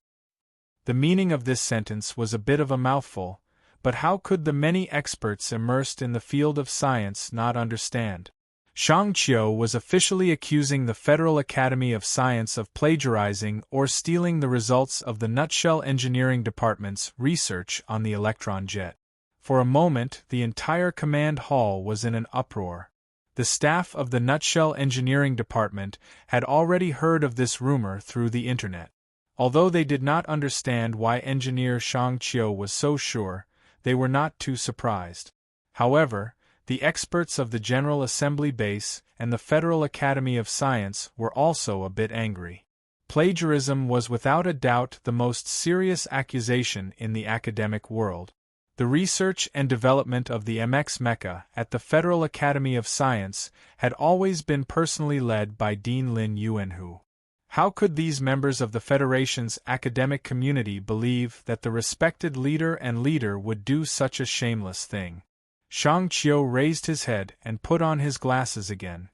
The meaning of this sentence was a bit of a mouthful, but how could the many experts immersed in the field of science not understand? Shang Qiu was officially accusing the Federal Academy of Science of plagiarizing or stealing the results of the Nutshell Engineering Department's research on the electron jet. For a moment, the entire command hall was in an uproar. The staff of the Nutshell Engineering Department had already heard of this rumor through the internet. Although they did not understand why engineer Shang Qiu was so sure, they were not too surprised. However, the experts of the General Assembly Base and the Federal Academy of Science were also a bit angry. Plagiarism was without a doubt the most serious accusation in the academic world. The research and development of the MX mecha at the Federal Academy of Science had always been personally led by Dean Lin Yuanhu. How could these members of the Federation's academic community believe that the respected leader would do such a shameless thing? Shang Qiu raised his head and put on his glasses again.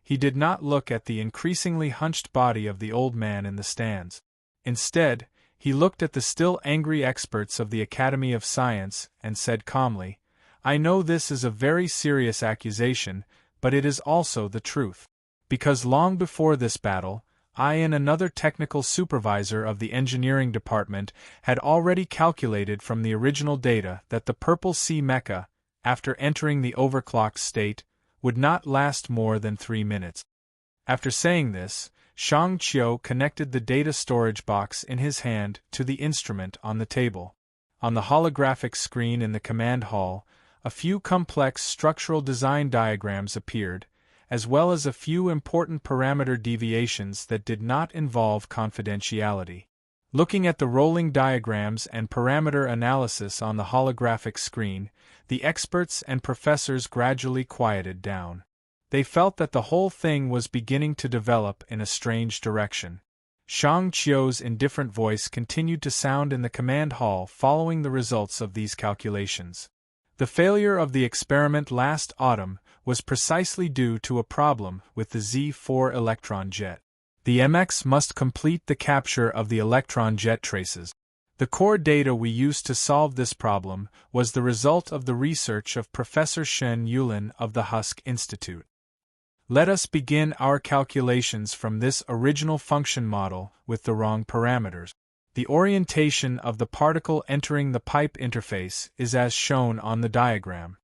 He did not look at the increasingly hunched body of the old man in the stands. Instead, he looked at the still angry experts of the Academy of Science and said calmly, "I know this is a very serious accusation, but it is also the truth. Because long before this battle, I and another technical supervisor of the engineering department had already calculated from the original data that the Purple Sea mecha, after entering the overclocked state, would not last more than 3 minutes." After saying this, Shang Qiu connected the data storage box in his hand to the instrument on the table. On the holographic screen in the command hall, a few complex structural design diagrams appeared, as well as a few important parameter deviations that did not involve confidentiality. Looking at the rolling diagrams and parameter analysis on the holographic screen, the experts and professors gradually quieted down. They felt that the whole thing was beginning to develop in a strange direction. Shang Qiu's indifferent voice continued to sound in the command hall following the results of these calculations. The failure of the experiment last autumn was precisely due to a problem with the Z4 electron jet. The MX must complete the capture of the electron jet traces. The core data we used to solve this problem was the result of the research of Professor Shen Yulin of the Husk Institute. Let us begin our calculations from this original function model with the wrong parameters. The orientation of the particle entering the pipe interface is as shown on the diagram.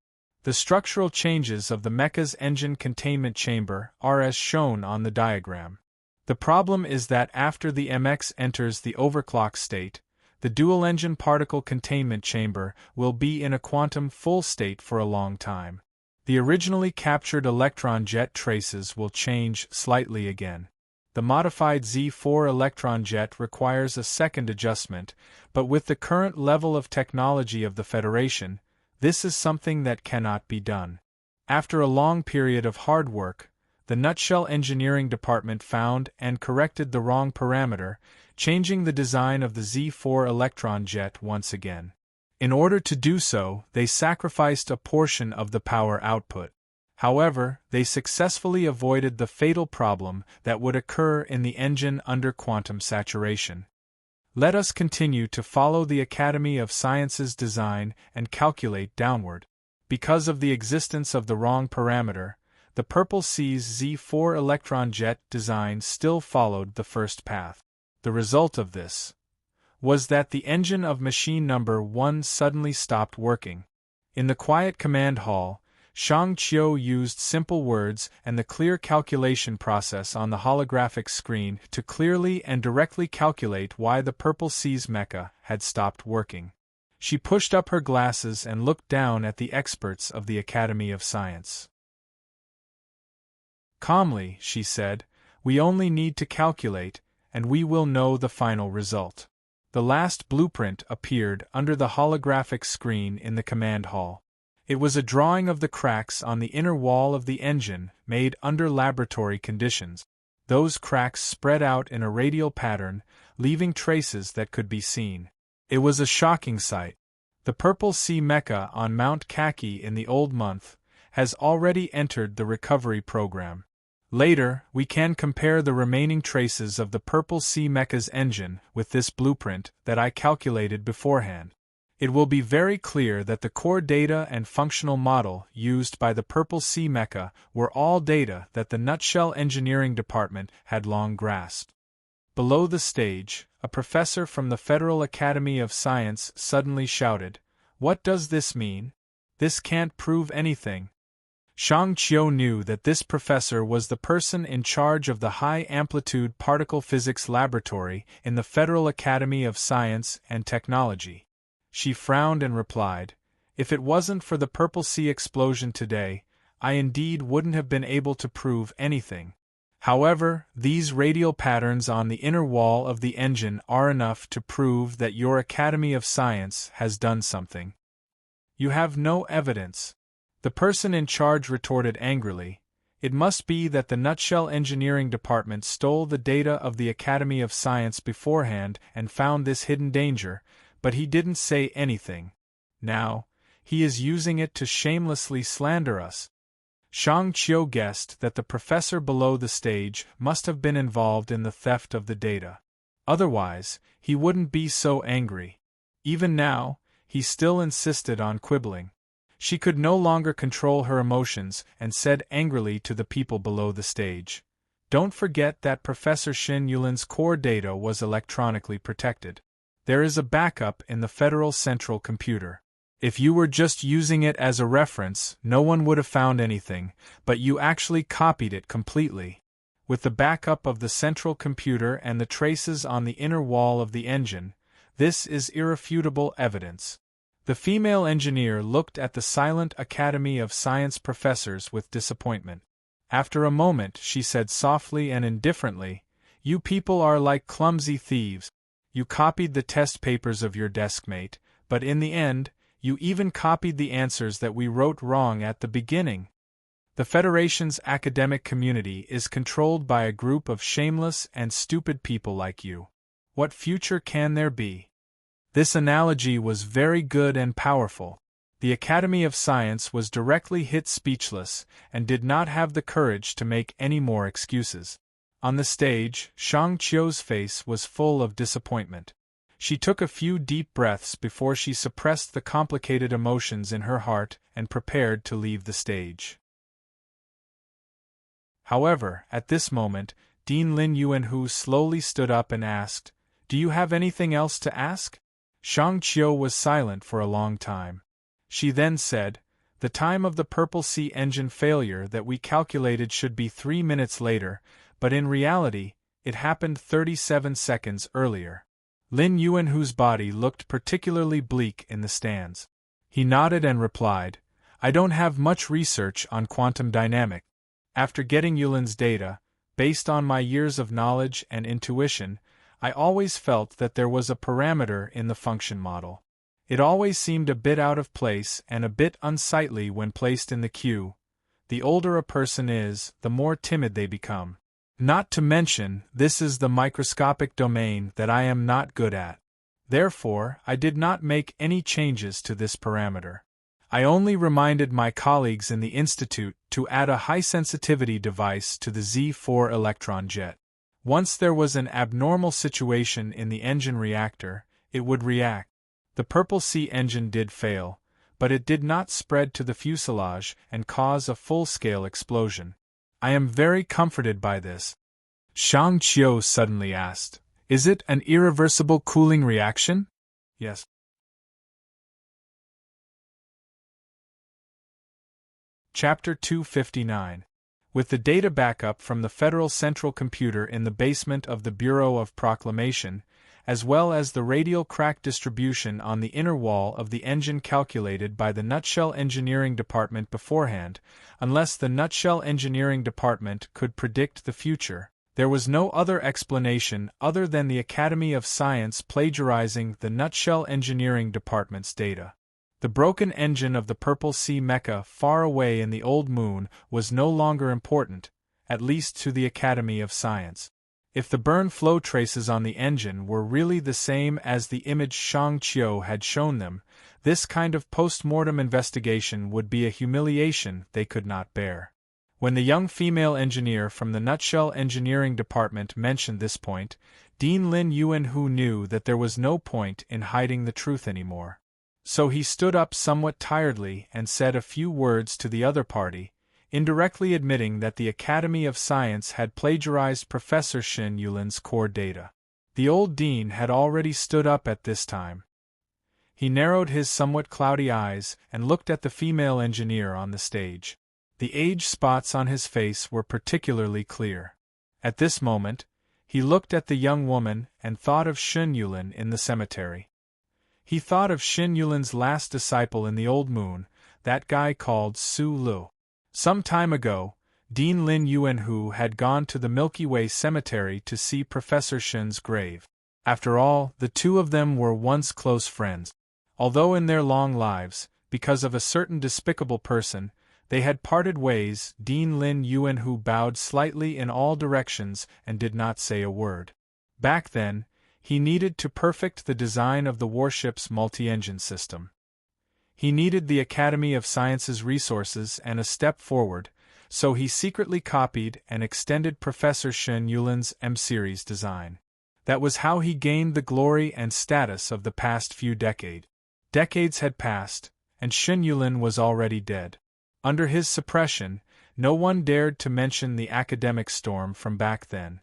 The structural changes of the mecha's engine containment chamber are as shown on the diagram. The problem is that after the MX enters the overclock state, the dual-engine particle containment chamber will be in a quantum full state for a long time. The originally captured electron jet traces will change slightly again. The modified Z4 electron jet requires a second adjustment, but with the current level of technology of the Federation, this is something that cannot be done. After a long period of hard work, the Nutshell Engineering Department found and corrected the wrong parameter, changing the design of the Z4 electron jet once again. In order to do so, they sacrificed a portion of the power output. However, they successfully avoided the fatal problem that would occur in the engine under quantum saturation. Let us continue to follow the Academy of Sciences design and calculate downward. Because of the existence of the wrong parameter, the Purple Sea's Z4 electron jet design still followed the first path. The result of this was that the engine of machine number 1 suddenly stopped working. In the quiet command hall, Shang Qiu used simple words and the clear calculation process on the holographic screen to clearly and directly calculate why the Purple Sea's mecha had stopped working. She pushed up her glasses and looked down at the experts of the Academy of Science. Calmly, she said, "We only need to calculate, and we will know the final result." The last blueprint appeared under the holographic screen in the command hall. It was a drawing of the cracks on the inner wall of the engine made under laboratory conditions. Those cracks spread out in a radial pattern, leaving traces that could be seen. It was a shocking sight. The Purple Sea mecha on Mount Kaki in the Old Month has already entered the recovery program. Later, we can compare the remaining traces of the Purple Sea mecha's engine with this blueprint that I calculated beforehand. It will be very clear that the core data and functional model used by the Purple Sea mecha were all data that the Nutshell Engineering Department had long grasped. Below the stage, a professor from the Federal Academy of Science suddenly shouted, "What does this mean? This can't prove anything." Shang Qiu knew that this professor was the person in charge of the high-amplitude particle physics laboratory in the Federal Academy of Science and Technology. She frowned and replied, "If it wasn't for the Purple Sea explosion today, I indeed wouldn't have been able to prove anything. However, these radial patterns on the inner wall of the engine are enough to prove that your Academy of Science has done something. You have no evidence. The person in charge retorted angrily. It must be that the Nutshell Engineering Department stole the data of the Academy of Science beforehand and found this hidden danger, but he didn't say anything. Now, he is using it to shamelessly slander us. Shang Qiu guessed that the professor below the stage must have been involved in the theft of the data. Otherwise, he wouldn't be so angry. Even now, he still insisted on quibbling. She could no longer control her emotions and said angrily to the people below the stage, "Don't forget that Professor Xin Yulin's core data was electronically protected. There is a backup in the Federal Central Computer. If you were just using it as a reference, no one would have found anything, but you actually copied it completely. With the backup of the central computer and the traces on the inner wall of the engine, this is irrefutable evidence." The female engineer looked at the silent Academy of Science professors with disappointment. After a moment, she said softly and indifferently, "You people are like clumsy thieves. You copied the test papers of your deskmate, but in the end, you even copied the answers that we wrote wrong at the beginning. The Federation's academic community is controlled by a group of shameless and stupid people like you. What future can there be?" This analogy was very good and powerful. The Academy of Science was directly hit speechless and did not have the courage to make any more excuses. On the stage, Shang Qiu's face was full of disappointment. She took a few deep breaths before she suppressed the complicated emotions in her heart and prepared to leave the stage. However, at this moment, Dean Lin Yuanhu slowly stood up and asked, "Do you have anything else to ask?" Shang Qiu was silent for a long time. She then said, "The time of the Purple Sea engine failure that we calculated should be 3 minutes later, but in reality, it happened 37 seconds earlier." Lin Yuanhu's body looked particularly bleak in the stands. He nodded and replied, "I don't have much research on quantum dynamics. After getting Yulin's data, based on my years of knowledge and intuition, I always felt that there was a parameter in the function model. It always seemed a bit out of place and a bit unsightly when placed in the queue. The older a person is, the more timid they become. Not to mention, this is the microscopic domain that I am not good at. Therefore, I did not make any changes to this parameter. I only reminded my colleagues in the institute to add a high-sensitivity device to the Z4 electron jet. Once there was an abnormal situation in the engine reactor, it would react. The Purple Sea engine did fail, but it did not spread to the fuselage and cause a full-scale explosion. I am very comforted by this." Shang Qiu suddenly asked, "Is it an irreversible cooling reaction?" "Yes." Chapter 259. With the data backup from the Federal Central Computer in the basement of the Bureau of Proclamation, as well as the radial crack distribution on the inner wall of the engine calculated by the Nutshell Engineering Department beforehand, unless the Nutshell Engineering Department could predict the future, there was no other explanation other than the Academy of Science plagiarizing the Nutshell Engineering Department's data. The broken engine of the Purple Sea mecha far away in the old moon was no longer important, at least to the Academy of Science. If the burn flow traces on the engine were really the same as the image Shang Qiu had shown them, this kind of post-mortem investigation would be a humiliation they could not bear. When the young female engineer from the Nutshell Engineering Department mentioned this point, Dean Lin Yuanhu knew that there was no point in hiding the truth anymore. So he stood up somewhat tiredly and said a few words to the other party, indirectly admitting that the Academy of Science had plagiarized Professor Xin Yulin's core data. The old dean had already stood up at this time. He narrowed his somewhat cloudy eyes and looked at the female engineer on the stage. The age spots on his face were particularly clear. At this moment, he looked at the young woman and thought of Xin Yulin in the cemetery. He thought of Xin Yulin's last disciple in the old moon, that guy called Su Lu. Some time ago, Dean Lin Yuanhu had gone to the Milky Way cemetery to see Professor Shen's grave. After all, the two of them were once close friends. Although in their long lives, because of a certain despicable person, they had parted ways, Dean Lin Yuanhu bowed slightly in all directions and did not say a word. Back then, he needed to perfect the design of the warship's multi-engine system. He needed the Academy of Sciences resources and a step forward, so he secretly copied and extended Professor Shen Yulin's M-series design. That was how he gained the glory and status of the past few decades. Decades had passed, and Shen Yulin was already dead. Under his suppression, no one dared to mention the academic storm from back then.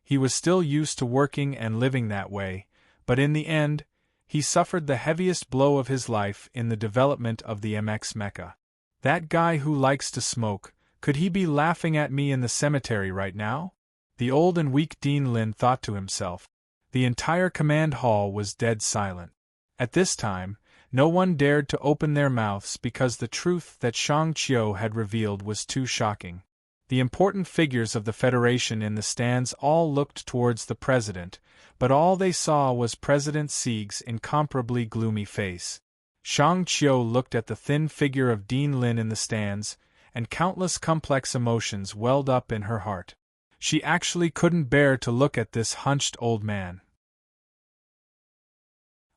He was still used to working and living that way, but in the end, he suffered the heaviest blow of his life in the development of the MX mecha. That guy who likes to smoke, could he be laughing at me in the cemetery right now? The old and weak Dean Lin thought to himself. The entire command hall was dead silent. At this time, no one dared to open their mouths because the truth that Shang Qiu had revealed was too shocking. The important figures of the Federation in the stands all looked towards the president, but all they saw was President Sieg's incomparably gloomy face. Shang Qiu looked at the thin figure of Dean Lin in the stands, and countless complex emotions welled up in her heart. She actually couldn't bear to look at this hunched old man.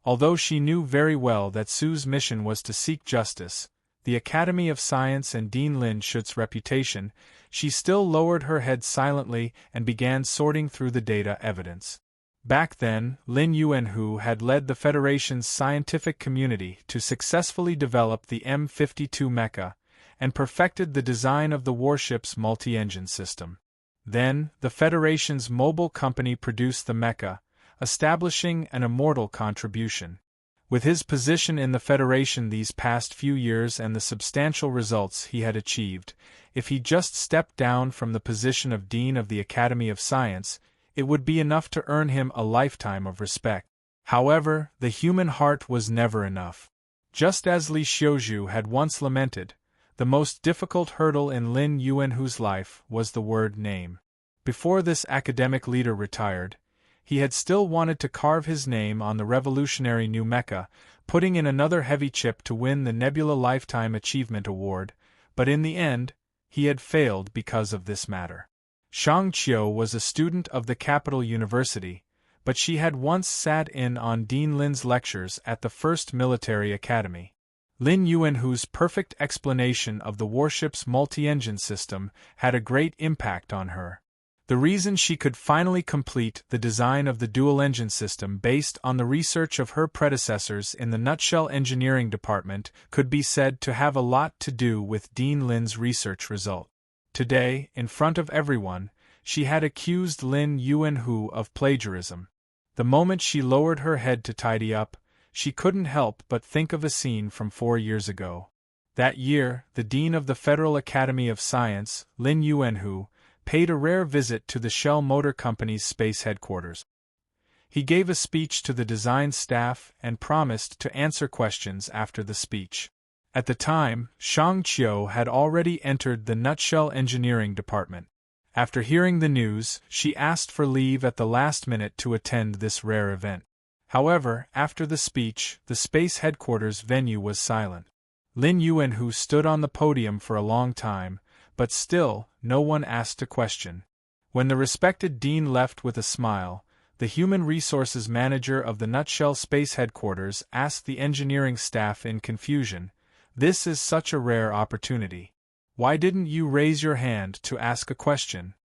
Although she knew very well that Su's mission was to seek justice, the Academy of Science and Dean Lin Shu's reputation, she still lowered her head silently and began sorting through the data evidence. Back then, Lin Yuanhu had led the Federation's scientific community to successfully develop the M52 mecha and perfected the design of the warship's multi-engine system. Then, the Federation's mobile company produced the mecha, establishing an immortal contribution. With his position in the Federation these past few years and the substantial results he had achieved, if he just stepped down from the position of Dean of the Academy of Science, it would be enough to earn him a lifetime of respect. However, the human heart was never enough. Just as Li Xiuzhu had once lamented, the most difficult hurdle in Lin Yuanhu's life was the word name. Before this academic leader retired, he had still wanted to carve his name on the revolutionary new mecha, putting in another heavy chip to win the Nebula Lifetime Achievement Award, but in the end, he had failed because of this matter. Shang Qiu was a student of the Capital University, but she had once sat in on Dean Lin's lectures at the First Military Academy. Lin Yuanhu's perfect explanation of the warship's multi-engine system had a great impact on her. The reason she could finally complete the design of the dual-engine system based on the research of her predecessors in the Nutshell Engineering Department could be said to have a lot to do with Dean Lin's research result. Today, in front of everyone, she had accused Lin Yuanhu of plagiarism. The moment she lowered her head to tidy up, she couldn't help but think of a scene from 4 years ago. That year, the Dean of the Federal Academy of Science, Lin Yuanhu, paid a rare visit to the Shell Motor Company's space headquarters. He gave a speech to the design staff and promised to answer questions after the speech. At the time, Shang Qiu had already entered the Nutshell Engineering Department. After hearing the news, she asked for leave at the last minute to attend this rare event. However, after the speech, the space headquarters venue was silent. Lin Yuanhu stood on the podium for a long time, but still, no one asked a question. When the respected dean left with a smile, the human resources manager of the Nutshell Space Headquarters asked the engineering staff in confusion, "This is such a rare opportunity. Why didn't you raise your hand to ask a question?"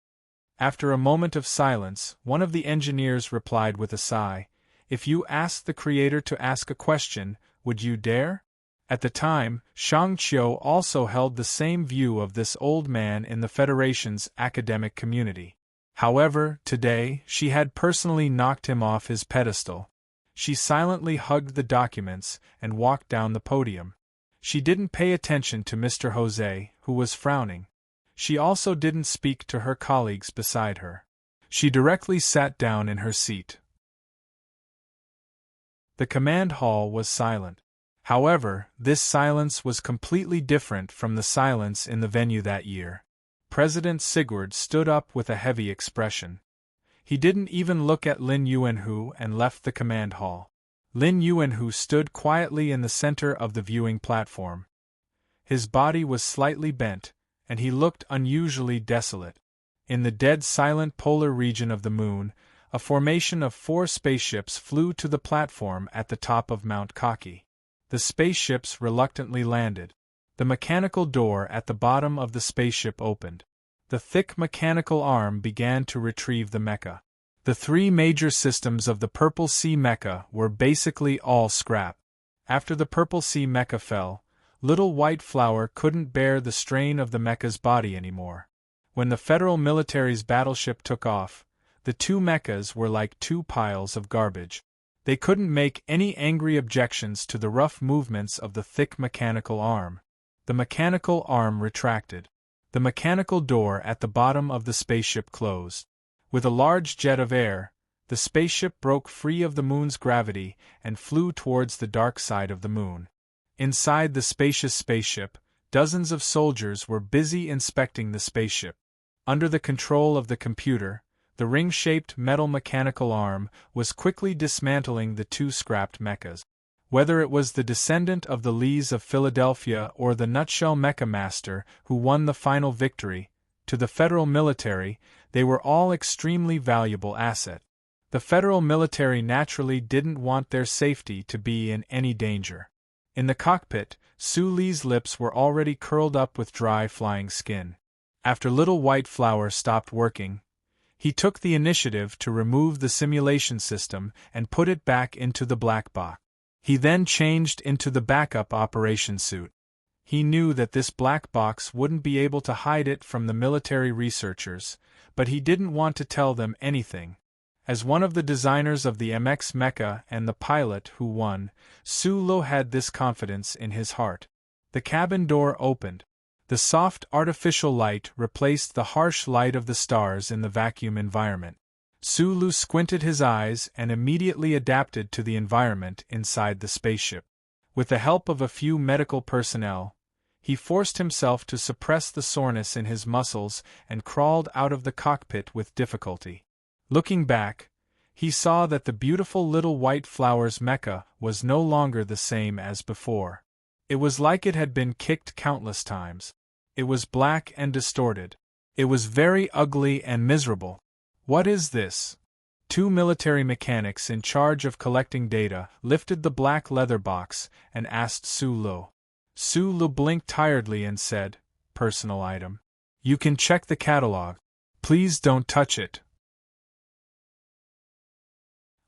After a moment of silence, one of the engineers replied with a sigh, "If you asked the Creator to ask a question, would you dare?" At the time, Shang Qiu also held the same view of this old man in the Federation's academic community. However, today, she had personally knocked him off his pedestal. She silently hugged the documents and walked down the podium. She didn't pay attention to Mr. Jose, who was frowning. She also didn't speak to her colleagues beside her. She directly sat down in her seat. The command hall was silent. However, this silence was completely different from the silence in the venue that year. President Sigurd stood up with a heavy expression. He didn't even look at Lin Yuanhu and left the command hall. Lin Yuanhu stood quietly in the center of the viewing platform. His body was slightly bent, and he looked unusually desolate. In the dead silent polar region of the moon, a formation of 4 spaceships flew to the platform at the top of Mount Kaki. The spaceships reluctantly landed. The mechanical door at the bottom of the spaceship opened. The thick mechanical arm began to retrieve the mecha. The 3 major systems of the Purple Sea mecha were basically all scrap. After the Purple Sea mecha fell, Little White Flower couldn't bear the strain of the mecha's body anymore. When the Federal military's battleship took off, the 2 mechas were like 2 piles of garbage. They couldn't make any angry objections to the rough movements of the thick mechanical arm. The mechanical arm retracted. The mechanical door at the bottom of the spaceship closed. With a large jet of air, the spaceship broke free of the moon's gravity and flew towards the dark side of the moon. Inside the spacious spaceship, dozens of soldiers were busy inspecting the spaceship. Under the control of the computer, the ring-shaped metal mechanical arm was quickly dismantling the 2 scrapped mechas. Whether it was the descendant of the Lees of Philadelphia or the Nutshell Mecha Master who won the final victory, to the Federal military, they were all extremely valuable assets. The Federal military naturally didn't want their safety to be in any danger. In the cockpit, Su Li's lips were already curled up with dry flying skin. After Little White Flower stopped working, he took the initiative to remove the simulation system and put it back into the black box. He then changed into the backup operation suit. He knew that this black box wouldn't be able to hide it from the military researchers, but he didn't want to tell them anything. As one of the designers of the MX mecha and the pilot who won, Su Lo had this confidence in his heart. The cabin door opened. The soft artificial light replaced the harsh light of the stars in the vacuum environment. Su Lu squinted his eyes and immediately adapted to the environment inside the spaceship. With the help of a few medical personnel, he forced himself to suppress the soreness in his muscles and crawled out of the cockpit with difficulty. Looking back, he saw that the beautiful Little White Flower's mecha was no longer the same as before. It was like it had been kicked countless times. It was black and distorted. It was very ugly and miserable. What is this? 2 military mechanics in charge of collecting data lifted the black leather box and asked Su Lo. Su Lo blinked tiredly and said, "Personal item. You can check the catalog. Please don't touch it."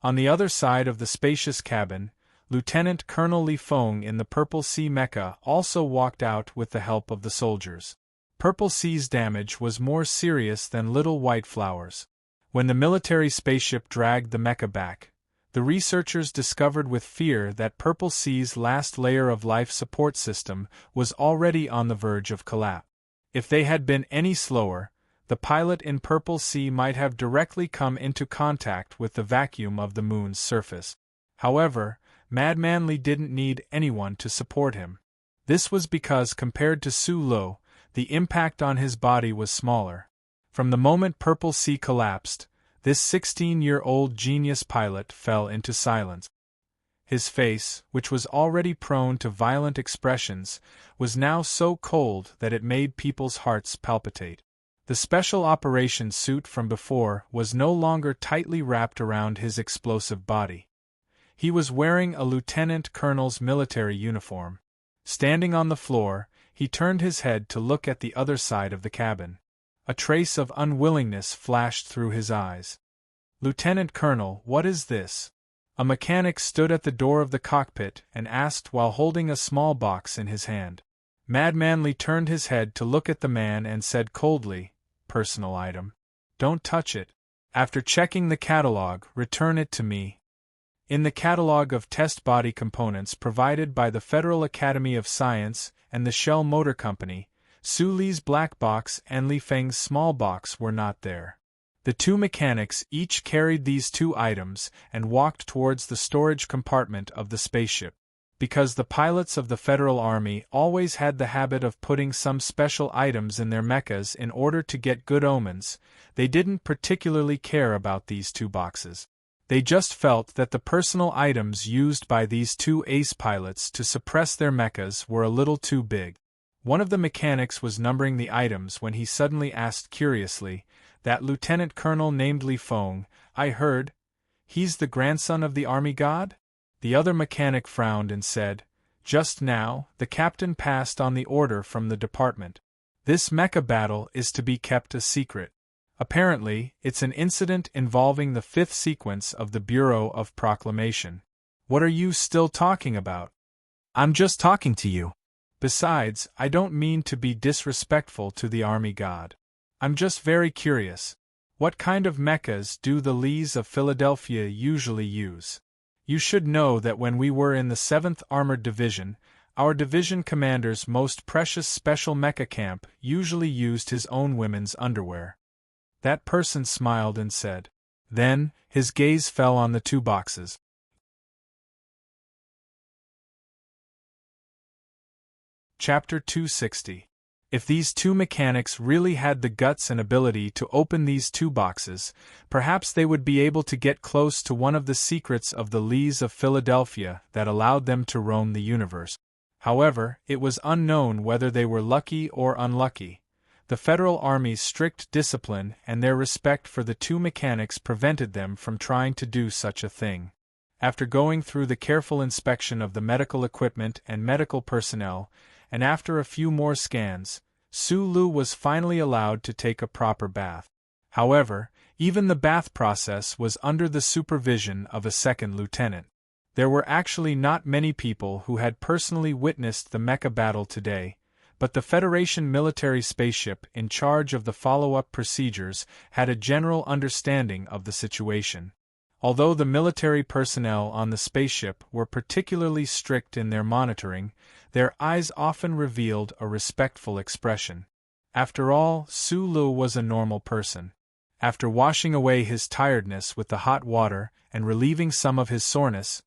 On the other side of the spacious cabin, Lieutenant Colonel Li Feng in the Purple Sea mecha also walked out with the help of the soldiers. Purple Sea's damage was more serious than Little White Flower's. When the military spaceship dragged the mecha back, the researchers discovered with fear that Purple Sea's last layer of life support system was already on the verge of collapse. If they had been any slower, the pilot in Purple Sea might have directly come into contact with the vacuum of the moon's surface. However, Madman Li didn't need anyone to support him. This was because compared to Su Lo, the impact on his body was smaller. From the moment Purple Sea collapsed, this 16-year-old genius pilot fell into silence. His face, which was already prone to violent expressions, was now so cold that it made people's hearts palpitate. The special operations suit from before was no longer tightly wrapped around his explosive body. He was wearing a lieutenant colonel's military uniform. Standing on the floor, he turned his head to look at the other side of the cabin. A trace of unwillingness flashed through his eyes. "Lieutenant Colonel, what is this?" A mechanic stood at the door of the cockpit and asked while holding a small box in his hand. Madman Li turned his head to look at the man and said coldly, "Personal item. Don't touch it. After checking the catalog, return it to me." In the catalog of test body components provided by the Federal Academy of Science and the Shell Motor Company, Su Li's black box and Li Feng's small box were not there. The 2 mechanics each carried these 2 items and walked towards the storage compartment of the spaceship. Because the pilots of the Federal Army always had the habit of putting some special items in their mechas in order to get good omens, they didn't particularly care about these 2 boxes. They just felt that the personal items used by these 2 ace pilots to suppress their mechas were a little too big. One of the mechanics was numbering the items when he suddenly asked curiously, "That lieutenant colonel named Li Feng, I heard, he's the grandson of the army god?" The other mechanic frowned and said, "Just now, the captain passed on the order from the department. This mecha battle is to be kept a secret. Apparently, it's an incident involving the 5th sequence of the Bureau of Proclamation." "What are you still talking about?" "I'm just talking to you. Besides, I don't mean to be disrespectful to the army god. I'm just very curious. What kind of mechas do the Lees of Philadelphia usually use? You should know that when we were in the 7th Armored Division, our division commander's most precious special mecha camp usually used his own women's underwear." That person smiled and said. Then, his gaze fell on the 2 boxes. Chapter 260. If these 2 mechanics really had the guts and ability to open these 2 boxes, perhaps they would be able to get close to one of the secrets of the Lees of Philadelphia that allowed them to roam the universe. However, it was unknown whether they were lucky or unlucky. The Federal Army's strict discipline and their respect for the 2 mechanics prevented them from trying to do such a thing. After going through the careful inspection of the medical equipment and medical personnel, and after a few more scans, Sulu was finally allowed to take a proper bath. However, even the bath process was under the supervision of a 2nd lieutenant. There were actually not many people who had personally witnessed the mecha battle today, but the Federation military spaceship in charge of the follow-up procedures had a general understanding of the situation. Although the military personnel on the spaceship were particularly strict in their monitoring, their eyes often revealed a respectful expression. After all, Sulu was a normal person. After washing away his tiredness with the hot water and relieving some of his soreness,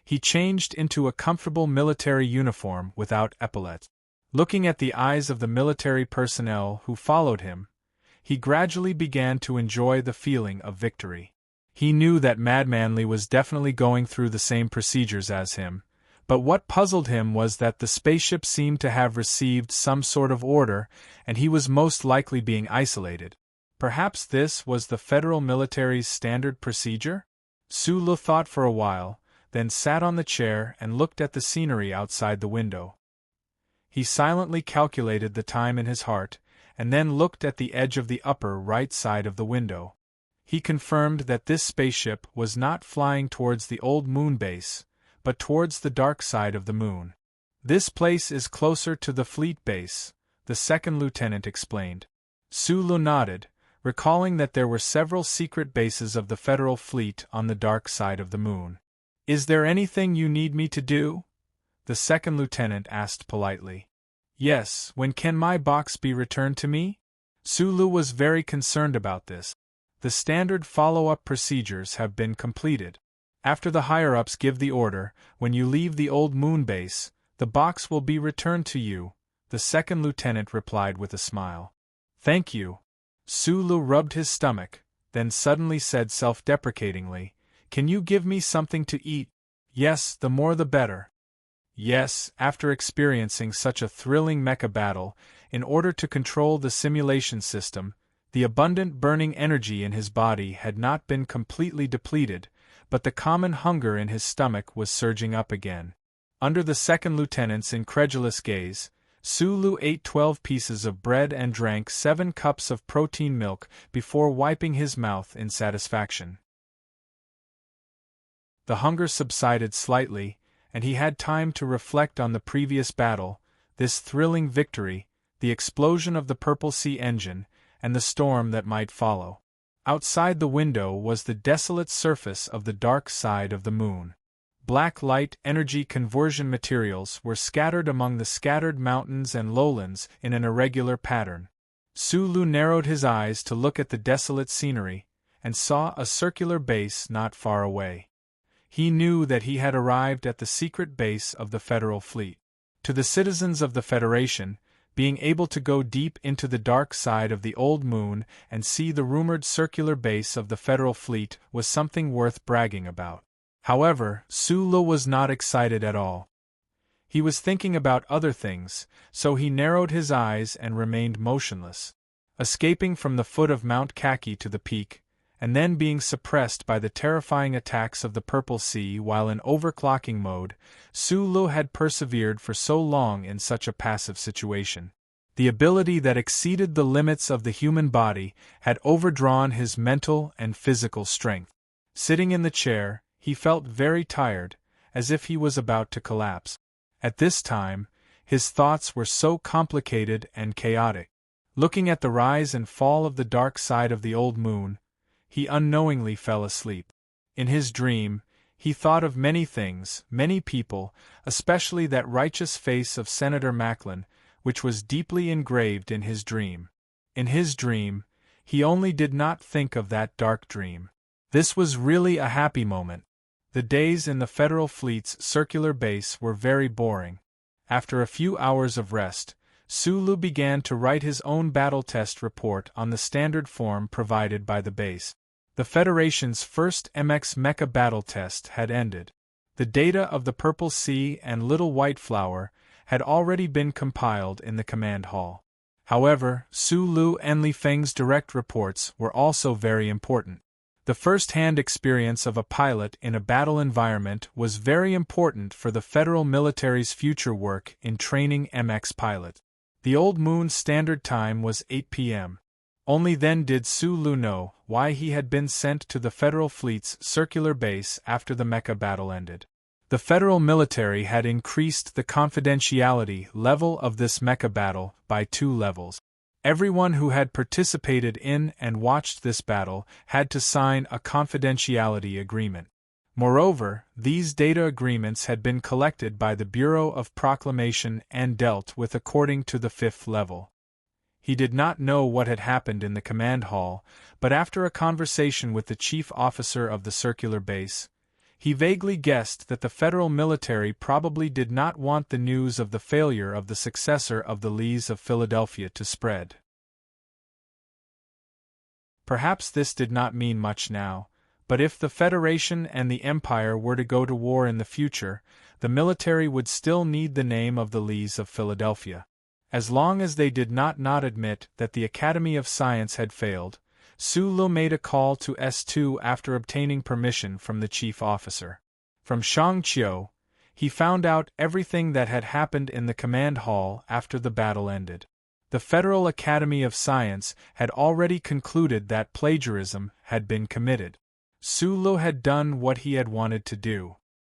he changed into a comfortable military uniform without epaulets. Looking at the eyes of the military personnel who followed him, he gradually began to enjoy the feeling of victory. He knew that Madman Lee was definitely going through the same procedures as him, but what puzzled him was that the spaceship seemed to have received some sort of order, and he was most likely being isolated. Perhaps this was the Federal military's standard procedure? Sulu thought for a while, then sat on the chair and looked at the scenery outside the window. He silently calculated the time in his heart, and then looked at the edge of the upper right side of the window. He confirmed that this spaceship was not flying towards the old moon base, but towards the dark side of the moon. "This place is closer to the fleet base," the 2nd lieutenant explained. Sulu nodded, recalling that there were several secret bases of the Federal fleet on the dark side of the moon. "Is there anything you need me to do?" the 2nd lieutenant asked politely. "Yes, when can my box be returned to me?" Sulu was very concerned about this. The standard follow-up procedures have been completed. After the higher-ups give the order, when you leave the old moon base, the box will be returned to you, the 2nd lieutenant replied with a smile. "Thank you." Sulu rubbed his stomach, then suddenly said self-deprecatingly, "Can you give me something to eat?" "Yes, the more the better." Yes, after experiencing such a thrilling mecha battle, in order to control the simulation system, the abundant burning energy in his body had not been completely depleted, but the common hunger in his stomach was surging up again. Under the 2nd lieutenant's incredulous gaze, Sulu ate 12 pieces of bread and drank 7 cups of protein milk before wiping his mouth in satisfaction. The hunger subsided slightly, and he had time to reflect on the previous battle, this thrilling victory, the explosion of the Purple Sea engine, and the storm that might follow. Outside the window was the desolate surface of the dark side of the moon. Black light energy conversion materials were scattered among the scattered mountains and lowlands in an irregular pattern. Sulu narrowed his eyes to look at the desolate scenery, and saw a circular base not far away. he knew that he had arrived at the secret base of the Federal fleet. To the citizens of the Federation, being able to go deep into the dark side of the old moon and see the rumored circular base of the Federal fleet was something worth bragging about. However, Sulu was not excited at all. He was thinking about other things, so he narrowed his eyes and remained motionless. Escaping from the foot of Mount Kaki to the peak, and then being suppressed by the terrifying attacks of the Purple Sea while in overclocking mode, Sulu had persevered for so long in such a passive situation. The ability that exceeded the limits of the human body had overdrawn his mental and physical strength. Sitting in the chair, he felt very tired, as if he was about to collapse. At this time, his thoughts were so complicated and chaotic. Looking at the rise and fall of the dark side of the old moon, he unknowingly fell asleep. In his dream, he thought of many things, many people, especially that righteous face of Senator Macklin, which was deeply engraved in his dream. In his dream, he only did not think of that dark dream. This was really a happy moment. The days in the Federal Fleet's circular base were very boring. After a few hours of rest, Sulu began to write his own battle test report on the standard form provided by the base. The Federation's first MX Mecha battle test had ended. The data of the Purple Sea and Little White Flower had already been compiled in the command hall. However, Sulu and Li Feng's direct reports were also very important. The first-hand experience of a pilot in a battle environment was very important for the Federal military's future work in training MX pilots. The old moon's standard time was 8 p.m. Only then did Sulu know why he had been sent to the Federal Fleet's circular base after the mecha battle ended. The Federal military had increased the confidentiality level of this mecha battle by 2 levels. Everyone who had participated in and watched this battle had to sign a confidentiality agreement. Moreover, these data agreements had been collected by the Bureau of Proclamation and dealt with according to the 5th level. He did not know what had happened in the command hall, but after a conversation with the chief officer of the circular base, he vaguely guessed that the Federal military probably did not want the news of the failure of the successor of the Lees of Philadelphia to spread. Perhaps this did not mean much now, but if the Federation and the Empire were to go to war in the future, the military would still need the name of the Lees of Philadelphia. As long as they did not admit that the Academy of Science had failed, Sulu made a call to S2 after obtaining permission from the chief officer. From Shang Qiu, he found out everything that had happened in the command hall after the battle ended. The Federal Academy of Science had already concluded that plagiarism had been committed. Sulu had done what he had wanted to do.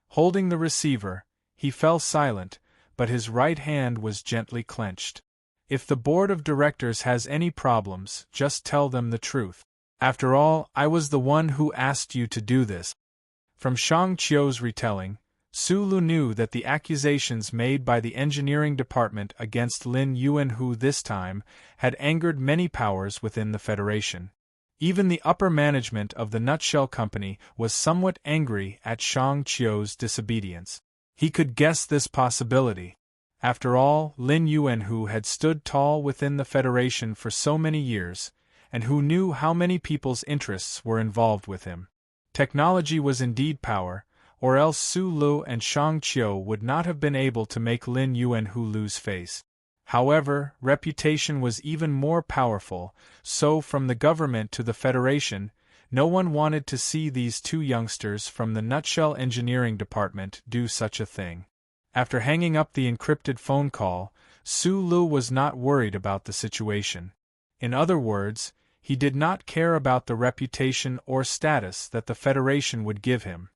Holding the receiver, he fell silent, but his right hand was gently clenched. If the board of directors has any problems, just tell them the truth. After all, I was the one who asked you to do this. From Shang Qiu's retelling, Sulu knew that the accusations made by the engineering department against Lin Yuanhu this time had angered many powers within the Federation. Even the upper management of the Nutshell Company was somewhat angry at Shang Qiu's disobedience. He could guess this possibility. After all, Lin Yuanhu had stood tall within the Federation for so many years, and who knew how many people's interests were involved with him. Technology was indeed power, or else Sulu and Shang Qiu would not have been able to make Lin Yuanhu lose face. However, reputation was even more powerful, so from the government to the Federation, no one wanted to see these 2 youngsters from the Nutshell Engineering Department do such a thing. After hanging up the encrypted phone call, Sulu was not worried about the situation. In other words, he did not care about the reputation or status that the Federation would give him.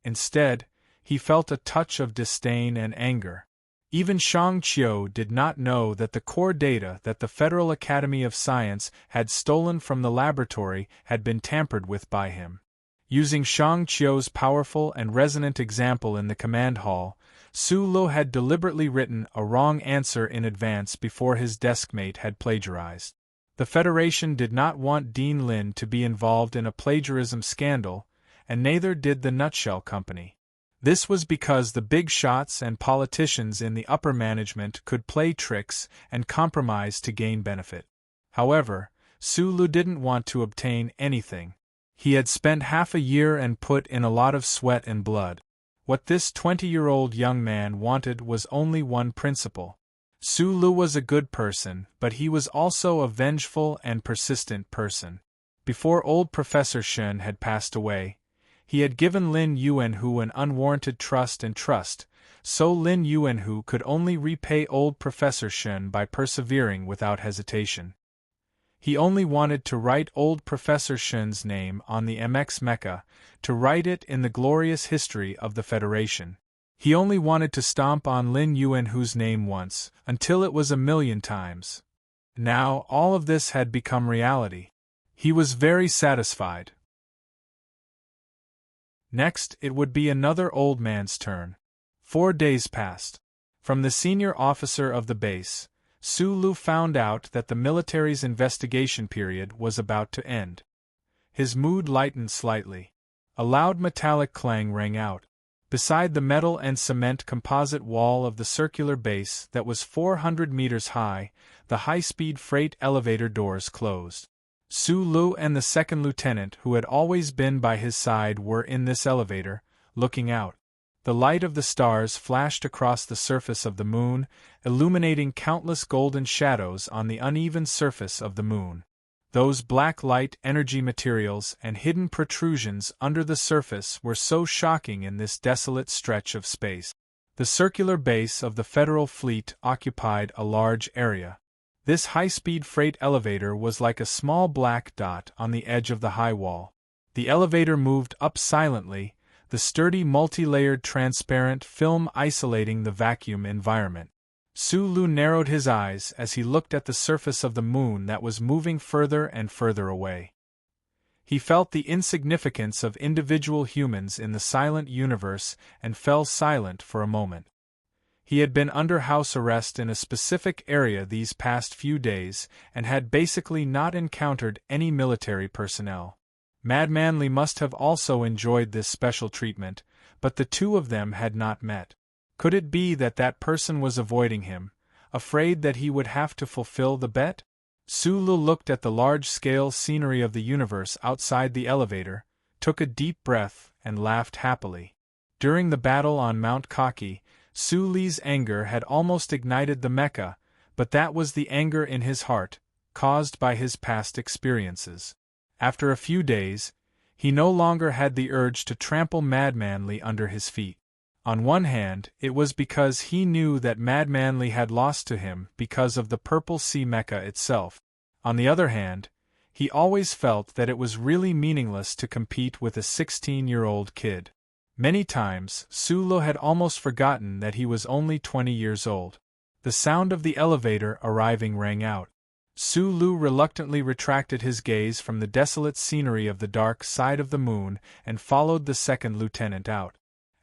Instead, he felt a touch of disdain and anger. Even Shang Qiu did not know that the core data that the Federal Academy of Science had stolen from the laboratory had been tampered with by him. Using Shang Qiu's powerful and resonant example in the command hall, Sulu had deliberately written a wrong answer in advance before his deskmate had plagiarized. The Federation did not want Dean Lin to be involved in a plagiarism scandal, and neither did the Nutshell Company. This was because the big shots and politicians in the upper management could play tricks and compromise to gain benefit. However, Sulu didn't want to obtain anything. He had spent half a year and put in a lot of sweat and blood. What this 20-year-old young man wanted was only one principle. Sulu was a good person, but he was also a vengeful and persistent person. Before old Professor Shen had passed away, he had given Lin Yuanhu an unwarranted trust, so Lin Yuanhu could only repay old Professor Shen by persevering without hesitation. He only wanted to write old Professor Shen's name on the MX Mecha, to write it in the glorious history of the Federation. He only wanted to stomp on Lin Yuanhu's name once, until it was 1,000,000 times. Now all of this had become reality. He was very satisfied. Next, it would be another old man's turn. 4 days passed. From the senior officer of the base, Sulu found out that the military's investigation period was about to end. His mood lightened slightly. A loud metallic clang rang out. Beside the metal and cement composite wall of the circular base that was 400 meters high, the high-speed freight elevator doors closed. Sulu and the second lieutenant who had always been by his side were in this elevator, looking out. The light of the stars flashed across the surface of the moon, illuminating countless golden shadows on the uneven surface of the moon. Those black light energy materials and hidden protrusions under the surface were so shocking in this desolate stretch of space. The circular base of the Federal Fleet occupied a large area. This high-speed freight elevator was like a small black dot on the edge of the high wall. The elevator moved up silently, the sturdy multi-layered transparent film isolating the vacuum environment. Sulu narrowed his eyes as he looked at the surface of the moon that was moving further and further away. He felt the insignificance of individual humans in the silent universe and fell silent for a moment. He had been under house arrest in a specific area these past few days and had basically not encountered any military personnel. Mad Manly must have also enjoyed this special treatment, but the two of them had not met. Could it be that that person was avoiding him, afraid that he would have to fulfill the bet? Sulu looked at the large-scale scenery of the universe outside the elevator, took a deep breath, and laughed happily. During the battle on Mount Kaki, Suli's anger had almost ignited the mecha, but that was the anger in his heart, caused by his past experiences. After a few days, he no longer had the urge to trample Mad Manly under his feet. On one hand, it was because he knew that Mad Manly had lost to him because of the Purple Sea Mecha itself. On the other hand, he always felt that it was really meaningless to compete with a 16-year-old kid. Many times, Sulu had almost forgotten that he was only 20 years old. The sound of the elevator arriving rang out. Sulu reluctantly retracted his gaze from the desolate scenery of the dark side of the moon and followed the second lieutenant out.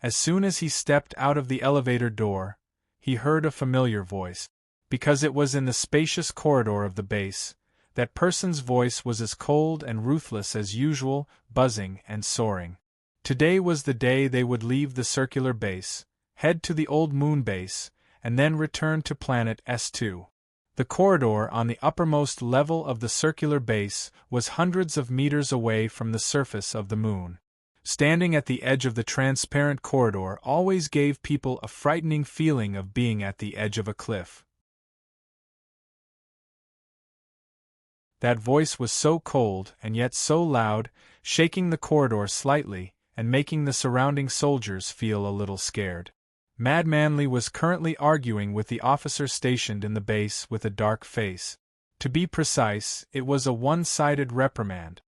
As soon as he stepped out of the elevator door, he heard a familiar voice. Because it was in the spacious corridor of the base, that person's voice was as cold and ruthless as usual, buzzing and soaring. Today was the day they would leave the circular base, head to the old moon base, and then return to planet S2. The corridor on the uppermost level of the circular base was hundreds of meters away from the surface of the moon. Standing at the edge of the transparent corridor always gave people a frightening feeling of being at the edge of a cliff. That voice was so cold and yet so loud, shaking the corridor slightly, and making the surrounding soldiers feel a little scared. Mad Manly was currently arguing with the officer stationed in the base with a dark face. To be precise, it was a one-sided reprimand.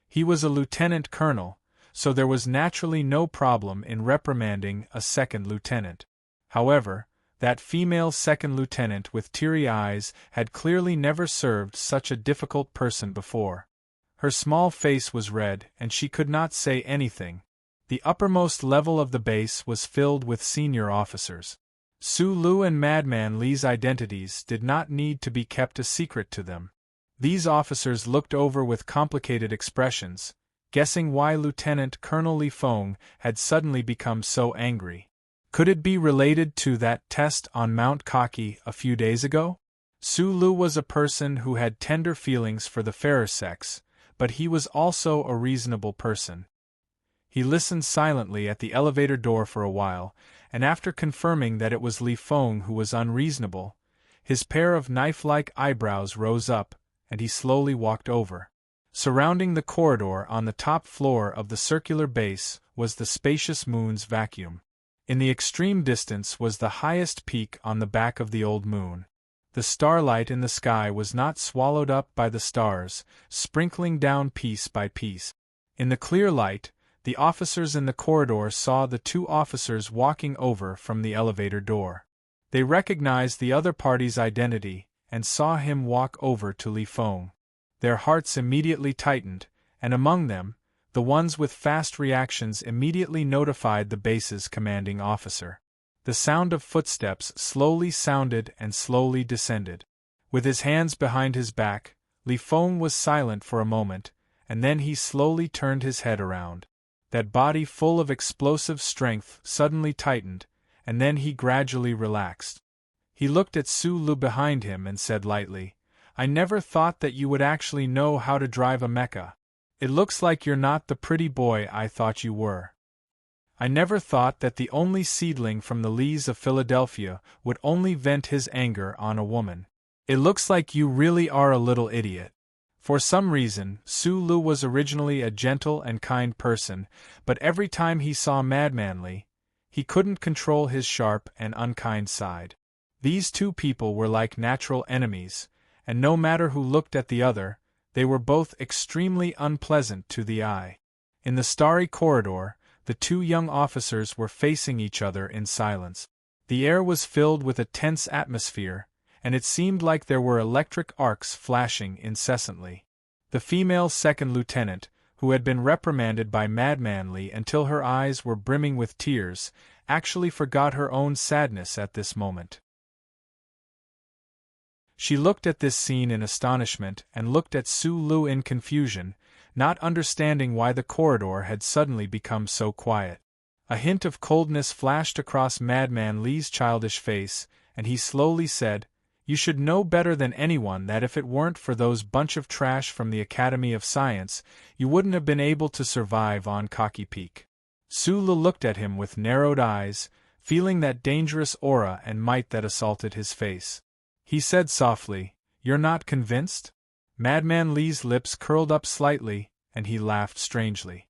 He was a lieutenant colonel, so there was naturally no problem in reprimanding a second lieutenant. However, that female second lieutenant with teary eyes had clearly never served such a difficult person before. Her small face was red and she could not say anything. The uppermost level of the base was filled with senior officers. Sulu and Mad Manly's identities did not need to be kept a secret to them. These officers looked over with complicated expressions, guessing why Lieutenant Colonel Li Feng had suddenly become so angry. Could it be related to that test on Mount Kaki a few days ago? Su Lu was a person who had tender feelings for the fairer sex, but he was also a reasonable person. He listened silently at the elevator door for a while, and after confirming that it was Li Feng who was unreasonable, his pair of knife-like eyebrows rose up, and he slowly walked over. Surrounding the corridor on the top floor of the circular base was the spacious moon's vacuum. In the extreme distance was the highest peak on the back of the old moon. The starlight in the sky was not swallowed up by the stars, sprinkling down piece by piece. In the clear light, the officers in the corridor saw the two officers walking over from the elevator door. They recognized the other party's identity, and saw him walk over to Li Feng. Their hearts immediately tightened, and among them, the ones with fast reactions immediately notified the base's commanding officer. The sound of footsteps slowly sounded and slowly descended. With his hands behind his back, Li Feng was silent for a moment, and then he slowly turned his head around. That body full of explosive strength suddenly tightened, and then he gradually relaxed. He looked at Su Lu behind him and said lightly, "I never thought that you would actually know how to drive a mecha. It looks like you're not the pretty boy I thought you were. I never thought that the only seedling from the Lees of Philadelphia would only vent his anger on a woman. It looks like you really are a little idiot." For some reason, Su Lu was originally a gentle and kind person, but every time he saw Madman Li, he couldn't control his sharp and unkind side. These two people were like natural enemies, and no matter who looked at the other, they were both extremely unpleasant to the eye. In the starry corridor, the two young officers were facing each other in silence. The air was filled with a tense atmosphere, and it seemed like there were electric arcs flashing incessantly. The female second lieutenant, who had been reprimanded by Madman Li until her eyes were brimming with tears, actually forgot her own sadness at this moment. She looked at this scene in astonishment and looked at Su Lu in confusion, not understanding why the corridor had suddenly become so quiet. A hint of coldness flashed across Madman Li's childish face, and he slowly said, "You should know better than anyone that if it weren't for those bunch of trash from the Academy of Science, you wouldn't have been able to survive on Kaki Peak." Su Lu looked at him with narrowed eyes, feeling that dangerous aura and might that assaulted his face. He said softly, "You're not convinced?" Madman Li's lips curled up slightly, and he laughed strangely.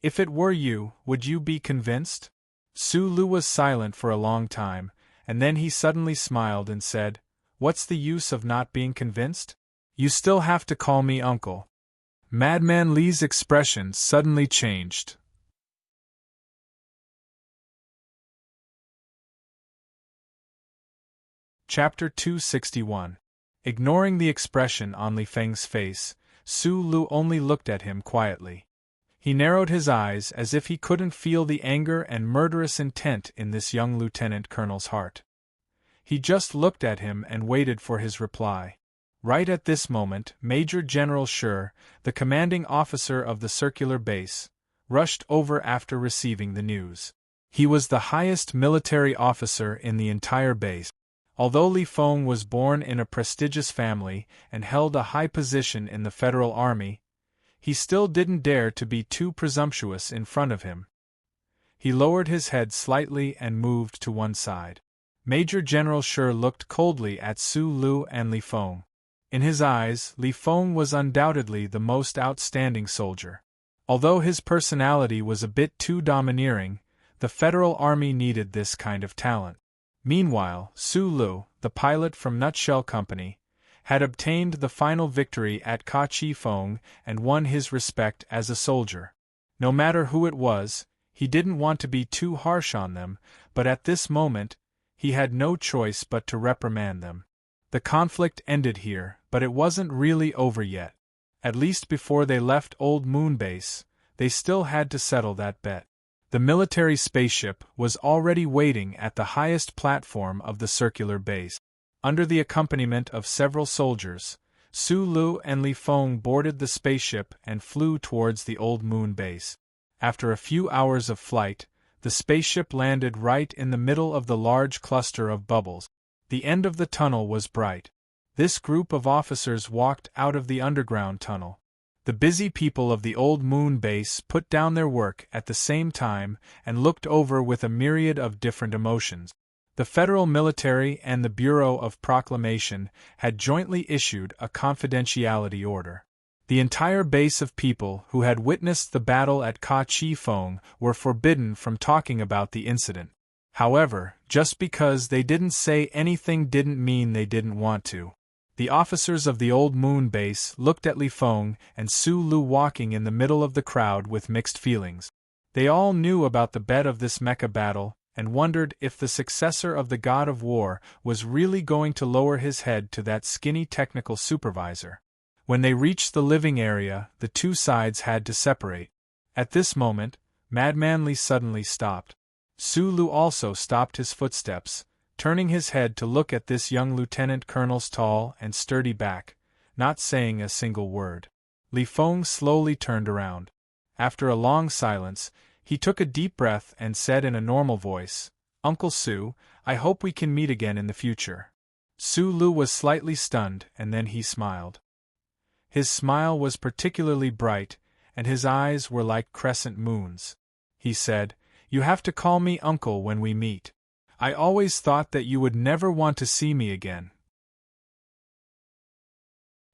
"If it were you, would you be convinced?" Su Lu was silent for a long time, and then he suddenly smiled and said, "What's the use of not being convinced? You still have to call me uncle." Madman Li's expression suddenly changed. Chapter 261. Ignoring the expression on Li Feng's face, Su Lu only looked at him quietly. He narrowed his eyes as if he couldn't feel the anger and murderous intent in this young lieutenant colonel's heart. He just looked at him and waited for his reply. Right at this moment, Major General Schur, the commanding officer of the circular base, rushed over after receiving the news. He was the highest military officer in the entire base. Although Li Feng was born in a prestigious family and held a high position in the Federal Army, he still didn't dare to be too presumptuous in front of him. He lowered his head slightly and moved to one side. Major General Schur looked coldly at Su Lu and Li Feng. In his eyes, Li Feng was undoubtedly the most outstanding soldier. Although his personality was a bit too domineering, the Federal Army needed this kind of talent. Meanwhile, Su Lu, the pilot from Nutshell Company, had obtained the final victory at Ka Chi Fong and won his respect as a soldier. No matter who it was, he didn't want to be too harsh on them, but at this moment, he had no choice but to reprimand them. The conflict ended here, but it wasn't really over yet. At least before they left Old Moon Base, they still had to settle that bet. The military spaceship was already waiting at the highest platform of the circular base. Under the accompaniment of several soldiers, Su Lu and Li Feng boarded the spaceship and flew towards the old moon base. After a few hours of flight, the spaceship landed right in the middle of the large cluster of bubbles. The end of the tunnel was bright. This group of officers walked out of the underground tunnel. The busy people of the old moon base put down their work at the same time and looked over with a myriad of different emotions. The federal military and the Bureau of Proclamation had jointly issued a confidentiality order. The entire base of people who had witnessed the battle at Ka Chi Fong were forbidden from talking about the incident. However, just because they didn't say anything didn't mean they didn't want to. The officers of the old moon base looked at Li Feng and Su Lu walking in the middle of the crowd with mixed feelings. They all knew about the bet of this mecha battle, and wondered if the successor of the god of war was really going to lower his head to that skinny technical supervisor. When they reached the living area, the two sides had to separate. At this moment, Madman Li suddenly stopped. Su Lu also stopped his footsteps, turning his head to look at this young lieutenant colonel's tall and sturdy back, not saying a single word. Li Feng slowly turned around. After a long silence, he took a deep breath and said in a normal voice, "Uncle Su, I hope we can meet again in the future." Su Lu was slightly stunned, and then he smiled. His smile was particularly bright, and his eyes were like crescent moons. He said, "You have to call me uncle when we meet. I always thought that you would never want to see me again."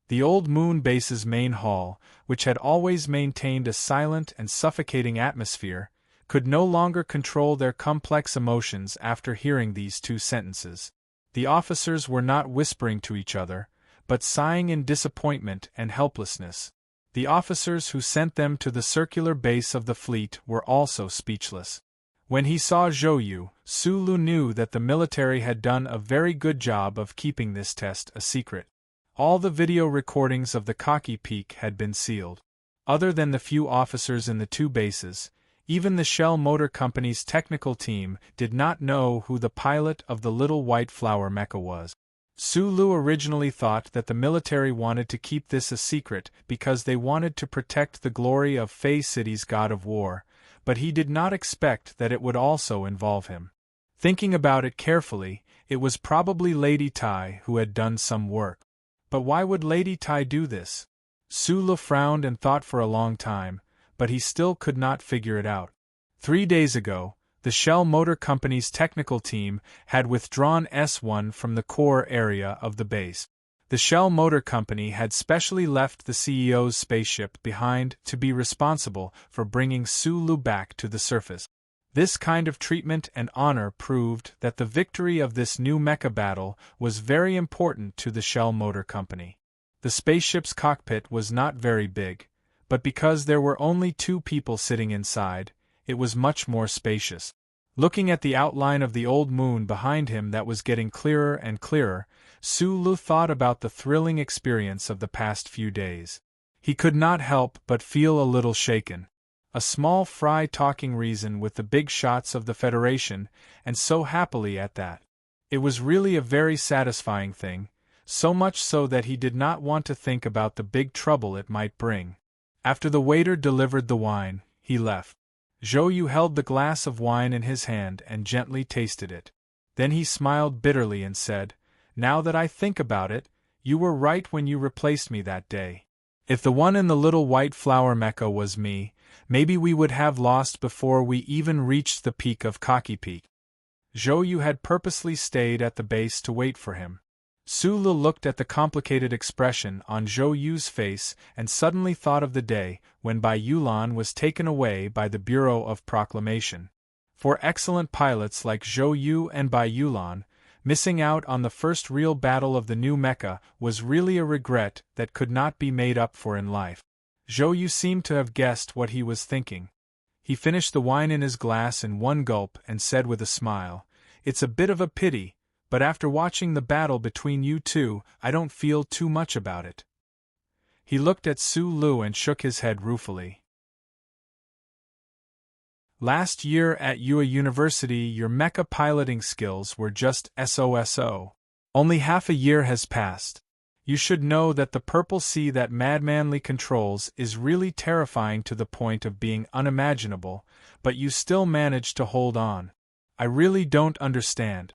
The old moon base's main hall, which had always maintained a silent and suffocating atmosphere, could no longer control their complex emotions after hearing these two sentences. The officers were not whispering to each other, but sighing in disappointment and helplessness. The officers who sent them to the circular base of the fleet were also speechless. When he saw Zhou Yu, Su Lu knew that the military had done a very good job of keeping this test a secret. All the video recordings of the cocky peak had been sealed. Other than the few officers in the two bases, even the Shell Motor Company's technical team did not know who the pilot of the little white flower mecha was. Su Lu originally thought that the military wanted to keep this a secret because they wanted to protect the glory of Fei City's god of war, but he did not expect that it would also involve him. Thinking about it carefully, it was probably Lady Tai who had done some work. But why would Lady Tai do this? Su Lu frowned and thought for a long time, but he still could not figure it out. 3 days ago, the Shell Motor Company's technical team had withdrawn S1 from the core area of the base. The Shell Motor Company had specially left the CEO's spaceship behind to be responsible for bringing Su Lu back to the surface. This kind of treatment and honor proved that the victory of this new mecha battle was very important to the Shell Motor Company. The spaceship's cockpit was not very big, but because there were only 2 people sitting inside, it was much more spacious. Looking at the outline of the old moon behind him that was getting clearer and clearer, Su Lu thought about the thrilling experience of the past few days. He could not help but feel a little shaken. A small fry talking reason with the big shots of the Federation, and so happily at that. It was really a very satisfying thing, so much so that he did not want to think about the big trouble it might bring. After the waiter delivered the wine, he left. Zhou Yu held the glass of wine in his hand and gently tasted it. Then he smiled bitterly and said, "Now that I think about it, you were right when you replaced me that day. If the one in the little white flower mecha was me, maybe we would have lost before we even reached the peak of Cocky Peak." Zhou Yu had purposely stayed at the base to wait for him. Su Lu looked at the complicated expression on Zhou Yu's face and suddenly thought of the day when Bai Yulan was taken away by the Bureau of Proclamation. For excellent pilots like Zhou Yu and Bai Yulan, missing out on the first real battle of the new mecha was really a regret that could not be made up for in life. Zhou Yu seemed to have guessed what he was thinking. He finished the wine in his glass in one gulp and said with a smile, "It's a bit of a pity, but after watching the battle between you two, I don't feel too much about it." He looked at Su Lu and shook his head ruefully. "Last year at Yue University your mecha piloting skills were just SOSO. Only half a year has passed. You should know that the purple sea that Madmanly controls is really terrifying to the point of being unimaginable, but you still manage to hold on. I really don't understand.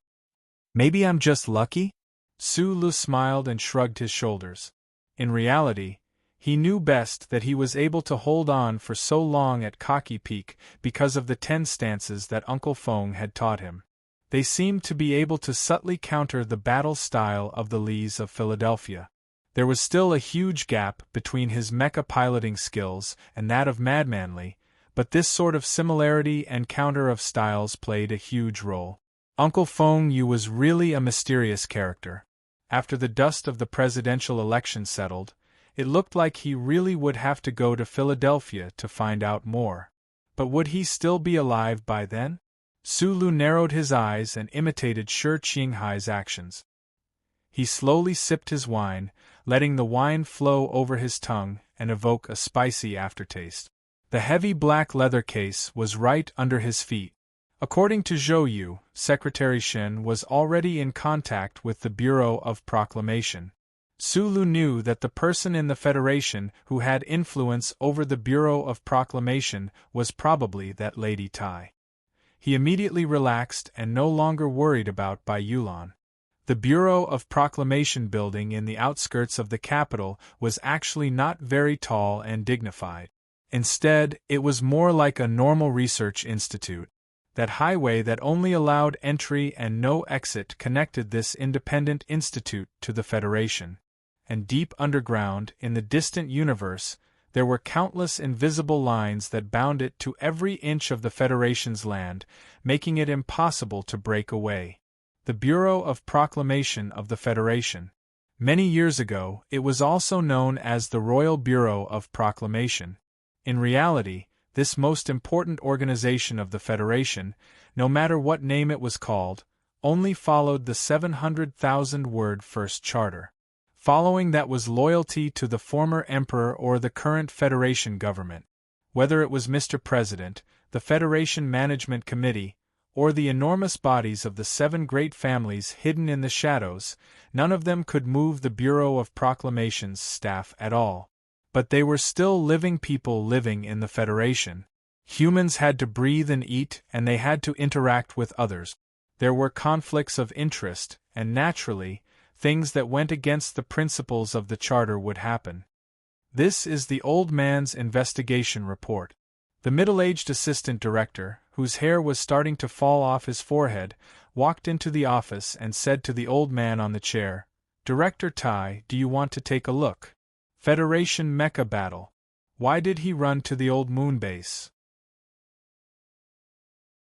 Maybe I'm just lucky? Sulu smiled and shrugged his shoulders. In reality, he knew best that he was able to hold on for so long at Cocky Peak because of the 10 stances that Uncle Fong had taught him. They seemed to be able to subtly counter the battle style of the Lees of Philadelphia. There was still a huge gap between his mecha piloting skills and that of Madmanly, but this sort of similarity and counter of styles played a huge role. Uncle Fong Yu was really a mysterious character. After the dust of the presidential election settled, it looked like he really would have to go to Philadelphia to find out more. But would he still be alive by then? Sulu narrowed his eyes and imitated Shi Qinghai's actions. He slowly sipped his wine, letting the wine flow over his tongue and evoke a spicy aftertaste. The heavy black leather case was right under his feet. According to Zhou Yu, Secretary Shen was already in contact with the Bureau of Proclamation. Sulu knew that the person in the Federation who had influence over the Bureau of Proclamation was probably that Lady Tai. He immediately relaxed and no longer worried about Bai Yulan. The Bureau of Proclamation building in the outskirts of the capital was actually not very tall and dignified. Instead, it was more like a normal research institute. That highway that only allowed entry and no exit connected this independent institute to the Federation. And deep underground, in the distant universe, there were countless invisible lines that bound it to every inch of the Federation's land, making it impossible to break away. The Bureau of Proclamation of the Federation. Many years ago, it was also known as the Royal Bureau of Proclamation. In reality, this most important organization of the Federation, no matter what name it was called, only followed the 700,000-word First Charter. Following that was loyalty to the former emperor or the current Federation government. Whether it was Mr. President, the Federation Management Committee, or the enormous bodies of the 7 great families hidden in the shadows, none of them could move the Bureau of Proclamation's staff at all. But they were still living people living in the Federation. Humans had to breathe and eat, and they had to interact with others. There were conflicts of interest, and naturally, things that went against the principles of the Charter would happen. This is the old man's investigation report. The middle-aged assistant director, whose hair was starting to fall off his forehead, walked into the office and said to the old man on the chair, "Director Tai, do you want to take a look? Federation mecha battle. Why did he run to the old moon base?"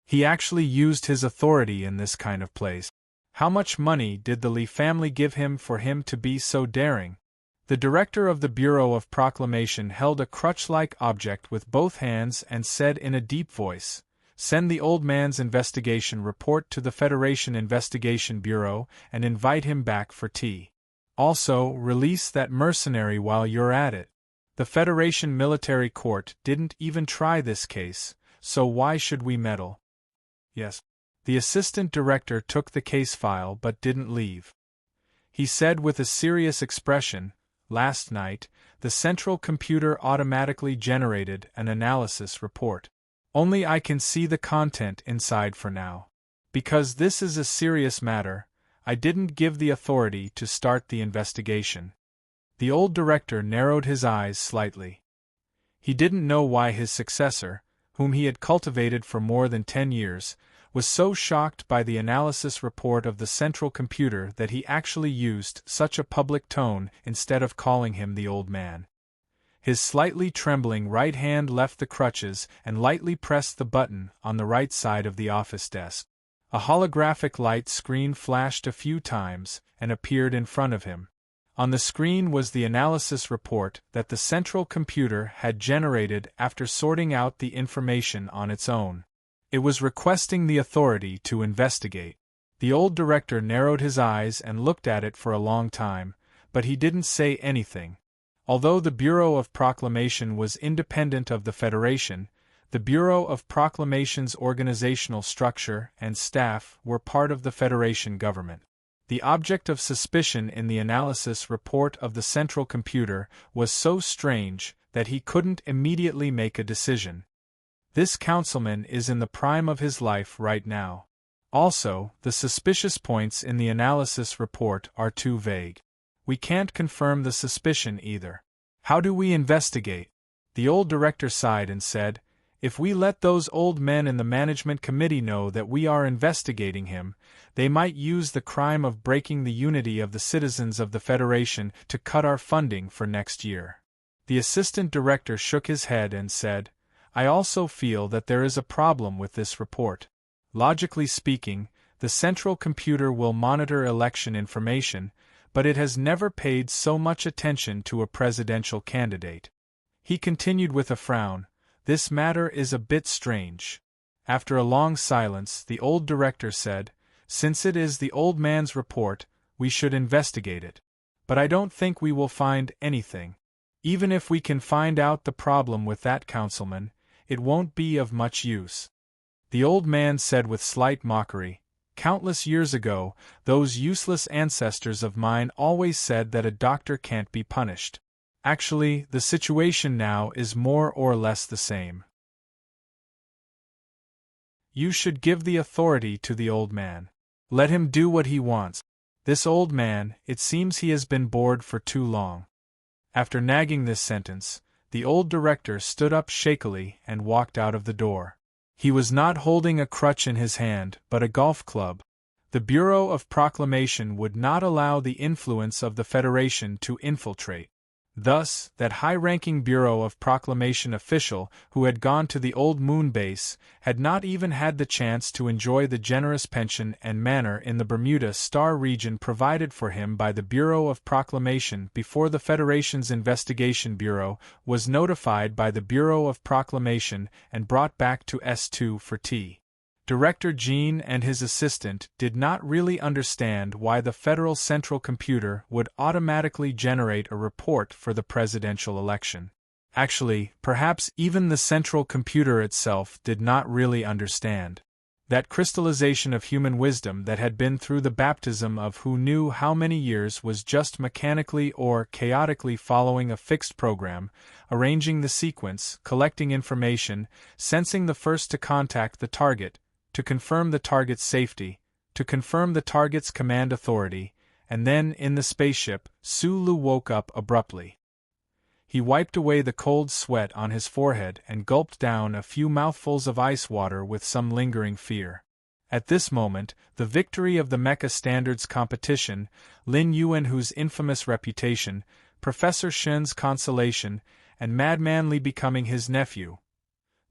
He actually used his authority in this kind of place. How much money did the Li family give him for him to be so daring? The director of the Bureau of Proclamation held a crutch-like object with both hands and said in a deep voice, "Send the old man's investigation report to the Federation Investigation Bureau and invite him back for tea. Also, release that mercenary while you're at it." The Federation Military Court didn't even try this case, so why should we meddle? Yes. The assistant director took the case file but didn't leave. He said with a serious expression, "Last night, the central computer automatically generated an analysis report. Only I can see the content inside for now. Because this is a serious matter, I didn't give the authority to start the investigation." The old director narrowed his eyes slightly. He didn't know why his successor, whom he had cultivated for more than 10 years, was so shocked by the analysis report of the central computer that he actually used such a public tone instead of calling him the old man. His slightly trembling right hand left the crutches and lightly pressed the button on the right side of the office desk. A holographic light screen flashed a few times and appeared in front of him. On the screen was the analysis report that the central computer had generated after sorting out the information on its own. It was requesting the authority to investigate. The old director narrowed his eyes and looked at it for a long time, but he didn't say anything. Although the Bureau of Proclamation was independent of the Federation, the Bureau of Proclamation's organizational structure and staff were part of the Federation government. The object of suspicion in the analysis report of the central computer was so strange that he couldn't immediately make a decision. This councilman is in the prime of his life right now. Also, the suspicious points in the analysis report are too vague. We can't confirm the suspicion either. How do we investigate? The old director sighed and said, if we let those old men in the management committee know that we are investigating him, they might use the crime of breaking the unity of the citizens of the Federation to cut our funding for next year. The assistant director shook his head and said, I also feel that there is a problem with this report. Logically speaking, the central computer will monitor election information, but it has never paid so much attention to a presidential candidate. He continued with a frown, this matter is a bit strange. After a long silence, the old director said, since it is the old man's report, we should investigate it. But I don't think we will find anything. Even if we can find out the problem with that councilman, it won't be of much use. The old man said with slight mockery, countless years ago, those useless ancestors of mine always said that a doctor can't be punished. Actually, the situation now is more or less the same. You should give the authority to the old man. Let him do what he wants. This old man, it seems he has been bored for too long. After nagging this sentence, the old director stood up shakily and walked out of the door. He was not holding a crutch in his hand, but a golf club. The Bureau of Proclamation would not allow the influence of the Federation to infiltrate. Thus, that high-ranking Bureau of Proclamation official who had gone to the old moon base had not even had the chance to enjoy the generous pension and manor in the Bermuda Star region provided for him by the Bureau of Proclamation before the Federation's Investigation Bureau was notified by the Bureau of Proclamation and brought back to S2 for tea. Director Jean and his assistant did not really understand why the Federal Central Computer would automatically generate a report for the presidential election. Actually, perhaps even the Central Computer itself did not really understand. That crystallization of human wisdom that had been through the baptism of who knew how many years was just mechanically or chaotically following a fixed program, arranging the sequence, collecting information, sensing the first to contact the target, to confirm the target's safety, to confirm the target's command authority, and then, in the spaceship, Sulu woke up abruptly. He wiped away the cold sweat on his forehead and gulped down a few mouthfuls of ice water with some lingering fear. At this moment, the victory of the Mecha Standards competition, Lin Yuanhu's infamous reputation, Professor Shen's consolation, and Madman Li becoming his nephew.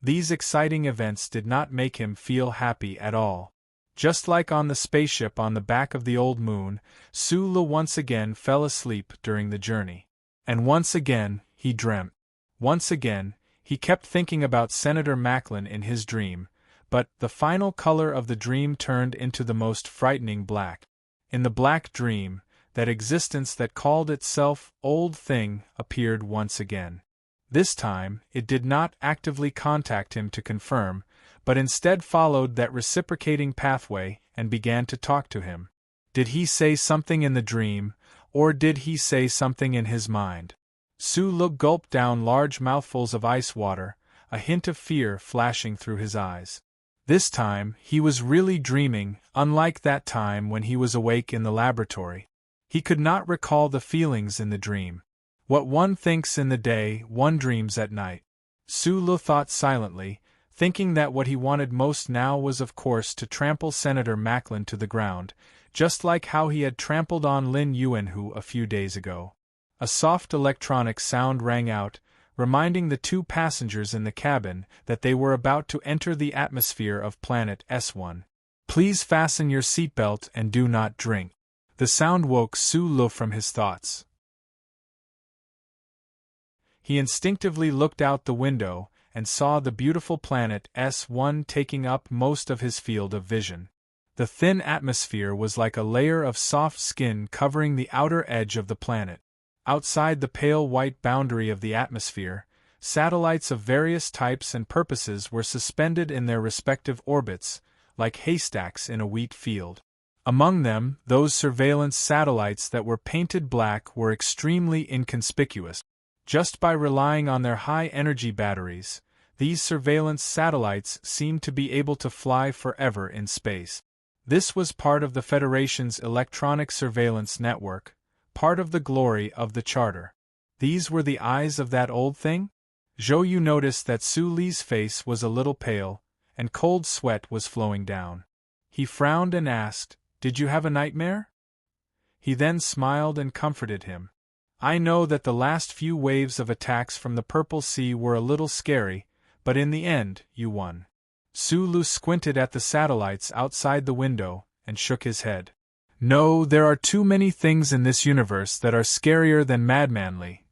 These exciting events did not make him feel happy at all. Just like on the spaceship on the back of the old moon, Sulu once again fell asleep during the journey. And once again, he dreamt. Once again, he kept thinking about Senator Macklin in his dream, but the final color of the dream turned into the most frightening black. In the black dream, that existence that called itself Old Thing appeared once again. This time, it did not actively contact him to confirm, but instead followed that reciprocating pathway and began to talk to him. Did he say something in the dream, or did he say something in his mind? Sulu gulped down large mouthfuls of ice water, a hint of fear flashing through his eyes. This time, he was really dreaming, unlike that time when he was awake in the laboratory. He could not recall the feelings in the dream. What one thinks in the day, one dreams at night. Sulu thought silently, thinking that what he wanted most now was of course to trample Senator Macklin to the ground, just like how he had trampled on Lin Yuanhu a few days ago. A soft electronic sound rang out, reminding the two passengers in the cabin that they were about to enter the atmosphere of planet S1. Please fasten your seatbelt and do not drink. The sound woke Sulu from his thoughts. He instinctively looked out the window and saw the beautiful planet S1 taking up most of his field of vision. The thin atmosphere was like a layer of soft skin covering the outer edge of the planet. Outside the pale white boundary of the atmosphere, satellites of various types and purposes were suspended in their respective orbits, like haystacks in a wheat field. Among them, those surveillance satellites that were painted black were extremely inconspicuous. Just by relying on their high-energy batteries, these surveillance satellites seemed to be able to fly forever in space. This was part of the Federation's electronic surveillance network, part of the glory of the Charter. These were the eyes of that old thing? Zhou Yu noticed that Su Li's face was a little pale, and cold sweat was flowing down. He frowned and asked, "Did you have a nightmare?" He then smiled and comforted him. "I know that the last few waves of attacks from the Purple Sea were a little scary, but in the end, you won." Su Lu squinted at the satellites outside the window and shook his head. "No, there are too many things in this universe that are scarier than madmanly."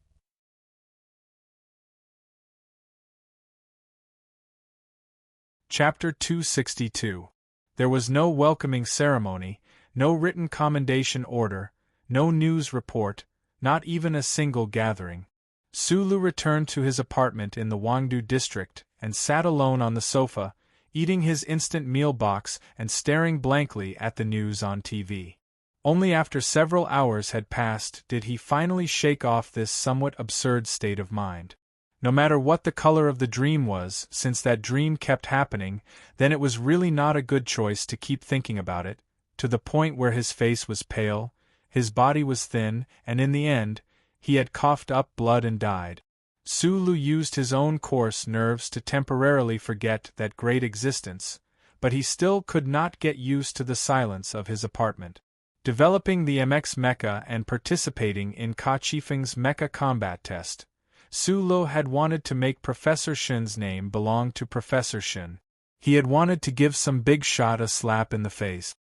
Chapter 262. There was no welcoming ceremony, no written commendation order, no news report, not even a single gathering. Su Lu returned to his apartment in the Wangdu district and sat alone on the sofa, eating his instant meal box and staring blankly at the news on TV. Only after several hours had passed did he finally shake off this somewhat absurd state of mind. No matter what the color of the dream was, since that dream kept happening, then it was really not a good choice to keep thinking about it, to the point where his face was pale, his body was thin, and in the end, he had coughed up blood and died. Su Lu used his own coarse nerves to temporarily forget that great existence, but he still could not get used to the silence of his apartment. Developing the MX mecha and participating in Ka Chifeng's mecha combat test, Su Lu had wanted to make Professor Shen's name belong to Professor Shen. He had wanted to give some big shot a slap in the face.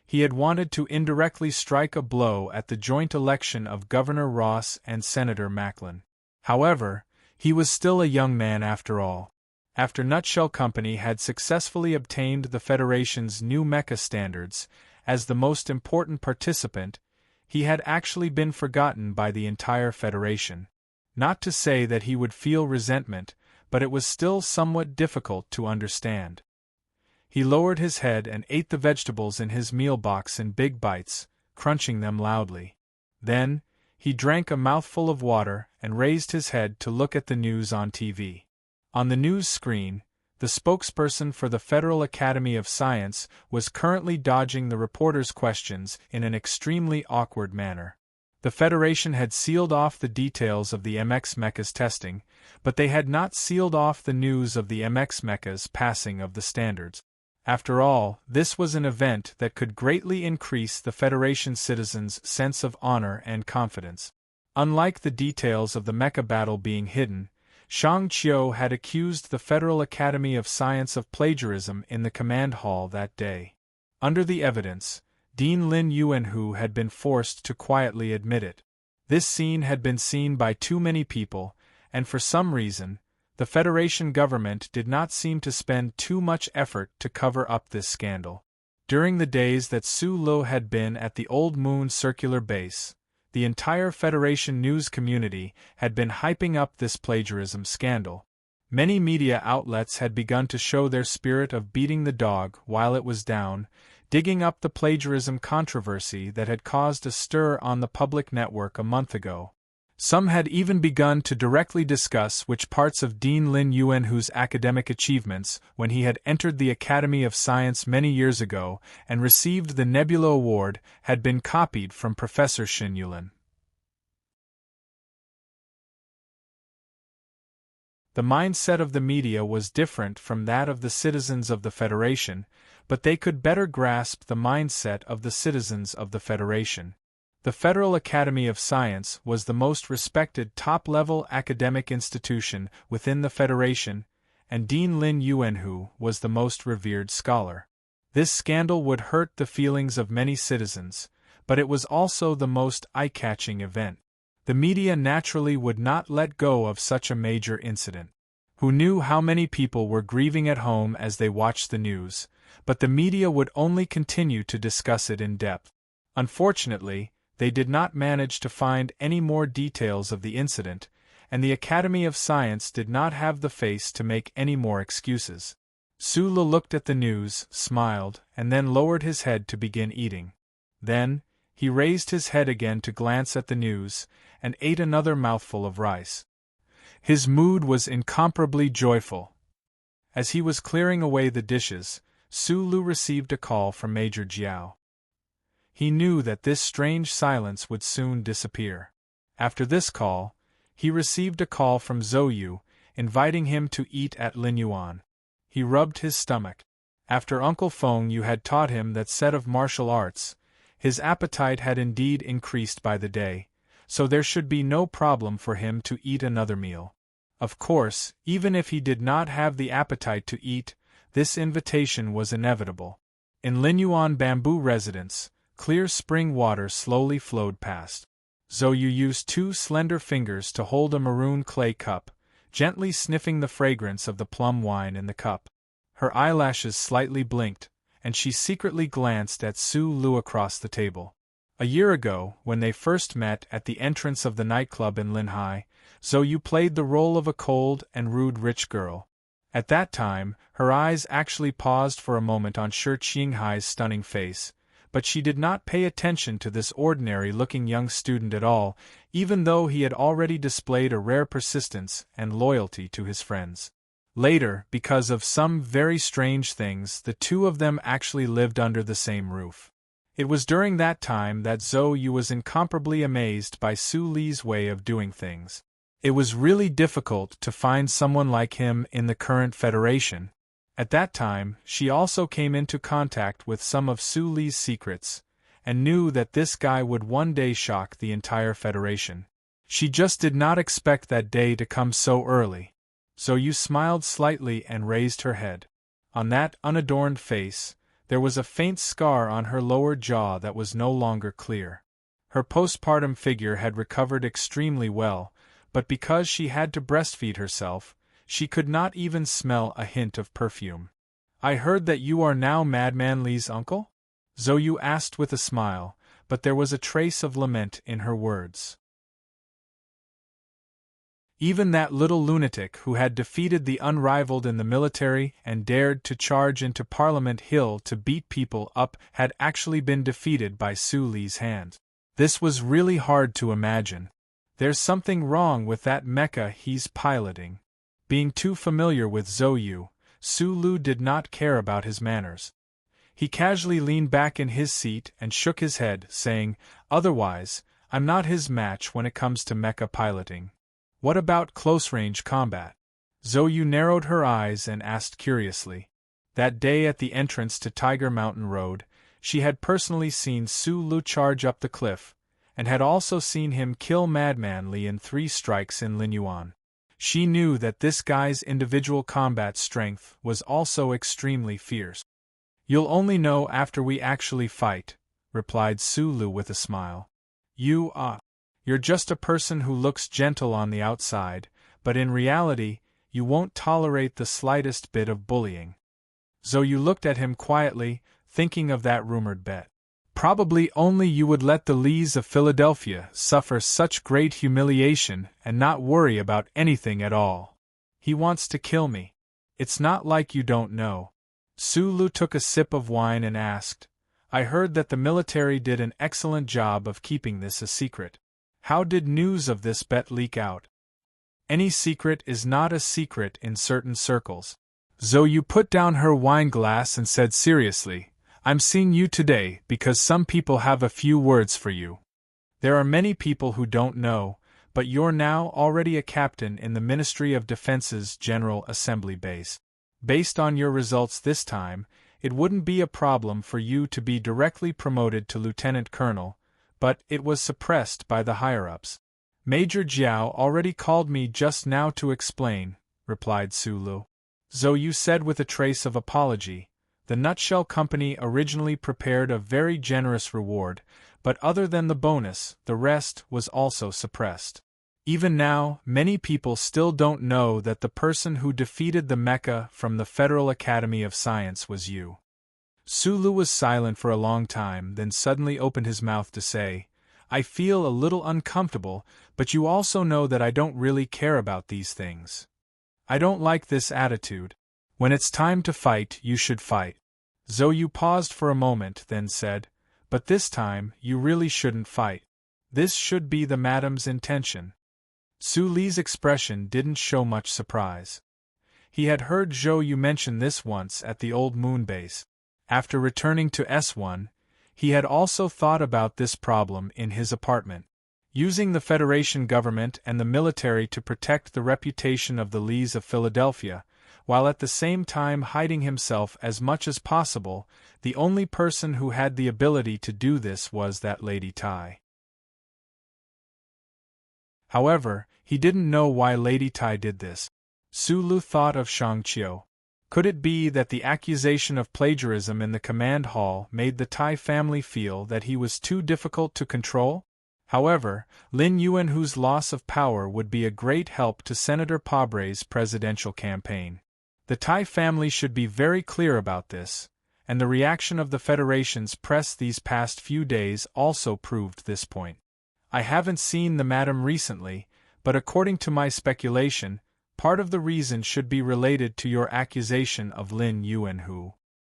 He had wanted to indirectly strike a blow at the joint election of Governor Ross and Senator Macklin. However, he was still a young man after all. After Nutshell Company had successfully obtained the Federation's new mecha standards, as the most important participant, he had actually been forgotten by the entire Federation. Not to say that he would feel resentment, but it was still somewhat difficult to understand. He lowered his head and ate the vegetables in his meal box in big bites, crunching them loudly. Then, he drank a mouthful of water and raised his head to look at the news on TV. On the news screen, the spokesperson for the Federal Academy of Science was currently dodging the reporters' questions in an extremely awkward manner. The Federation had sealed off the details of the MX mecha's testing, but they had not sealed off the news of the MX mecha's passing of the standards. After all, this was an event that could greatly increase the Federation citizens' sense of honor and confidence. Unlike the details of the mecha battle being hidden, Shang Qiu had accused the Federal Academy of Science of plagiarism in the command hall that day. Under the evidence, Dean Lin Yuanhu had been forced to quietly admit it. This scene had been seen by too many people, and for some reason, the Federation government did not seem to spend too much effort to cover up this scandal. During the days that Su Lu had been at the Old Moon Circular Base, the entire Federation news community had been hyping up this plagiarism scandal. Many media outlets had begun to show their spirit of beating the dog while it was down, digging up the plagiarism controversy that had caused a stir on the public network a month ago. Some had even begun to directly discuss which parts of Dean Lin Yuanhu's academic achievements when he had entered the Academy of Science many years ago and received the Nebula Award had been copied from Professor Shen Yulin. The mindset of the media was different from that of the citizens of the Federation, but they could better grasp the mindset of the citizens of the Federation. The Federal Academy of Science was the most respected top-level academic institution within the Federation, and Dean Lin Yuanhu was the most revered scholar. This scandal would hurt the feelings of many citizens, but it was also the most eye-catching event. The media naturally would not let go of such a major incident. Who knew how many people were grieving at home as they watched the news, but the media would only continue to discuss it in depth. Unfortunately, they did not manage to find any more details of the incident, and the Academy of Science did not have the face to make any more excuses. Sulu looked at the news, smiled, and then lowered his head to begin eating. Then, he raised his head again to glance at the news, and ate another mouthful of rice. His mood was incomparably joyful. As he was clearing away the dishes, Sulu received a call from Major Jiao. He knew that this strange silence would soon disappear. After this call, he received a call from Zhou, inviting him to eat at Linyuan. He rubbed his stomach. After Uncle Feng Yu had taught him that set of martial arts, his appetite had indeed increased by the day, so there should be no problem for him to eat another meal. Of course, even if he did not have the appetite to eat, this invitation was inevitable. In Linyuan bamboo residence, clear spring water slowly flowed past. Zhou used 2 slender fingers to hold a maroon clay cup, gently sniffing the fragrance of the plum wine in the cup. Her eyelashes slightly blinked, and she secretly glanced at Sulu across the table. A year ago, when they first met at the entrance of the nightclub in Linhai, Zhou played the role of a cold and rude rich girl. At that time, her eyes actually paused for a moment on Shi Qinghai's stunning face, but she did not pay attention to this ordinary-looking young student at all, even though he had already displayed a rare persistence and loyalty to his friends. Later, because of some very strange things, the two of them actually lived under the same roof. It was during that time that Zhou was incomparably amazed by Su Li's way of doing things. It was really difficult to find someone like him in the current Federation. At that time, she also came into contact with some of Su Li's secrets, and knew that this guy would one day shock the entire Federation. She just did not expect that day to come so early. Zhou smiled slightly and raised her head. On that unadorned face, there was a faint scar on her lower jaw that was no longer clear. Her postpartum figure had recovered extremely well, but because she had to breastfeed herself, she could not even smell a hint of perfume. "I heard that you are now Madman Li's uncle?" Zhou asked with a smile, but there was a trace of lament in her words. Even that little lunatic who had defeated the unrivaled in the military and dared to charge into Parliament Hill to beat people up had actually been defeated by Su Li's hand. This was really hard to imagine. There's something wrong with that mecha he's piloting. Being too familiar with Zhou, Sulu did not care about his manners. He casually leaned back in his seat and shook his head, saying, "Otherwise, I'm not his match when it comes to mecha piloting." "What about close-range combat?" Zhou narrowed her eyes and asked curiously. That day at the entrance to Tiger Mountain Road, she had personally seen Sulu charge up the cliff, and had also seen him kill Madman Li in 3 strikes in Linyuan. She knew that this guy's individual combat strength was also extremely fierce. "You'll only know after we actually fight," replied Sulu with a smile. You're just a person who looks gentle on the outside, but in reality, you won't tolerate the slightest bit of bullying." Zhou looked at him quietly, thinking of that rumored bet. "Probably only you would let the Lees of Philadelphia suffer such great humiliation and not worry about anything at all. He wants to kill me. It's not like you don't know." Sulu took a sip of wine and asked, "I heard that the military did an excellent job of keeping this a secret. How did news of this bet leak out?" "Any secret is not a secret in certain circles." Zhou put down her wine glass and said seriously, "I'm seeing you today because some people have a few words for you. There are many people who don't know, but you're now already a captain in the Ministry of Defense's General Assembly base. Based on your results this time, it wouldn't be a problem for you to be directly promoted to lieutenant colonel, but it was suppressed by the higher-ups. Major Jiao already called me just now to explain," replied Sulu. Zhou said with a trace of apology, "The Nutshell Company originally prepared a very generous reward, but other than the bonus, the rest was also suppressed. Even now, many people still don't know that the person who defeated the mecha from the Federal Academy of Science was you." Sulu was silent for a long time, then suddenly opened his mouth to say, "I feel a little uncomfortable, but you also know that I don't really care about these things. I don't like this attitude. When it's time to fight, you should fight. Zhou Yu paused for a moment, then said, but this time, you really shouldn't fight. This should be the madam's intention. Su Li's expression didn't show much surprise. He had heard Zhou Yu mention this once at the old moon base. After returning to S1, he had also thought about this problem in his apartment. Using the Federation government and the military to protect the reputation of the Lis of Philadelphia, while at the same time hiding himself as much as possible, the only person who had the ability to do this was that Lady Tai. However, he didn't know why Lady Tai did this. Su Lu thought of Shang Qiu. Could it be that the accusation of plagiarism in the command hall made the Tai family feel that he was too difficult to control? However, Lin Yuanhu's loss of power would be a great help to Senator Pabre's presidential campaign. The Tai family should be very clear about this, and the reaction of the Federation's press these past few days also proved this point. I haven't seen the madam recently, but according to my speculation, part of the reason should be related to your accusation of Lin Yuanhu.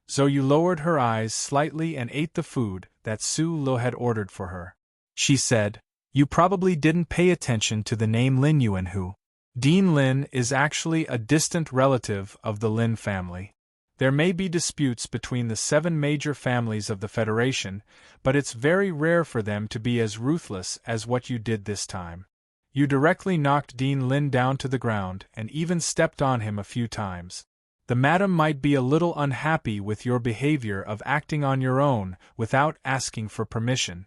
Zhou Yu lowered her eyes slightly and ate the food that Su Lu had ordered for her. She said, you probably didn't pay attention to the name Lin Yuanhu. Dean Lin is actually a distant relative of the Lin family. There may be disputes between the 7 major families of the Federation, but it's very rare for them to be as ruthless as what you did this time. You directly knocked Dean Lin down to the ground and even stepped on him a few times. The madam might be a little unhappy with your behavior of acting on your own without asking for permission.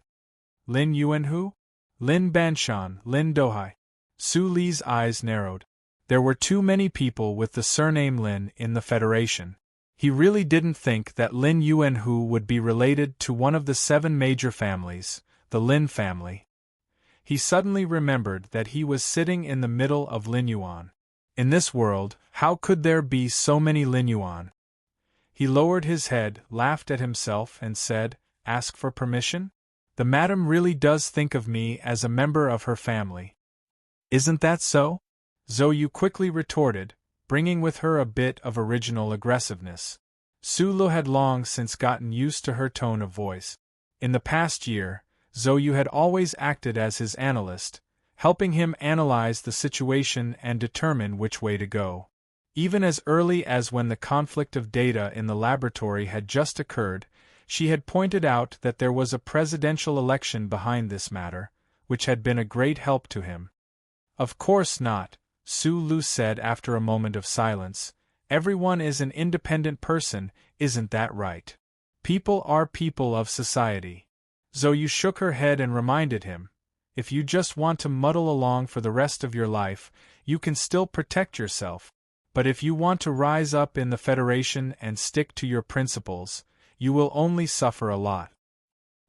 Lin Yuanhu? Lin Banshan, Lin Dohai. Su Li's eyes narrowed. There were too many people with the surname Lin in the Federation. He really didn't think that Lin Yuanhu would be related to one of the 7 major families, the Lin family. He suddenly remembered that he was sitting in the middle of Lin Yuan. In this world, how could there be so many Lin Yuan? He lowered his head, laughed at himself, and said, ask for permission? The madam really does think of me as a member of her family. Isn't that so? Zhou Yu quickly retorted, bringing with her a bit of original aggressiveness. Su Lu had long since gotten used to her tone of voice. In the past year, Zhou Yu had always acted as his analyst, helping him analyze the situation and determine which way to go. Even as early as when the conflict of data in the laboratory had just occurred, she had pointed out that there was a presidential election behind this matter, which had been a great help to him. Of course not, Su Lu said after a moment of silence. Everyone is an independent person, isn't that right? People are people of society. Zhou Yu shook her head and reminded him, if you just want to muddle along for the rest of your life, you can still protect yourself. But if you want to rise up in the Federation and stick to your principles, you will only suffer a lot.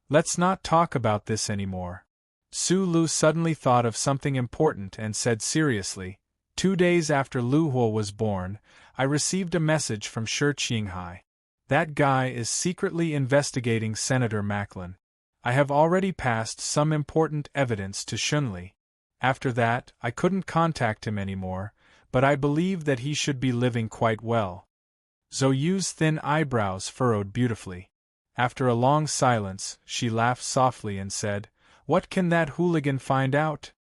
Let's not talk about this anymore. Su Lu suddenly thought of something important and said seriously, 2 days after Lu Huo was born, I received a message from Shi Qinghai. That guy is secretly investigating Senator Macklin. I have already passed some important evidence to Shunli. After that, I couldn't contact him anymore, but I believe that he should be living quite well. Zhou Yu's thin eyebrows furrowed beautifully. After a long silence, she laughed softly and said, what can that hooligan find out?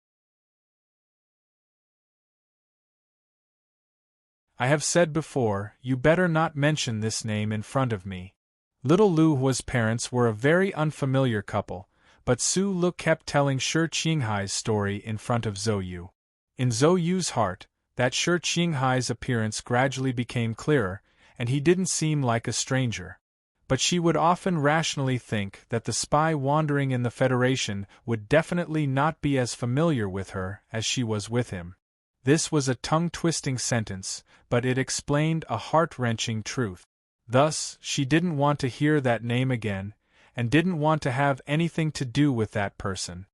I have said before, you better not mention this name in front of me. Little Lu Hua's parents were a very unfamiliar couple, but Su Lu kept telling Shi Qinghai's story in front of Zhou Yu. In Zhou Yu's heart, that Shi Qinghai's appearance gradually became clearer, and he didn't seem like a stranger. But she would often rationally think that the spy wandering in the Federation would definitely not be as familiar with her as she was with him. This was a tongue-twisting sentence, but it explained a heart-wrenching truth. Thus, she didn't want to hear that name again, and didn't want to have anything to do with that person.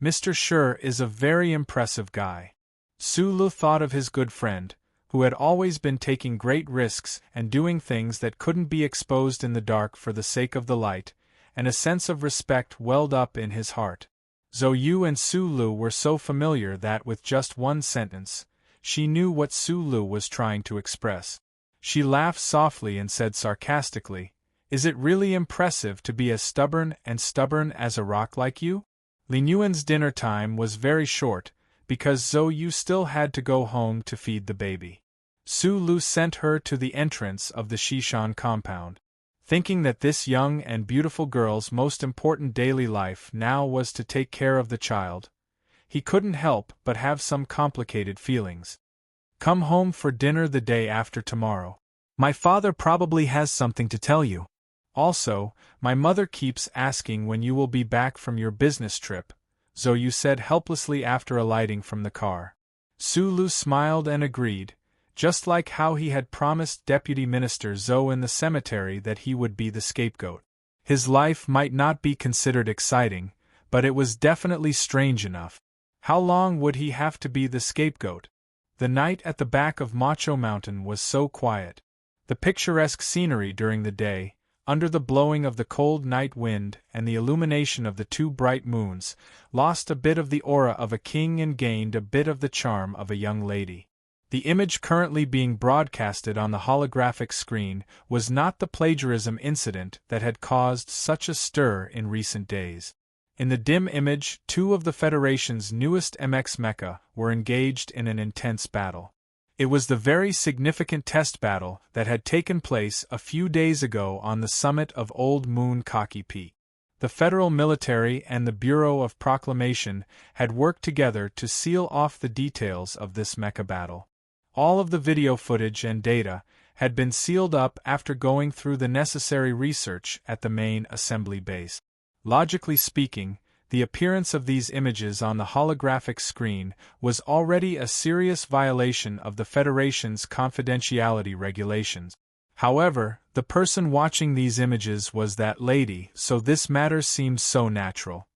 Mr. Shi is a very impressive guy. Su Lu thought of his good friend, who had always been taking great risks and doing things that couldn't be exposed in the dark for the sake of the light, and a sense of respect welled up in his heart. Zhou Yu and Su Lu were so familiar that with just one sentence, she knew what Su Lu was trying to express. She laughed softly and said sarcastically, "Is it really impressive to be as stubborn as a rock like you?" Li Nguyen's dinner time was very short, because Zhou Yu still had to go home to feed the baby. Su Lu sent her to the entrance of the Shishan compound. Thinking that this young and beautiful girl's most important daily life now was to take care of the child, he couldn't help but have some complicated feelings. "Come home for dinner the day after tomorrow. My father probably has something to tell you. Also, my mother keeps asking when you will be back from your business trip," Zhou Yu said helplessly after alighting from the car. Su Lu smiled and agreed, just like how he had promised Deputy Minister Zhou in the cemetery that he would be the scapegoat. His life might not be considered exciting, but it was definitely strange enough. How long would he have to be the scapegoat? The night at the back of Macho Mountain was so quiet. The picturesque scenery during the day, under the blowing of the cold night wind and the illumination of the two bright moons, lost a bit of the aura of a king and gained a bit of the charm of a young lady. The image currently being broadcasted on the holographic screen was not the plagiarism incident that had caused such a stir in recent days. In the dim image, two of the Federation's newest MX mecha were engaged in an intense battle. It was the very significant test battle that had taken place a few days ago on the summit of Old Moon Kaki Peak. The federal military and the Bureau of Proclamation had worked together to seal off the details of this mecha battle. All of the video footage and data had been sealed up after going through the necessary research at the main assembly base. Logically speaking, the appearance of these images on the holographic screen was already a serious violation of the Federation's confidentiality regulations. However, the person watching these images was that lady, so this matter seemed so natural.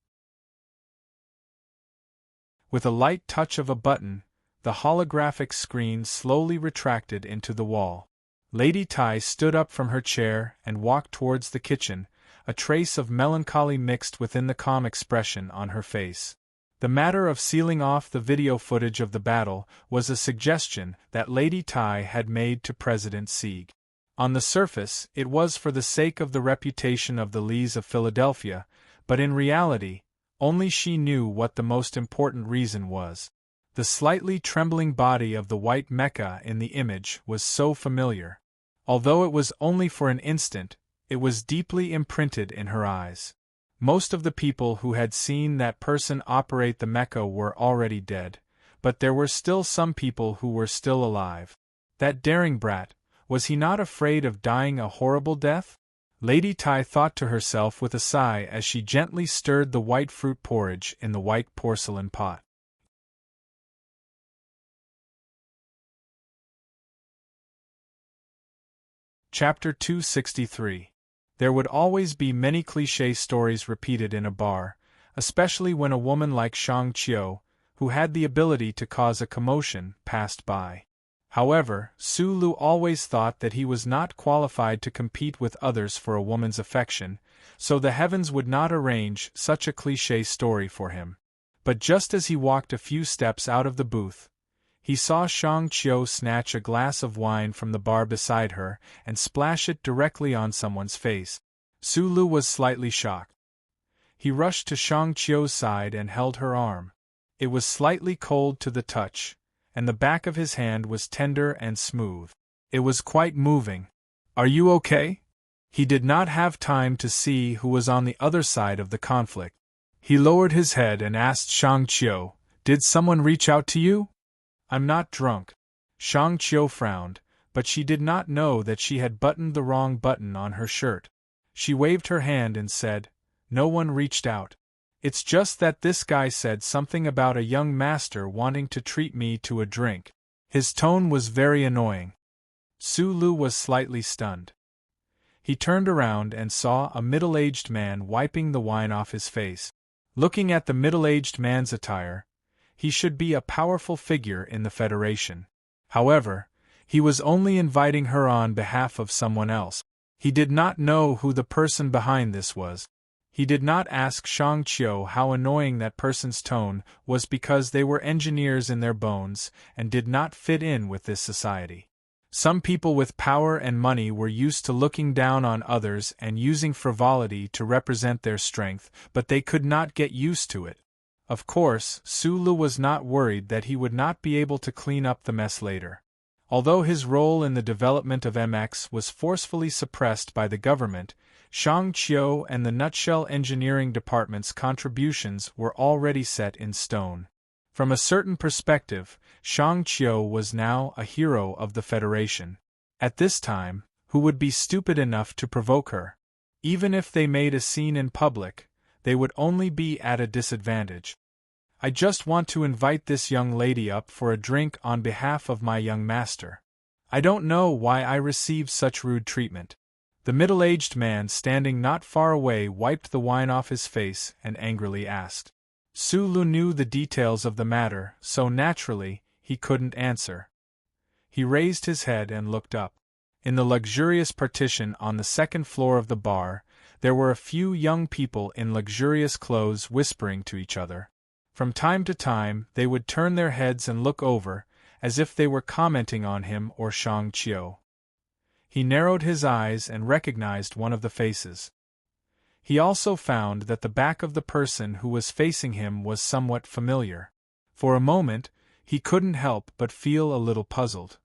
With a light touch of a button, the holographic screen slowly retracted into the wall. Lady Tai stood up from her chair and walked towards the kitchen, a trace of melancholy mixed within the calm expression on her face. The matter of sealing off the video footage of the battle was a suggestion that Lady Tai had made to President Sieg. On the surface, it was for the sake of the reputation of the Lees of Philadelphia, but in reality, only she knew what the most important reason was. The slightly trembling body of the white mecha in the image was so familiar. Although it was only for an instant, it was deeply imprinted in her eyes. Most of the people who had seen that person operate the mecha were already dead, but there were still some people who were still alive. That daring brat, was he not afraid of dying a horrible death? Lady Tai thought to herself with a sigh as she gently stirred the white fruit porridge in the white porcelain pot. Chapter 263. There would always be many cliché stories repeated in a bar, especially when a woman like Shang Qiu, who had the ability to cause a commotion, passed by. However, Su Lu always thought that he was not qualified to compete with others for a woman's affection, so the heavens would not arrange such a cliché story for him. But just as he walked a few steps out of the booth, he saw Shang Qiu snatch a glass of wine from the bar beside her and splash it directly on someone's face. Su Lu was slightly shocked. He rushed to Shang Qiu's side and held her arm. It was slightly cold to the touch, and the back of his hand was tender and smooth. It was quite moving. "Are you okay?" He did not have time to see who was on the other side of the conflict. He lowered his head and asked Shang Qiu, "Did someone reach out to you?" "I'm not drunk." Shang Qiu frowned, but she did not know that she had buttoned the wrong button on her shirt. She waved her hand and said, "No one reached out. It's just that this guy said something about a young master wanting to treat me to a drink. His tone was very annoying." Su Lu was slightly stunned. He turned around and saw a middle-aged man wiping the wine off his face. Looking at the middle-aged man's attire, he should be a powerful figure in the Federation. However, he was only inviting her on behalf of someone else. He did not know who the person behind this was. He did not ask Shang Qiu how annoying that person's tone was because they were engineers in their bones and did not fit in with this society. Some people with power and money were used to looking down on others and using frivolity to represent their strength, but they could not get used to it. Of course, Sulu was not worried that he would not be able to clean up the mess later. Although his role in the development of MX was forcefully suppressed by the government, Shang Qiu and the Nutshell Engineering Department's contributions were already set in stone. From a certain perspective, Shang Qiu was now a hero of the Federation. At this time, who would be stupid enough to provoke her? Even if they made a scene in public, they would only be at a disadvantage. I just want to invite this young lady up for a drink on behalf of my young master. I don't know why I received such rude treatment. The middle-aged man standing not far away wiped the wine off his face and angrily asked. Sulu knew the details of the matter, so naturally, he couldn't answer. He raised his head and looked up. In the luxurious partition on the second floor of the bar, there were a few young people in luxurious clothes whispering to each other. From time to time, they would turn their heads and look over, as if they were commenting on him or Shang Qiu. He narrowed his eyes and recognized one of the faces. He also found that the back of the person who was facing him was somewhat familiar. For a moment, he couldn't help but feel a little puzzled.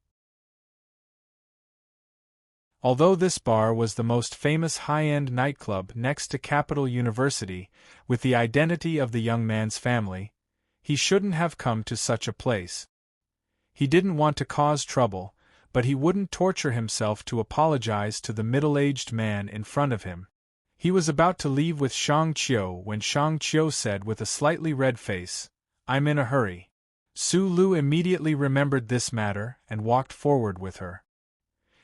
Although this bar was the most famous high-end nightclub next to Capital University, with the identity of the young man's family, he shouldn't have come to such a place. He didn't want to cause trouble, but he wouldn't torture himself to apologize to the middle-aged man in front of him. He was about to leave with Shang Qiu when Shang Qiu said with a slightly red face, "I'm in a hurry." Sulu immediately remembered this matter and walked forward with her.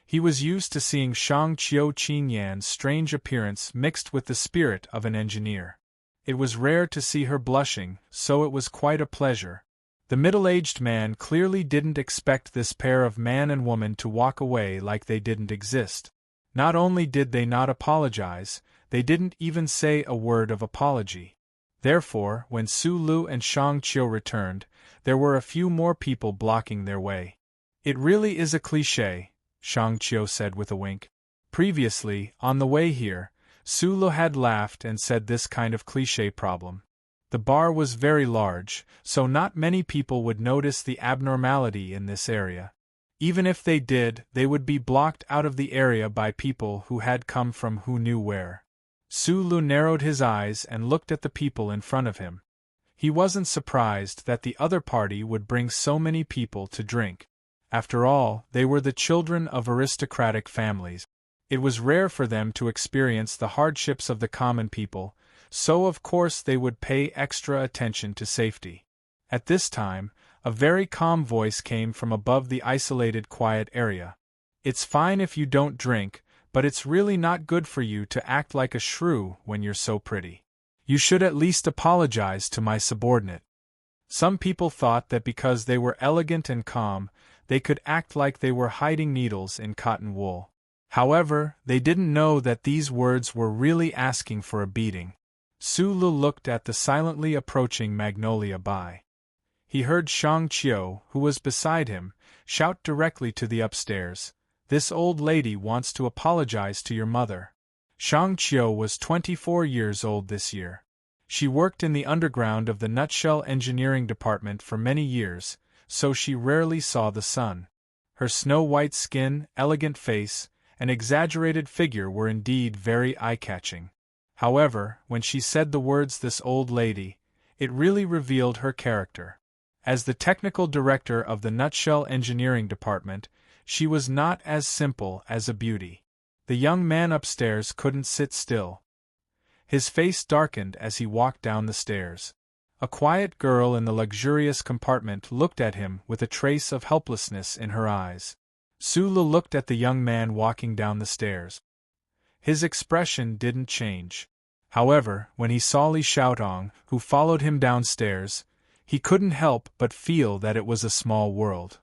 He was used to seeing Shang Qiu Qinyan's strange appearance mixed with the spirit of an engineer. It was rare to see her blushing, so it was quite a pleasure. The middle-aged man clearly didn't expect this pair of man and woman to walk away like they didn't exist. Not only did they not apologize, they didn't even say a word of apology. Therefore, when Sulu and Shang Qiu returned, there were a few more people blocking their way. "It really is a cliché," Shang Qiu said with a wink. Previously, on the way here, Sulu had laughed and said this kind of cliché problem. The bar was very large, so not many people would notice the abnormality in this area. Even if they did, they would be blocked out of the area by people who had come from who knew where. Sulu narrowed his eyes and looked at the people in front of him. He wasn't surprised that the other party would bring so many people to drink. After all, they were the children of aristocratic families. It was rare for them to experience the hardships of the common people, so of course they would pay extra attention to safety. At this time, a very calm voice came from above the isolated quiet area. "It's fine if you don't drink, but it's really not good for you to act like a shrew when you're so pretty. You should at least apologize to my subordinate." Some people thought that because they were elegant and calm, they could act like they were hiding needles in cotton wool. However, they didn't know that these words were really asking for a beating. Sulu looked at the silently approaching Magnolia Bai. He heard Shang Qiu, who was beside him, shout directly to the upstairs, "This old lady wants to apologize to your mother." Shang Qiu was 24 years old this year. She worked in the underground of the Nutshell Engineering Department for many years, so she rarely saw the sun. Her snow-white skin, elegant face, and exaggerated figure were indeed very eye-catching. However, when she said the words "this old lady," it really revealed her character. As the technical director of the Nutshell Engineering Department, she was not as simple as a beauty. The young man upstairs couldn't sit still. His face darkened as he walked down the stairs. A quiet girl in the luxurious compartment looked at him with a trace of helplessness in her eyes. Sulu looked at the young man walking down the stairs. His expression didn't change. However, when he saw Li Xiaotong, who followed him downstairs, he couldn't help but feel that it was a small world.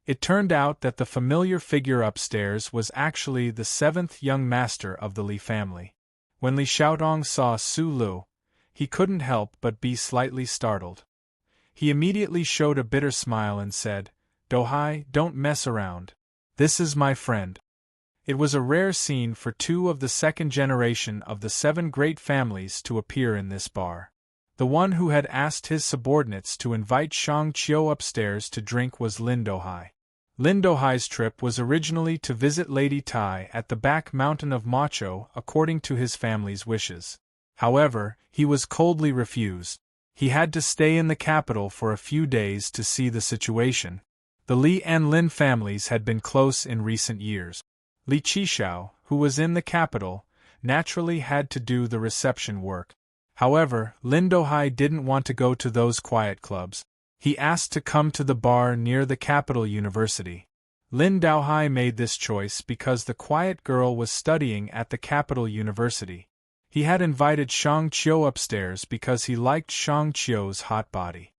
It turned out that the familiar figure upstairs was actually the seventh young master of the Li family. When Li Xiaotong saw Sulu, he couldn't help but be slightly startled. He immediately showed a bitter smile and said, Dohai, don't mess around. This is my friend. It was a rare scene for two of the second generation of the 7 great families to appear in this bar. The one who had asked his subordinates to invite Shang Qiu upstairs to drink was Lin Dohai. Lin Dohai's trip was originally to visit Lady Tai at the back mountain of Macho according to his family's wishes. However, he was coldly refused. He had to stay in the capital for a few days to see the situation. The Li and Lin families had been close in recent years. Li Qishao, who was in the capital, naturally had to do the reception work. However, Lin Dohai didn't want to go to those quiet clubs. He asked to come to the bar near the capital university. Lin Dohai made this choice because the quiet girl was studying at the capital university. He had invited Shang Qiu upstairs because he liked Shang Qiu's hot body.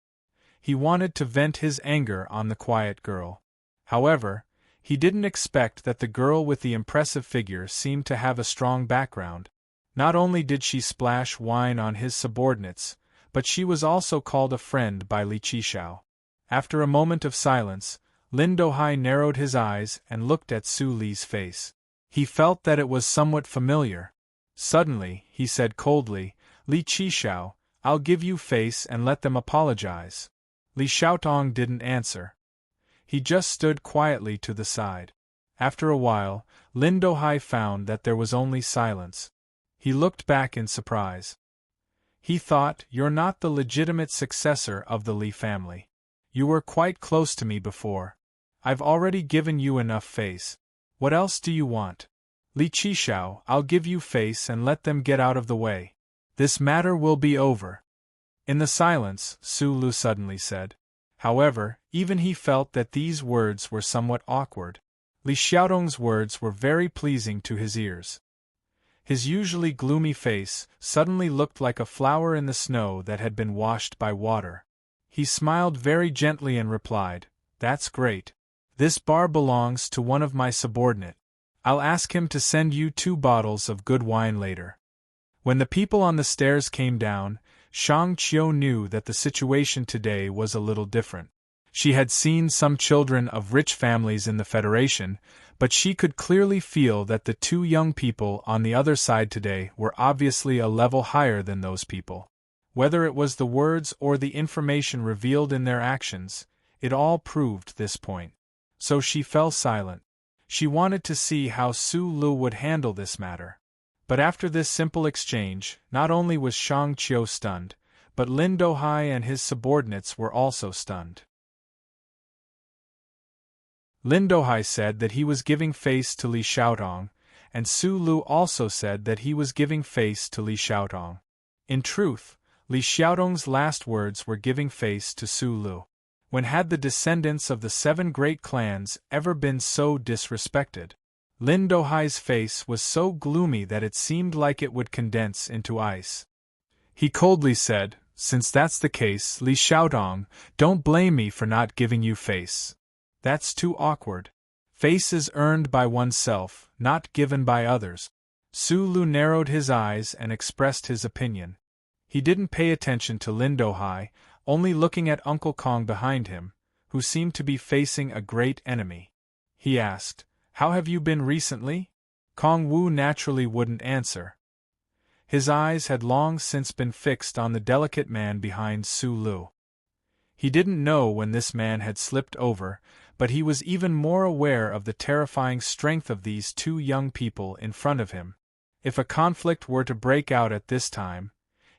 He wanted to vent his anger on the quiet girl. However, he didn't expect that the girl with the impressive figure seemed to have a strong background. Not only did she splash wine on his subordinates, but she was also called a friend by Li Qishao. After a moment of silence, Lin Dohai narrowed his eyes and looked at Su Li's face. He felt that it was somewhat familiar. Suddenly, he said coldly, "Li Qishao, I'll give you face and let them apologize." Li Xiaotong didn't answer. He just stood quietly to the side. After a while, Lin Dohai found that there was only silence. He looked back in surprise. He thought, "You're not the legitimate successor of the Li family. You were quite close to me before. I've already given you enough face. What else do you want? Li Qishao, I'll give you face and let them get out of the way. This matter will be over." In the silence, Su Lu suddenly said. However, even he felt that these words were somewhat awkward. Li Xiaotong's words were very pleasing to his ears. His usually gloomy face suddenly looked like a flower in the snow that had been washed by water. He smiled very gently and replied, "That's great. This bar belongs to one of my subordinate. I'll ask him to send you 2 bottles of good wine later." When the people on the stairs came down, Shang Qiu knew that the situation today was a little different. She had seen some children of rich families in the Federation, but she could clearly feel that the 2 young people on the other side today were obviously a level higher than those people. Whether it was the words or the information revealed in their actions, it all proved this point. So she fell silent. She wanted to see how Su Lu would handle this matter. But after this simple exchange, not only was Shang Qiu stunned, but Lin Dohai and his subordinates were also stunned. Lin Dohai said that he was giving face to Li Xiaotong, and Su Lu also said that he was giving face to Li Xiaotong. In truth, Li Xiaotong's last words were giving face to Su Lu. When had the descendants of the 7 great clans ever been so disrespected? Lin Dohai's face was so gloomy that it seemed like it would condense into ice. He coldly said, "Since that's the case, Li Xiaotong, don't blame me for not giving you face. That's too awkward. Face is earned by oneself, not given by others." Su Lu narrowed his eyes and expressed his opinion. He didn't pay attention to Lin Dohai, only looking at Uncle Kong behind him, who seemed to be facing a great enemy. He asked, "How have you been recently?" Kong Wu naturally wouldn't answer. His eyes had long since been fixed on the delicate man behind Su Lu. He didn't know when this man had slipped over, but he was even more aware of the terrifying strength of these 2 young people in front of him. If a conflict were to break out at this time,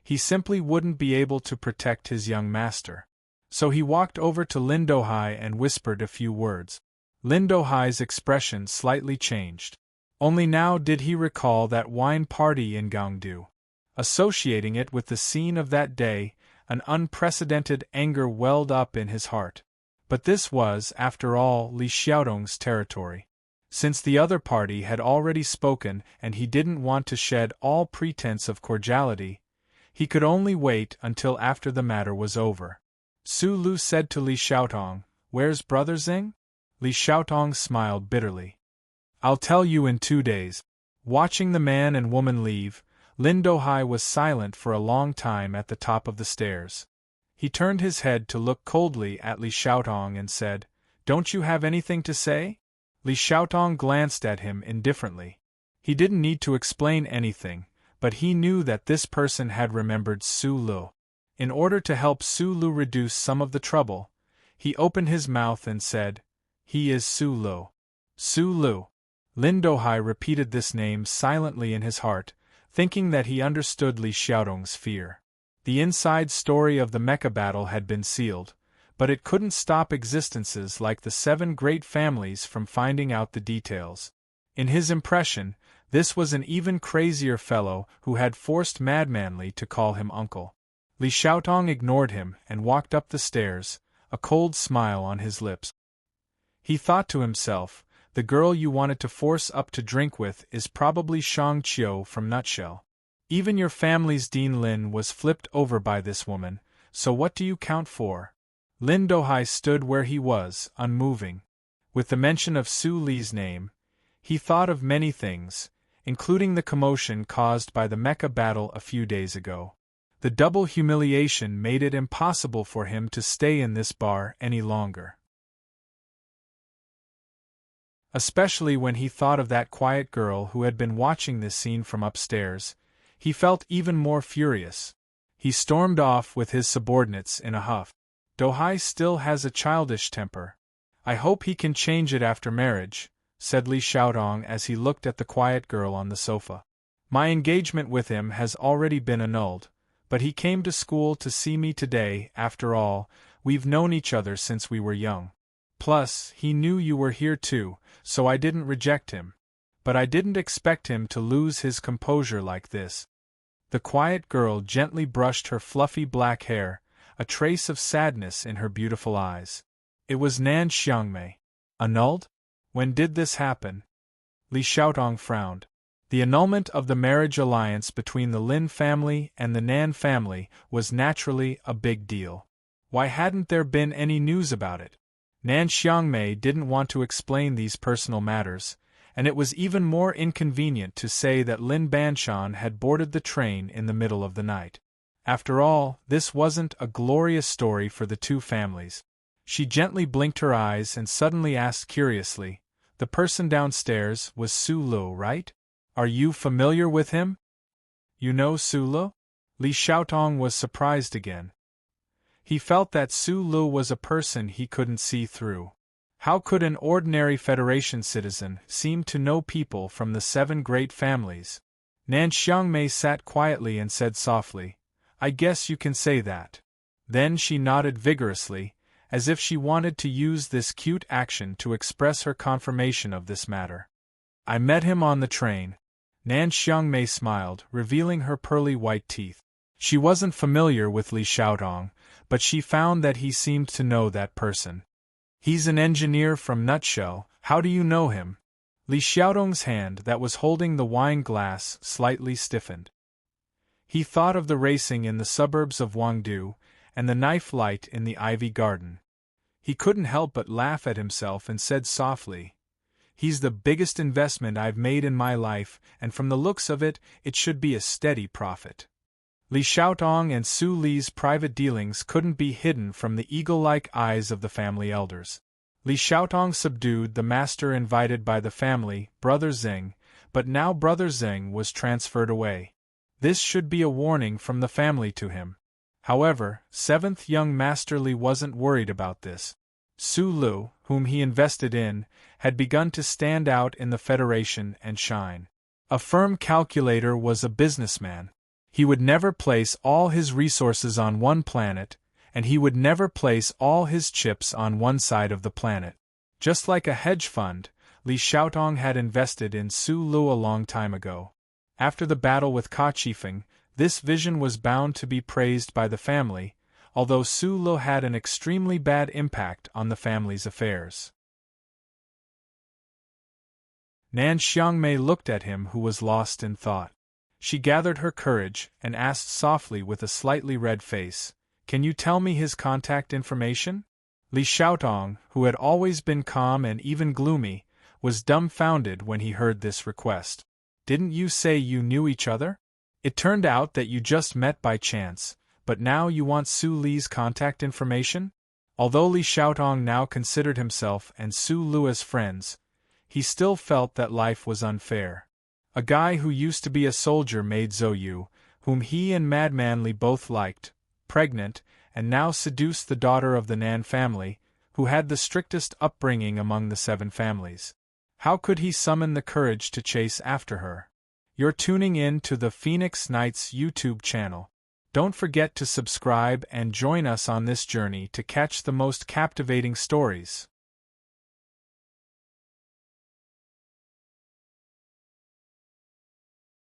he simply wouldn't be able to protect his young master. So he walked over to Lin Dohai and whispered a few words. Lin Dohai's expression slightly changed. Only now did he recall that wine party in Gangdu. Associating it with the scene of that day, an unprecedented anger welled up in his heart. But this was, after all, Li Xiaotong's territory. Since the other party had already spoken and he didn't want to shed all pretense of cordiality, he could only wait until after the matter was over. Su Lu said to Li Xiaotong, "Where's Brother Xing?" Li Xiaotong smiled bitterly. "I'll tell you in 2 days." Watching the man and woman leave, Lin Dohai was silent for a long time at the top of the stairs. He turned his head to look coldly at Li Xiaotong and said, Don't you have anything to say? Li Xiaotong glanced at him indifferently. He didn't need to explain anything, but he knew that this person had remembered Su Lu. In order to help Su Lu reduce some of the trouble, he opened his mouth and said, "He is Su Lu." Su Lu. Lin Dohai repeated this name silently in his heart, thinking that he understood Li Xiaotong's fear. The inside story of the mecha battle had been sealed, but it couldn't stop existences like the 7 great families from finding out the details. In his impression, this was an even crazier fellow who had forced Madmanly to call him uncle. Li Xiaotong ignored him and walked up the stairs, a cold smile on his lips. He thought to himself, the girl you wanted to force up to drink with is probably Shang Qiu from Nutshell. Even your family's Dean Lin was flipped over by this woman, so what do you count for? Lin Dohai stood where he was, unmoving. With the mention of Su Li's name, he thought of many things, including the commotion caused by the mecha battle a few days ago. The double humiliation made it impossible for him to stay in this bar any longer. Especially when he thought of that quiet girl who had been watching this scene from upstairs, he felt even more furious. He stormed off with his subordinates in a huff. Dohai still has a childish temper. I hope he can change it after marriage, said Li Xiaotong as he looked at the quiet girl on the sofa. My engagement with him has already been annulled, but he came to school to see me today. After all, we've known each other since we were young. Plus, he knew you were here too, so I didn't reject him. But I didn't expect him to lose his composure like this. The quiet girl gently brushed her fluffy black hair, a trace of sadness in her beautiful eyes. It was Nan Xiangmei. Annulled? When did this happen? Li Xiaotong frowned. The annulment of the marriage alliance between the Lin family and the Nan family was naturally a big deal. Why hadn't there been any news about it? Nan Xiangmei didn't want to explain these personal matters, and it was even more inconvenient to say that Lin Banshan had boarded the train in the middle of the night. After all, this wasn't a glorious story for the two families. She gently blinked her eyes and suddenly asked curiously, "The person downstairs was Su Lu, right? Are you familiar with him?" "You know Su Lu?" Li Xiaotong was surprised again. He felt that Su Lu was a person he couldn't see through. How could an ordinary Federation citizen seem to know people from the 7 great families? Nan Xiangmei sat quietly and said softly, "I guess you can say that." Then she nodded vigorously, as if she wanted to use this cute action to express her confirmation of this matter. "I met him on the train." Nan Xiangmei smiled, revealing her pearly white teeth. She wasn't familiar with Li Xiaotong, but she found that he seemed to know that person. "He's an engineer from Nutshell. How do you know him?" Li Xiaotong's hand that was holding the wine glass slightly stiffened. He thought of the racing in the suburbs of Wangdu, and the knife light in the ivy garden. He couldn't help but laugh at himself and said softly, "He's the biggest investment I've made in my life, and from the looks of it, it should be a steady profit." Li Xiaotong and Su Li's private dealings couldn't be hidden from the eagle-like eyes of the family elders. Li Xiaotong subdued the master invited by the family, Brother Zeng, but now Brother Zeng was transferred away. This should be a warning from the family to him. However, 7th young Master Li wasn't worried about this. Su Lu, whom he invested in, had begun to stand out in the Federation and shine. A firm calculator was a businessman. He would never place all his resources on one planet, and he would never place all his chips on one side of the planet. Just like a hedge fund, Li Xiaotong had invested in Su Lu a long time ago. After the battle with Ka Qifeng, this vision was bound to be praised by the family, although Su Lu had an extremely bad impact on the family's affairs. Nan Xiangmei looked at him who was lost in thought. She gathered her courage and asked softly with a slightly red face, "Can you tell me his contact information?" Li Xiaotong, who had always been calm and even gloomy, was dumbfounded when he heard this request. "Didn't you say you knew each other? It turned out that you just met by chance, but now you want Su Li's contact information?" Although Li Xiaotong now considered himself and Su Lua's friends, he still felt that life was unfair. A guy who used to be a soldier made Zhou Yu, whom he and Madman Li both liked, pregnant, and now seduced the daughter of the Nan family, who had the strictest upbringing among the 7 families. How could he summon the courage to chase after her? You're tuning in to the Phoenix Nights YouTube channel. Don't forget to subscribe and join us on this journey to catch the most captivating stories.